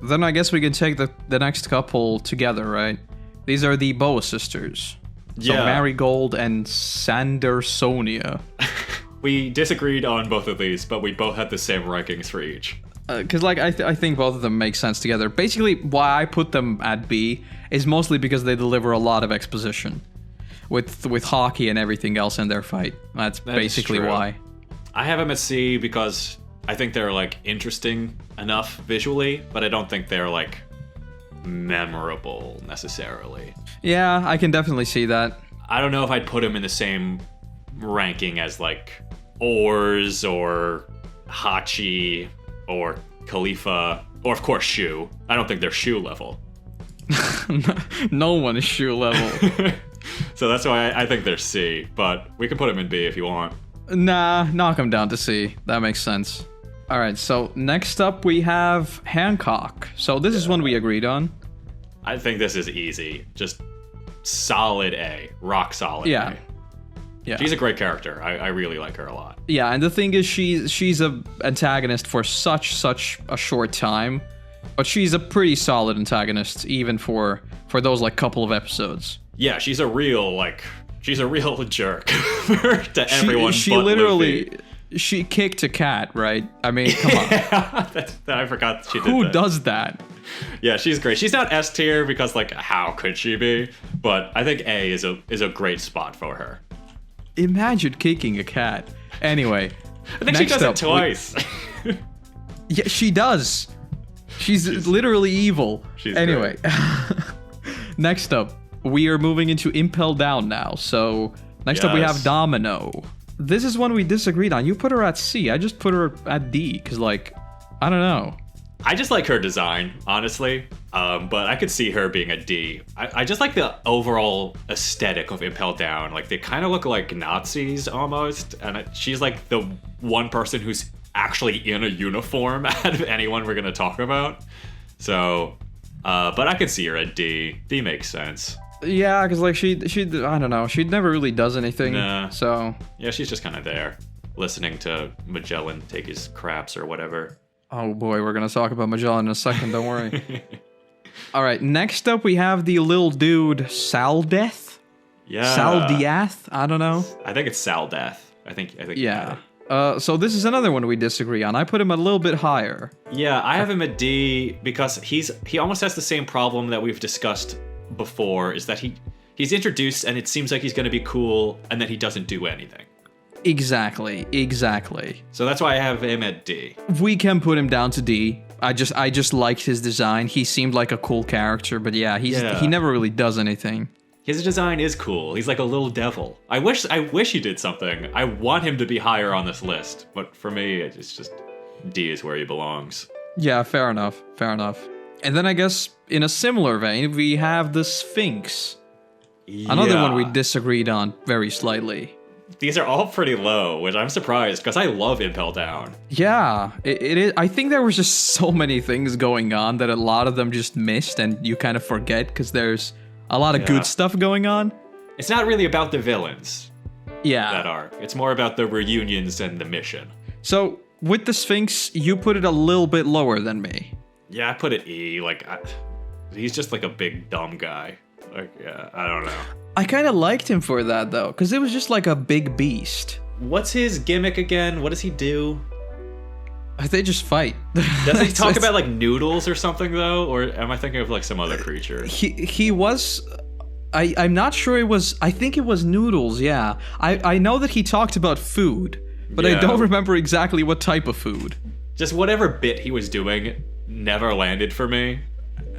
Then I guess we can take the next couple together, right? These are the Boa sisters. So yeah. Marigold and Sandersonia. We disagreed on both of these, but we both had the same rankings for each. Because I think both of them make sense together. Basically, why I put them at B is mostly because they deliver a lot of exposition with hockey and everything else in their fight. That's basically why. I have them at C because I think they're like interesting enough visually, but I don't think they're like memorable necessarily. Yeah, I can definitely see that. I don't know if I'd put him in the same ranking as like Ors or Hachi or Khalifa or of course Shu. I don't think they're Shu level. No one is Shu level. So that's why I think they're C, but we can put him in B if you want. Nah, knock him down to C. That makes sense. All right, so next up we have Hancock. So this is one we agreed on. I think this is easy. Just solid A. Rock solid Yeah. A. Yeah. She's a great character. I really like her a lot. Yeah, and the thing is she's a antagonist for such a short time, but she's a pretty solid antagonist even for those like couple of episodes. Yeah, she's a real jerk to everyone. She but literally Luffy. she kicked a cat, right? I mean, come on. Yeah, I forgot she did Who that. does that? Yeah, she's great. She's not S tier because like how could she be? But I think A is a great spot for her. Imagine kicking a cat. Anyway, I think she does it twice. Yeah, she does. She's literally evil. She's anyway, next up, we are moving into Impel Down now. So next up we have Domino. This is one we disagreed on. You put her at C. I just put her at D because like, I don't know. I just like her design, honestly. But I could see her being a D. I just like the overall aesthetic of Impel Down. Like they kind of look like Nazis almost, and she's like the one person who's actually in a uniform out of anyone we're gonna talk about. So, but I could see her at D. D makes sense. Yeah, because like she I don't know. She never really does anything. Nah. So yeah, she's just kind of there, listening to Magellan take his craps or whatever. oh boy, we're gonna talk about Magellan in a second. Don't worry. All right, next up we have the little dude Saldeth. Yeah. Saldiath. I don't know. I think it's Saldeth. I think. Yeah. So this is another one we disagree on. I put him a little bit higher. Yeah, I have him at D because he almost has the same problem that we've discussed before, is that he's introduced and it seems like he's going to be cool and then he doesn't do anything. Exactly. So that's why I have him at D. We can put him down to D. I just liked his design. He seemed like a cool character, but yeah, he never really does anything. His design is cool. He's like a little devil. I wish he did something. I want him to be higher on this list, but for me, it's just D is where he belongs. Yeah, fair enough. And then I guess in a similar vein, we have the Sphinx. Another one we disagreed on very slightly. These are all pretty low, which I'm surprised because I love Impel Down. Yeah, it is. I think there was just so many things going on that a lot of them just missed, and you kind of forget because there's a lot of good stuff going on. It's not really about the villains. Yeah. That arc. It's more about the reunions and the mission. So with the Sphinx, you put it a little bit lower than me. Yeah, I put it E. Like, he's just like a big dumb guy. Like, yeah, I don't know. I kind of liked him for that though, because it was just like a big beast. What's his gimmick again? What does he do? They just fight. Does he talk about like noodles or something though, or am I thinking of like some other creature? He was. I'm not sure it was. I think it was noodles. Yeah, I know that he talked about food, but I don't remember exactly what type of food. Just whatever bit he was doing never landed for me,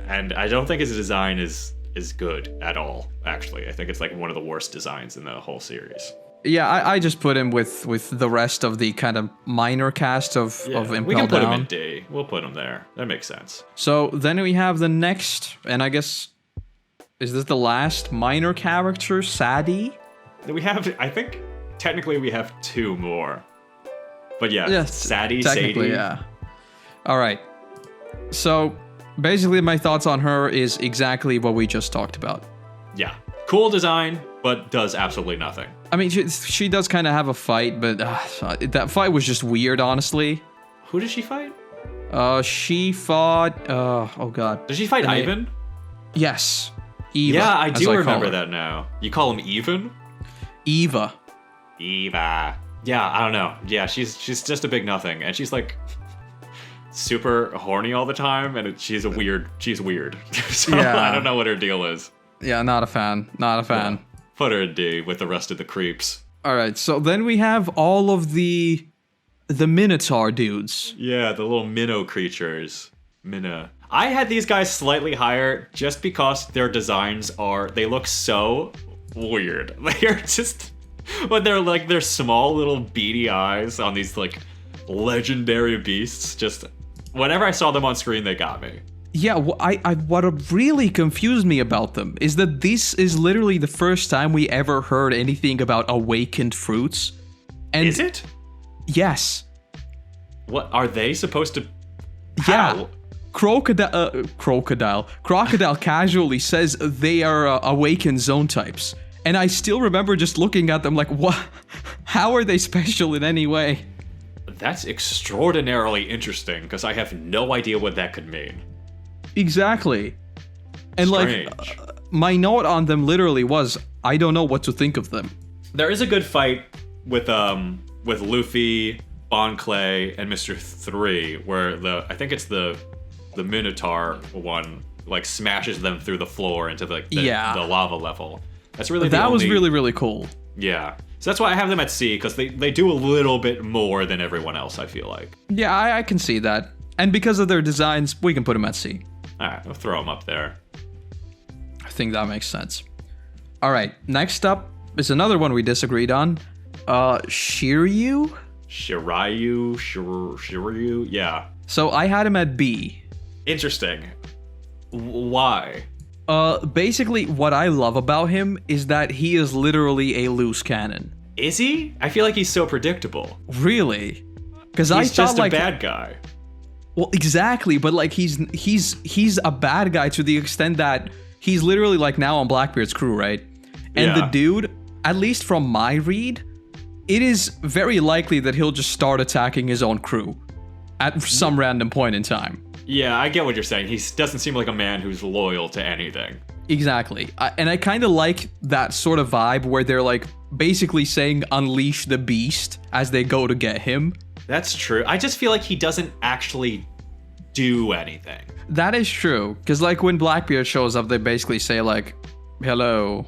and I don't think his design is good at all. Actually, I think it's like one of the worst designs in the whole series. Yeah, I just put him with the rest of the kind of minor cast of Impel Down. We can put him in D. We'll put him there. That makes sense. So then we have the next, and I guess, is this the last minor character, Sadie? We have, I think, technically we have two more. But yeah, yes, Sadie. Yeah. All right. So basically my thoughts on her is exactly what we just talked about. Yeah. Cool design, but does absolutely nothing. I mean, she does kind of have a fight, but that fight was just weird, honestly. Who does she fight? She fought, oh god. Does she fight Ivan? Yes. Eva. Yeah, I do remember that now. You call him Even? Eva. Yeah, I don't know. Yeah, she's just a big nothing, and she's like super horny all the time, and she's weird. So yeah. I don't know what her deal is. Yeah, not a fan. Yeah. Put her in D with the rest of the creeps. All right, so then we have all of the Minotaur dudes. Yeah, the little minnow creatures. I had these guys slightly higher just because their designs they look so weird. They're just, but they're like their small little beady eyes on these like legendary beasts. Just whenever I saw them on screen, they got me. Yeah, what really confused me about them is that this is literally the first time we ever heard anything about awakened fruits. And is it? Yes. What are they supposed to? Yeah. How? Crocodile casually says they are awakened zone types. And I still remember just looking at them like, what? How are they special in any way? That's extraordinarily interesting, because I have no idea what that could mean. Exactly. And Strange. my note on them literally was, I don't know what to think of them. There is a good fight with Luffy, Bon Clay, and Mr. 3, where I think it's the Minotaur one like smashes them through the floor into the lava level. That's really was really, really cool. Yeah. So that's why I have them at C, because they do a little bit more than everyone else, I feel like. Yeah, I can see that. And because of their designs, we can put them at C. Alright, we'll throw them up there. I think that makes sense. Alright, next up is another one we disagreed on. Shiryu? Shiryu, yeah. So I had him at B. Interesting. Why? Basically, what I love about him is that he is literally a loose cannon. Is he? I feel like he's so predictable. Really? Because I thought just a like bad guy. Well, exactly, but like he's a bad guy to the extent that he's literally like now on Blackbeard's crew, right? And the dude, at least from my read, it is very likely that he'll just start attacking his own crew at some random point in time. Yeah, I get what you're saying. He doesn't seem like a man who's loyal to anything. Exactly. And I kind of like that sort of vibe where they're like basically saying unleash the beast as they go to get him. That's true. I just feel like he doesn't actually do anything. That is true. Because like when Blackbeard shows up, they basically say like, hello,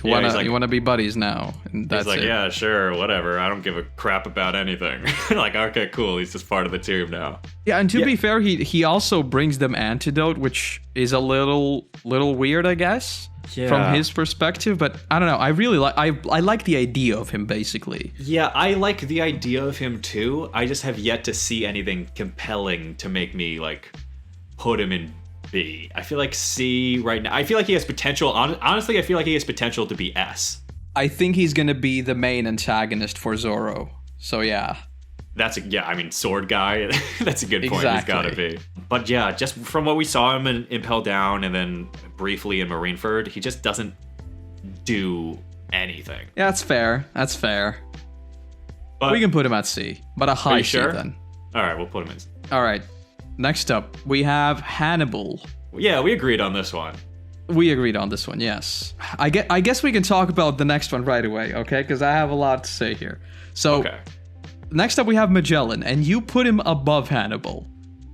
you wanna be buddies now. And that's he's like, it. yeah, sure, whatever. I don't give a crap about anything. Like, okay, cool. He's just part of the team now. Yeah, and to be fair, he also brings them antidote, which is a little weird, I guess. Yeah. From his perspective, but I don't know. I really I like the idea of him, basically. Yeah, I like the idea of him too. I just have yet to see anything compelling to make me like put him in B. I feel like C right now. I feel like he has potential. Honestly, I feel like he has potential to be S. I think he's gonna be the main antagonist for Zoro. So yeah. I mean, sword guy. That's a good point. Exactly. He's gotta be. But yeah, just from what we saw him in Impel Down and then briefly in Marineford, he just doesn't do anything. Yeah, that's fair. That's fair. But, we can put him at C, but a high C then. All right, we'll put him in. All right. Next up, we have Hannibal. Yeah, we agreed on this one. We agreed on this one, yes. I guess we can talk about the next one right away, okay? Because I have a lot to say here. So. Okay. Next up, we have Magellan, and you put him above Hannibal.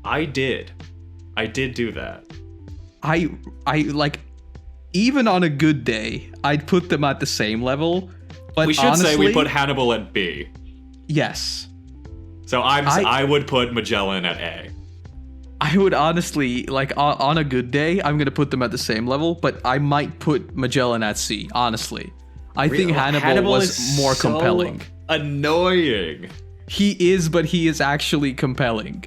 I did do that. I like, even on a good day, I'd put them at the same level. But we should honestly, say we put Hannibal at B. Yes. So I would put Magellan at A. I would honestly, like, on a good day, I'm gonna put them at the same level, but I might put Magellan at C, honestly. I think Hannibal was more compelling. Annoying. He is, but he is actually compelling.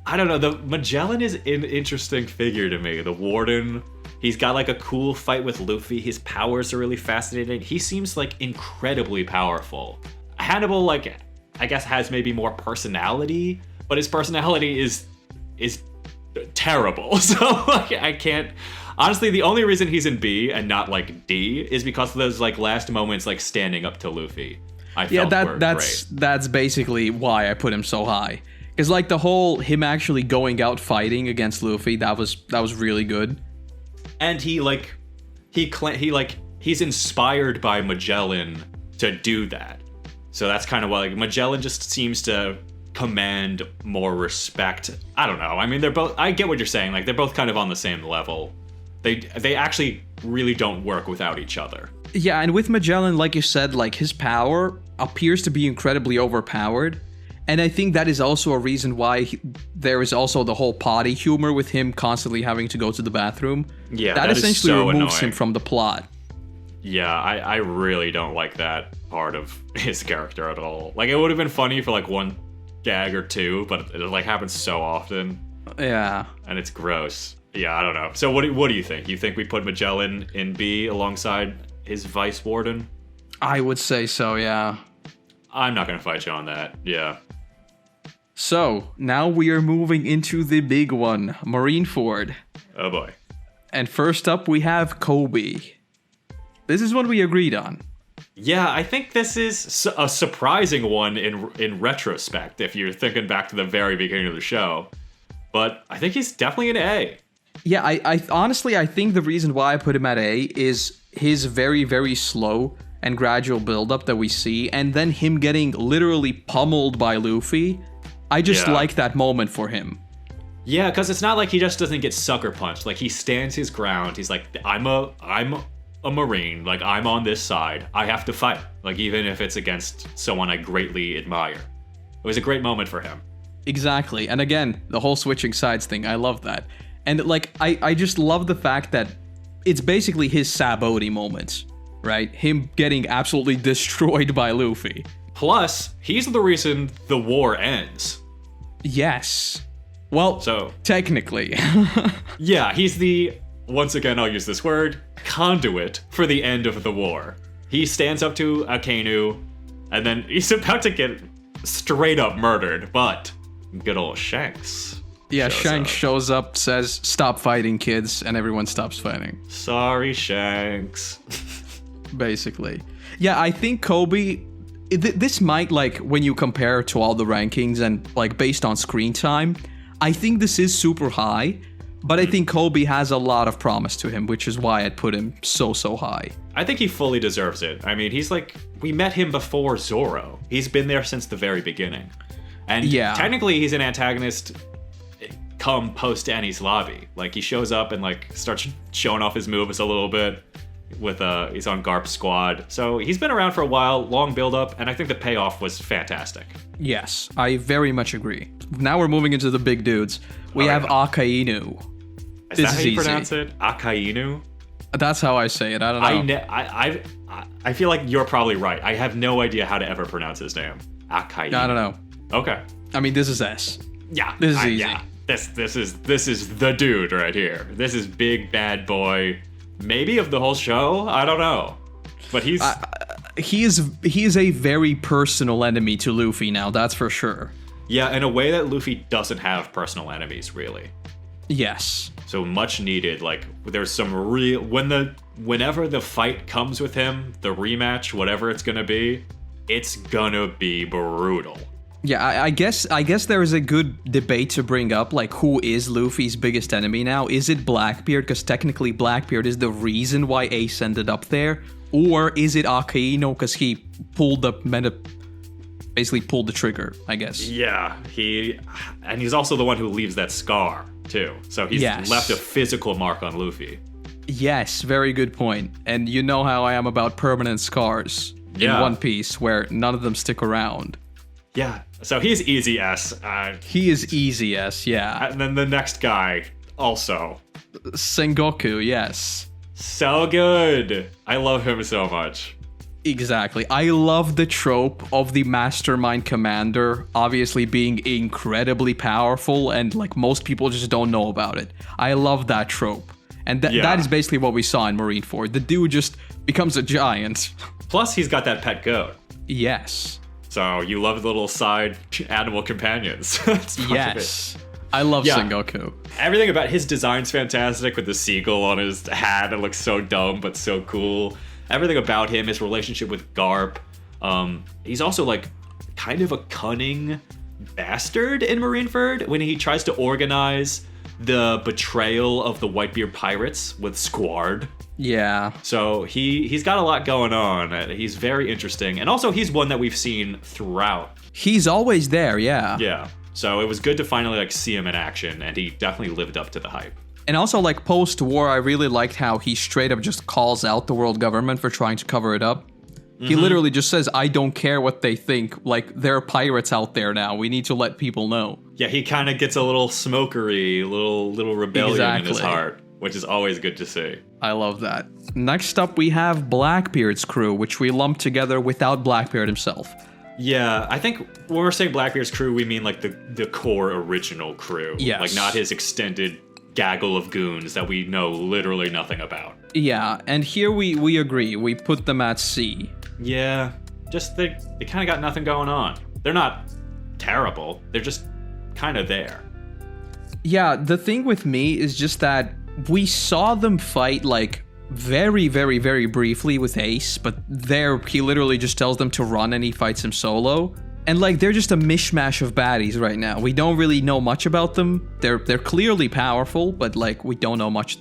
I don't know. The Magellan is an interesting figure to me. The Warden, he's got like a cool fight with Luffy. His powers are really fascinating. He seems like incredibly powerful. Hannibal, like, I guess has maybe more personality, but his personality is terrible. So like, I can't. Honestly, the only reason he's in B and not like D is because of those like last moments like standing up to Luffy. That's basically why I put him so high. Because like the whole him actually going out fighting against Luffy, that was really good. And he's inspired by Magellan to do that. So that's kind of why like Magellan just seems to command more respect. I don't know. I mean, I get what you're saying. Like they're both kind of on the same level. They actually really don't work without each other. Yeah, and with Magellan, like you said, like his power appears to be incredibly overpowered. And I think that is also a reason why there is also the whole potty humor with him constantly having to go to the bathroom. Yeah, that essentially so removes annoying. him from the plot. Yeah, I really don't like that part of his character at all. Like, it would have been funny for like one gag or two, but it like happens so often. Yeah. And it's gross. Yeah, I don't know. So what do you think? You think we put Magellan in B alongside his vice warden? I would say so, yeah. I'm not going to fight you on that. Yeah. So, now we are moving into the big one, Marineford. Oh boy. And first up, we have Kobe. This is what we agreed on. Yeah, I think this is a surprising one in retrospect, if you're thinking back to the very beginning of the show. But I think he's definitely an A. Yeah, I honestly, I think the reason why I put him at A is his very, very slow and gradual buildup that we see, and then him getting literally pummeled by Luffy. I just like that moment for him. Yeah, because it's not like he just doesn't get sucker punched. Like, he stands his ground. He's like, I'm a Marine. Like, I'm on this side. I have to fight. Like, even if it's against someone I greatly admire. It was a great moment for him. Exactly. And again, the whole switching sides thing, I love that. And like, I just love the fact that it's basically his Sabaody moments, right? Him getting absolutely destroyed by Luffy. Plus, he's the reason the war ends. Yes. Well, so technically. Yeah, he's the, once again I'll use this word, conduit for the end of the war. He stands up to Akainu, and then he's about to get straight up murdered, but good old Shanks. Yeah, Shanks shows up, says, "Stop fighting, kids," and everyone stops fighting. Sorry, Shanks. Basically. Yeah, I think Kobe, this might, like, when you compare to all the rankings and, like, based on screen time, I think this is super high, but I think Kobe has a lot of promise to him, which is why I'd put him so high. I think he fully deserves it. I mean, he's like, we met him before Zoro. He's been there since the very beginning. And technically he's an antagonist come post Annie's lobby. Like, he shows up and like starts showing off his moves a little bit with he's on Garp's squad. So he's been around for a while, long build up, and I think the payoff was fantastic. Yes, I very much agree. Now we're moving into the big dudes. We have Akainu. Is that how you pronounce it? Akainu? That's how I say it. I don't know. I feel like you're probably right. I have no idea how to ever pronounce his name. Akainu. I don't know. Okay. I mean, this is S. Yeah. This is easy. Yeah. This is the dude right here. This is big bad boy. Maybe of the whole show. I don't know. But he is a very personal enemy to Luffy now. That's for sure. Yeah, in a way that Luffy doesn't have personal enemies, really. Yes. So much needed. Like, there's some real... Whenever the fight comes with him, the rematch, whatever it's gonna be, it's gonna be brutal. Yeah, I guess there is a good debate to bring up, like, who is Luffy's biggest enemy now? Is it Blackbeard? Because technically Blackbeard is the reason why Ace ended up there. Or is it Akainu because he basically pulled the trigger, I guess. Yeah, he's also the one who leaves that scar, too. So he's left a physical mark on Luffy. Yes, very good point. And you know how I am about permanent scars in One Piece, where none of them stick around. Yeah, so he's easy S. He is easy S, yeah. And then the next guy, also. Sengoku, yes. So good. I love him so much. Exactly. I love the trope of the mastermind commander obviously being incredibly powerful, and like most people just don't know about it. I love that trope. And that is basically what we saw in Marineford. The dude just becomes a giant. Plus, he's got that pet goat. Yes. So you love the little side animal companions. Yes. I love Sengoku. Everything about his design's fantastic, with the seagull on his hat. It looks so dumb, but so cool. Everything about him, his relationship with Garp. He's also like kind of a cunning bastard in Marineford when he tries to organize the betrayal of the Whitebeard pirates with Squard. Yeah. So he's got a lot going on. He's very interesting. And also he's one that we've seen throughout. He's always there, yeah. Yeah. So it was good to finally like see him in action, and he definitely lived up to the hype. And also, like, post-war, I really liked how he straight up just calls out the world government for trying to cover it up. Mm-hmm. He literally just says, I don't care what they think. Like, there are pirates out there now. We need to let people know. Yeah, he kind of gets a little smokery, little rebellion in his heart, which is always good to see. I love that. Next up, we have Blackbeard's crew, which we lumped together without Blackbeard himself. Yeah, I think when we're saying Blackbeard's crew, we mean like the core original crew. Yes. Like not his extended gaggle of goons that we know literally nothing about. Yeah, and here we agree. We put them at C. Yeah, just they kind of got nothing going on. They're not terrible. They're just kind of there. Yeah, the thing with me is just that we saw them fight like very, very, very briefly with Ace, but there he literally just tells them to run and he fights him solo. And like they're just a mishmash of baddies right now. We don't really know much about them. They're clearly powerful, but like we don't know much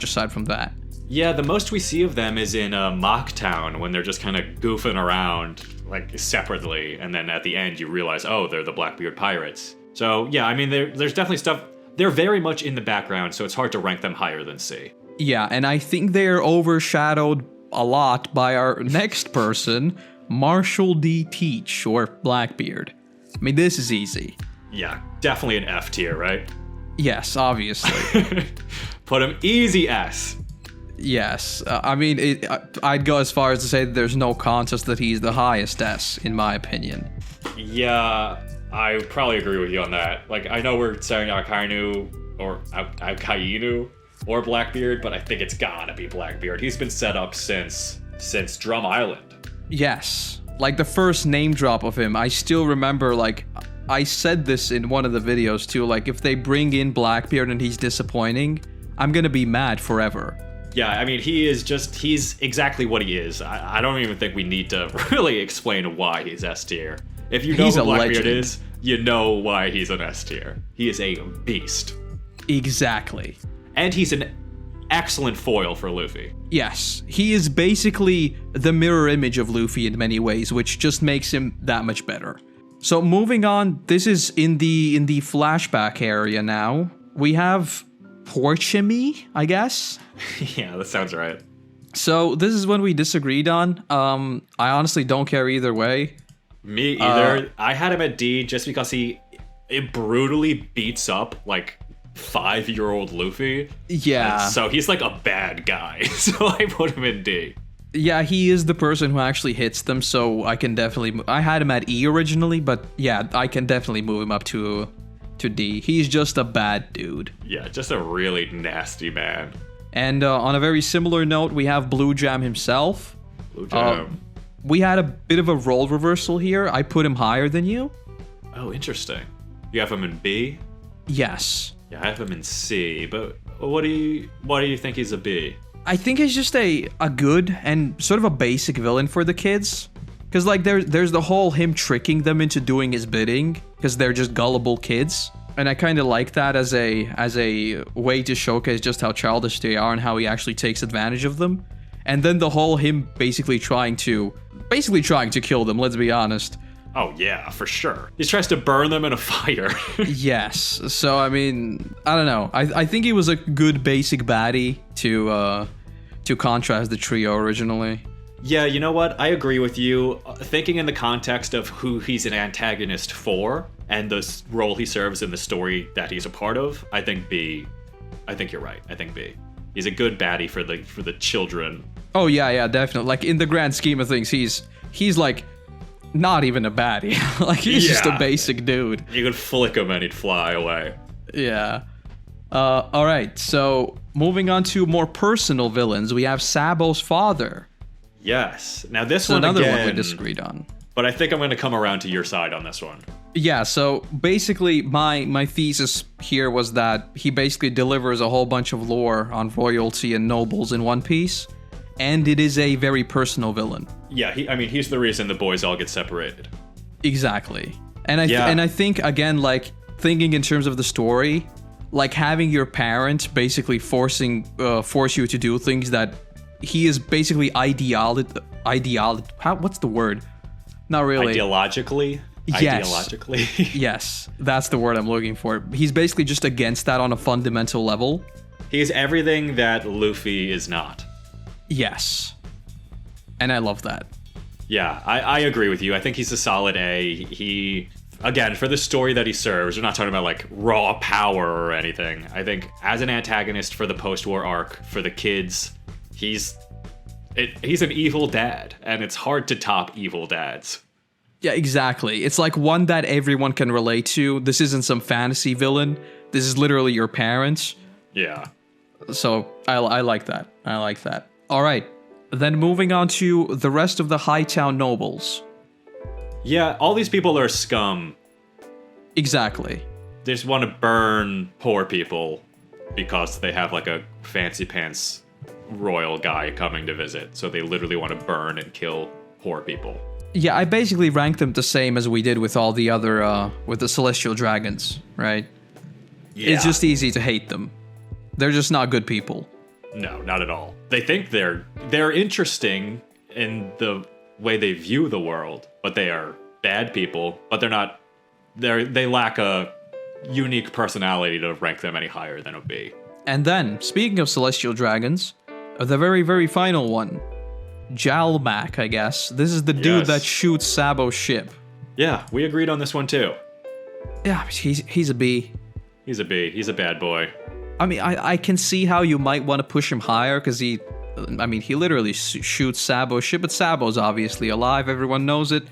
aside from that. Yeah, the most we see of them is in Mocktown when they're just kind of goofing around like separately, and then at the end you realize, oh, they're the Blackbeard Pirates. So yeah, I mean there's definitely stuff. They're very much in the background, so it's hard to rank them higher than C. Yeah, and I think they're overshadowed a lot by our next person, Marshall D. Teach, or Blackbeard. I mean, this is easy. Yeah, definitely an F tier, right? Yes, obviously. Put him easy S. Yes, I mean, I'd go as far as to say that there's no contest that he's the highest S, in my opinion. Yeah, I probably agree with you on that. Like, I know we're saying Akainu or Akainu or Blackbeard, but I think it's gotta be Blackbeard. He's been set up since Drum Island. Yes, like the first name drop of him, I still remember, like, I said this in one of the videos too, like, if they bring in Blackbeard and he's disappointing, I'm gonna be mad forever. Yeah, I mean, he's exactly what he is. I don't even think we need to really explain why he's S tier. If you know who Blackbeard is, you know why he's an S tier. He is a beast. Exactly. And he's an excellent foil for Luffy. Yes, he is basically the mirror image of Luffy in many ways, which just makes him that much better. So moving on, this is in the flashback area now. We have Porchemy, I guess? Yeah, that sounds right. So this is one we disagreed on. I honestly don't care either way. Me either. I had him at D just because it brutally beats up like 5-year-old Luffy. Yeah. So he's like a bad guy. So I put him in D. Yeah, he is the person who actually hits them, so I can definitely... I had him at E originally, but yeah, I can definitely move him up to D. He's just a bad dude. Yeah, just a really nasty man. And on a very similar note, we have Blue Jam himself. Blue Jam. We had a bit of a role reversal here. I put him higher than you. Oh, interesting. You have him in B? Yes. Yeah, I have him in C, but why do you think he's a B? I think he's just a good and sort of a basic villain for the kids. Because like there's the whole him tricking them into doing his bidding because they're just gullible kids. And I kind of like that as a way to showcase just how childish they are and how he actually takes advantage of them. And then the whole him basically trying to kill them, let's be honest. Oh yeah, for sure. He tries to burn them in a fire. Yes. So I mean, I don't know. I think he was a good basic baddie to contrast the trio originally. Yeah, you know what? I agree with you. Thinking in the context of who he's an antagonist for and the role he serves in the story that he's a part of, I think B. I think you're right. I think B. He's a good baddie for the children. Oh yeah, definitely. Like in the grand scheme of things, he's like not even a baddie. Like he's just a basic dude. You could flick him and he'd fly away. Yeah. All right. So moving on to more personal villains, we have Sabo's father. Yes. Now this one another one we disagreed on. But I think I'm going to come around to your side on this one. Yeah, so basically my thesis here was that he basically delivers a whole bunch of lore on royalty and nobles in one piece, and it is a very personal villain. Yeah, he's the reason the boys all get separated. Exactly. And I think, again, like, thinking in terms of the story, like having your parent basically force you to do things that he is basically what's the word? Not really. Ideologically? Yes. Ideologically? Yes, that's the word I'm looking for. He's basically just against that on a fundamental level. He's everything that Luffy is not. Yes. And I love that. Yeah, I agree with you. I think he's a solid A. again, for the story that he serves, we're not talking about like raw power or anything. I think as an antagonist for the post-war arc, for the kids, he's an evil dad, and it's hard to top evil dads. Yeah, exactly. It's like one that everyone can relate to. This isn't some fantasy villain. This is literally your parents. Yeah. So I like that. I like that. All right. Then moving on to the rest of the Hightown nobles. Yeah, all these people are scum. Exactly. They just want to burn poor people because they have like a fancy pants royal guy coming to visit. So they literally want to burn and kill poor people. Yeah, I basically rank them the same as we did with all the other, with the Celestial Dragons, right? Yeah. It's just easy to hate them. They're just not good people. No, not at all. They think they're interesting in the way they view the world, but they are bad people, but they're not, they lack a unique personality to rank them any higher than a B. And then, speaking of Celestial Dragons, the very, very final one, Jalmak, I guess. This is the dude that shoots Sabo's ship. Yeah, we agreed on this one too. Yeah, he's a B. He's a B. He's a bad boy. I mean, I can see how you might want to push him higher, because he literally shoots Sabo's ship, but Sabo's obviously alive, everyone knows it.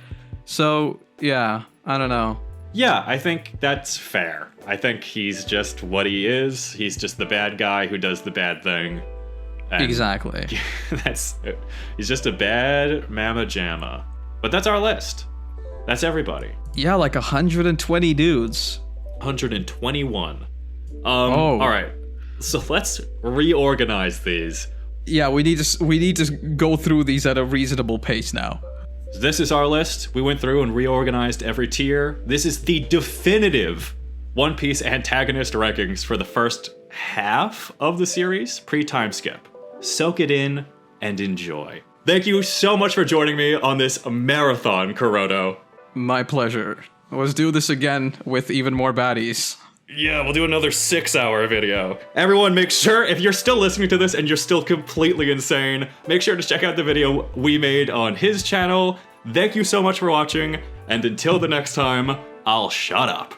So, yeah, I don't know. Yeah, I think that's fair. I think he's just what he is. He's just the bad guy who does the bad thing. And exactly. He's just a bad mama jamma. But that's our list. That's everybody. Yeah, like 120 dudes. 121. All right. So let's reorganize these. Yeah, we need to go through these at a reasonable pace now. This is our list. We went through and reorganized every tier. This is the definitive One Piece antagonist rankings for the first half of the series, pre-Timeskip. Soak it in and enjoy. Thank you so much for joining me on this marathon, Kuroto. My pleasure. Let's do this again with even more baddies. Yeah, we'll do another 6-hour video. Everyone, make sure, if you're still listening to this and you're still completely insane, make sure to check out the video we made on his channel. Thank you so much for watching, and until the next time, I'll shut up.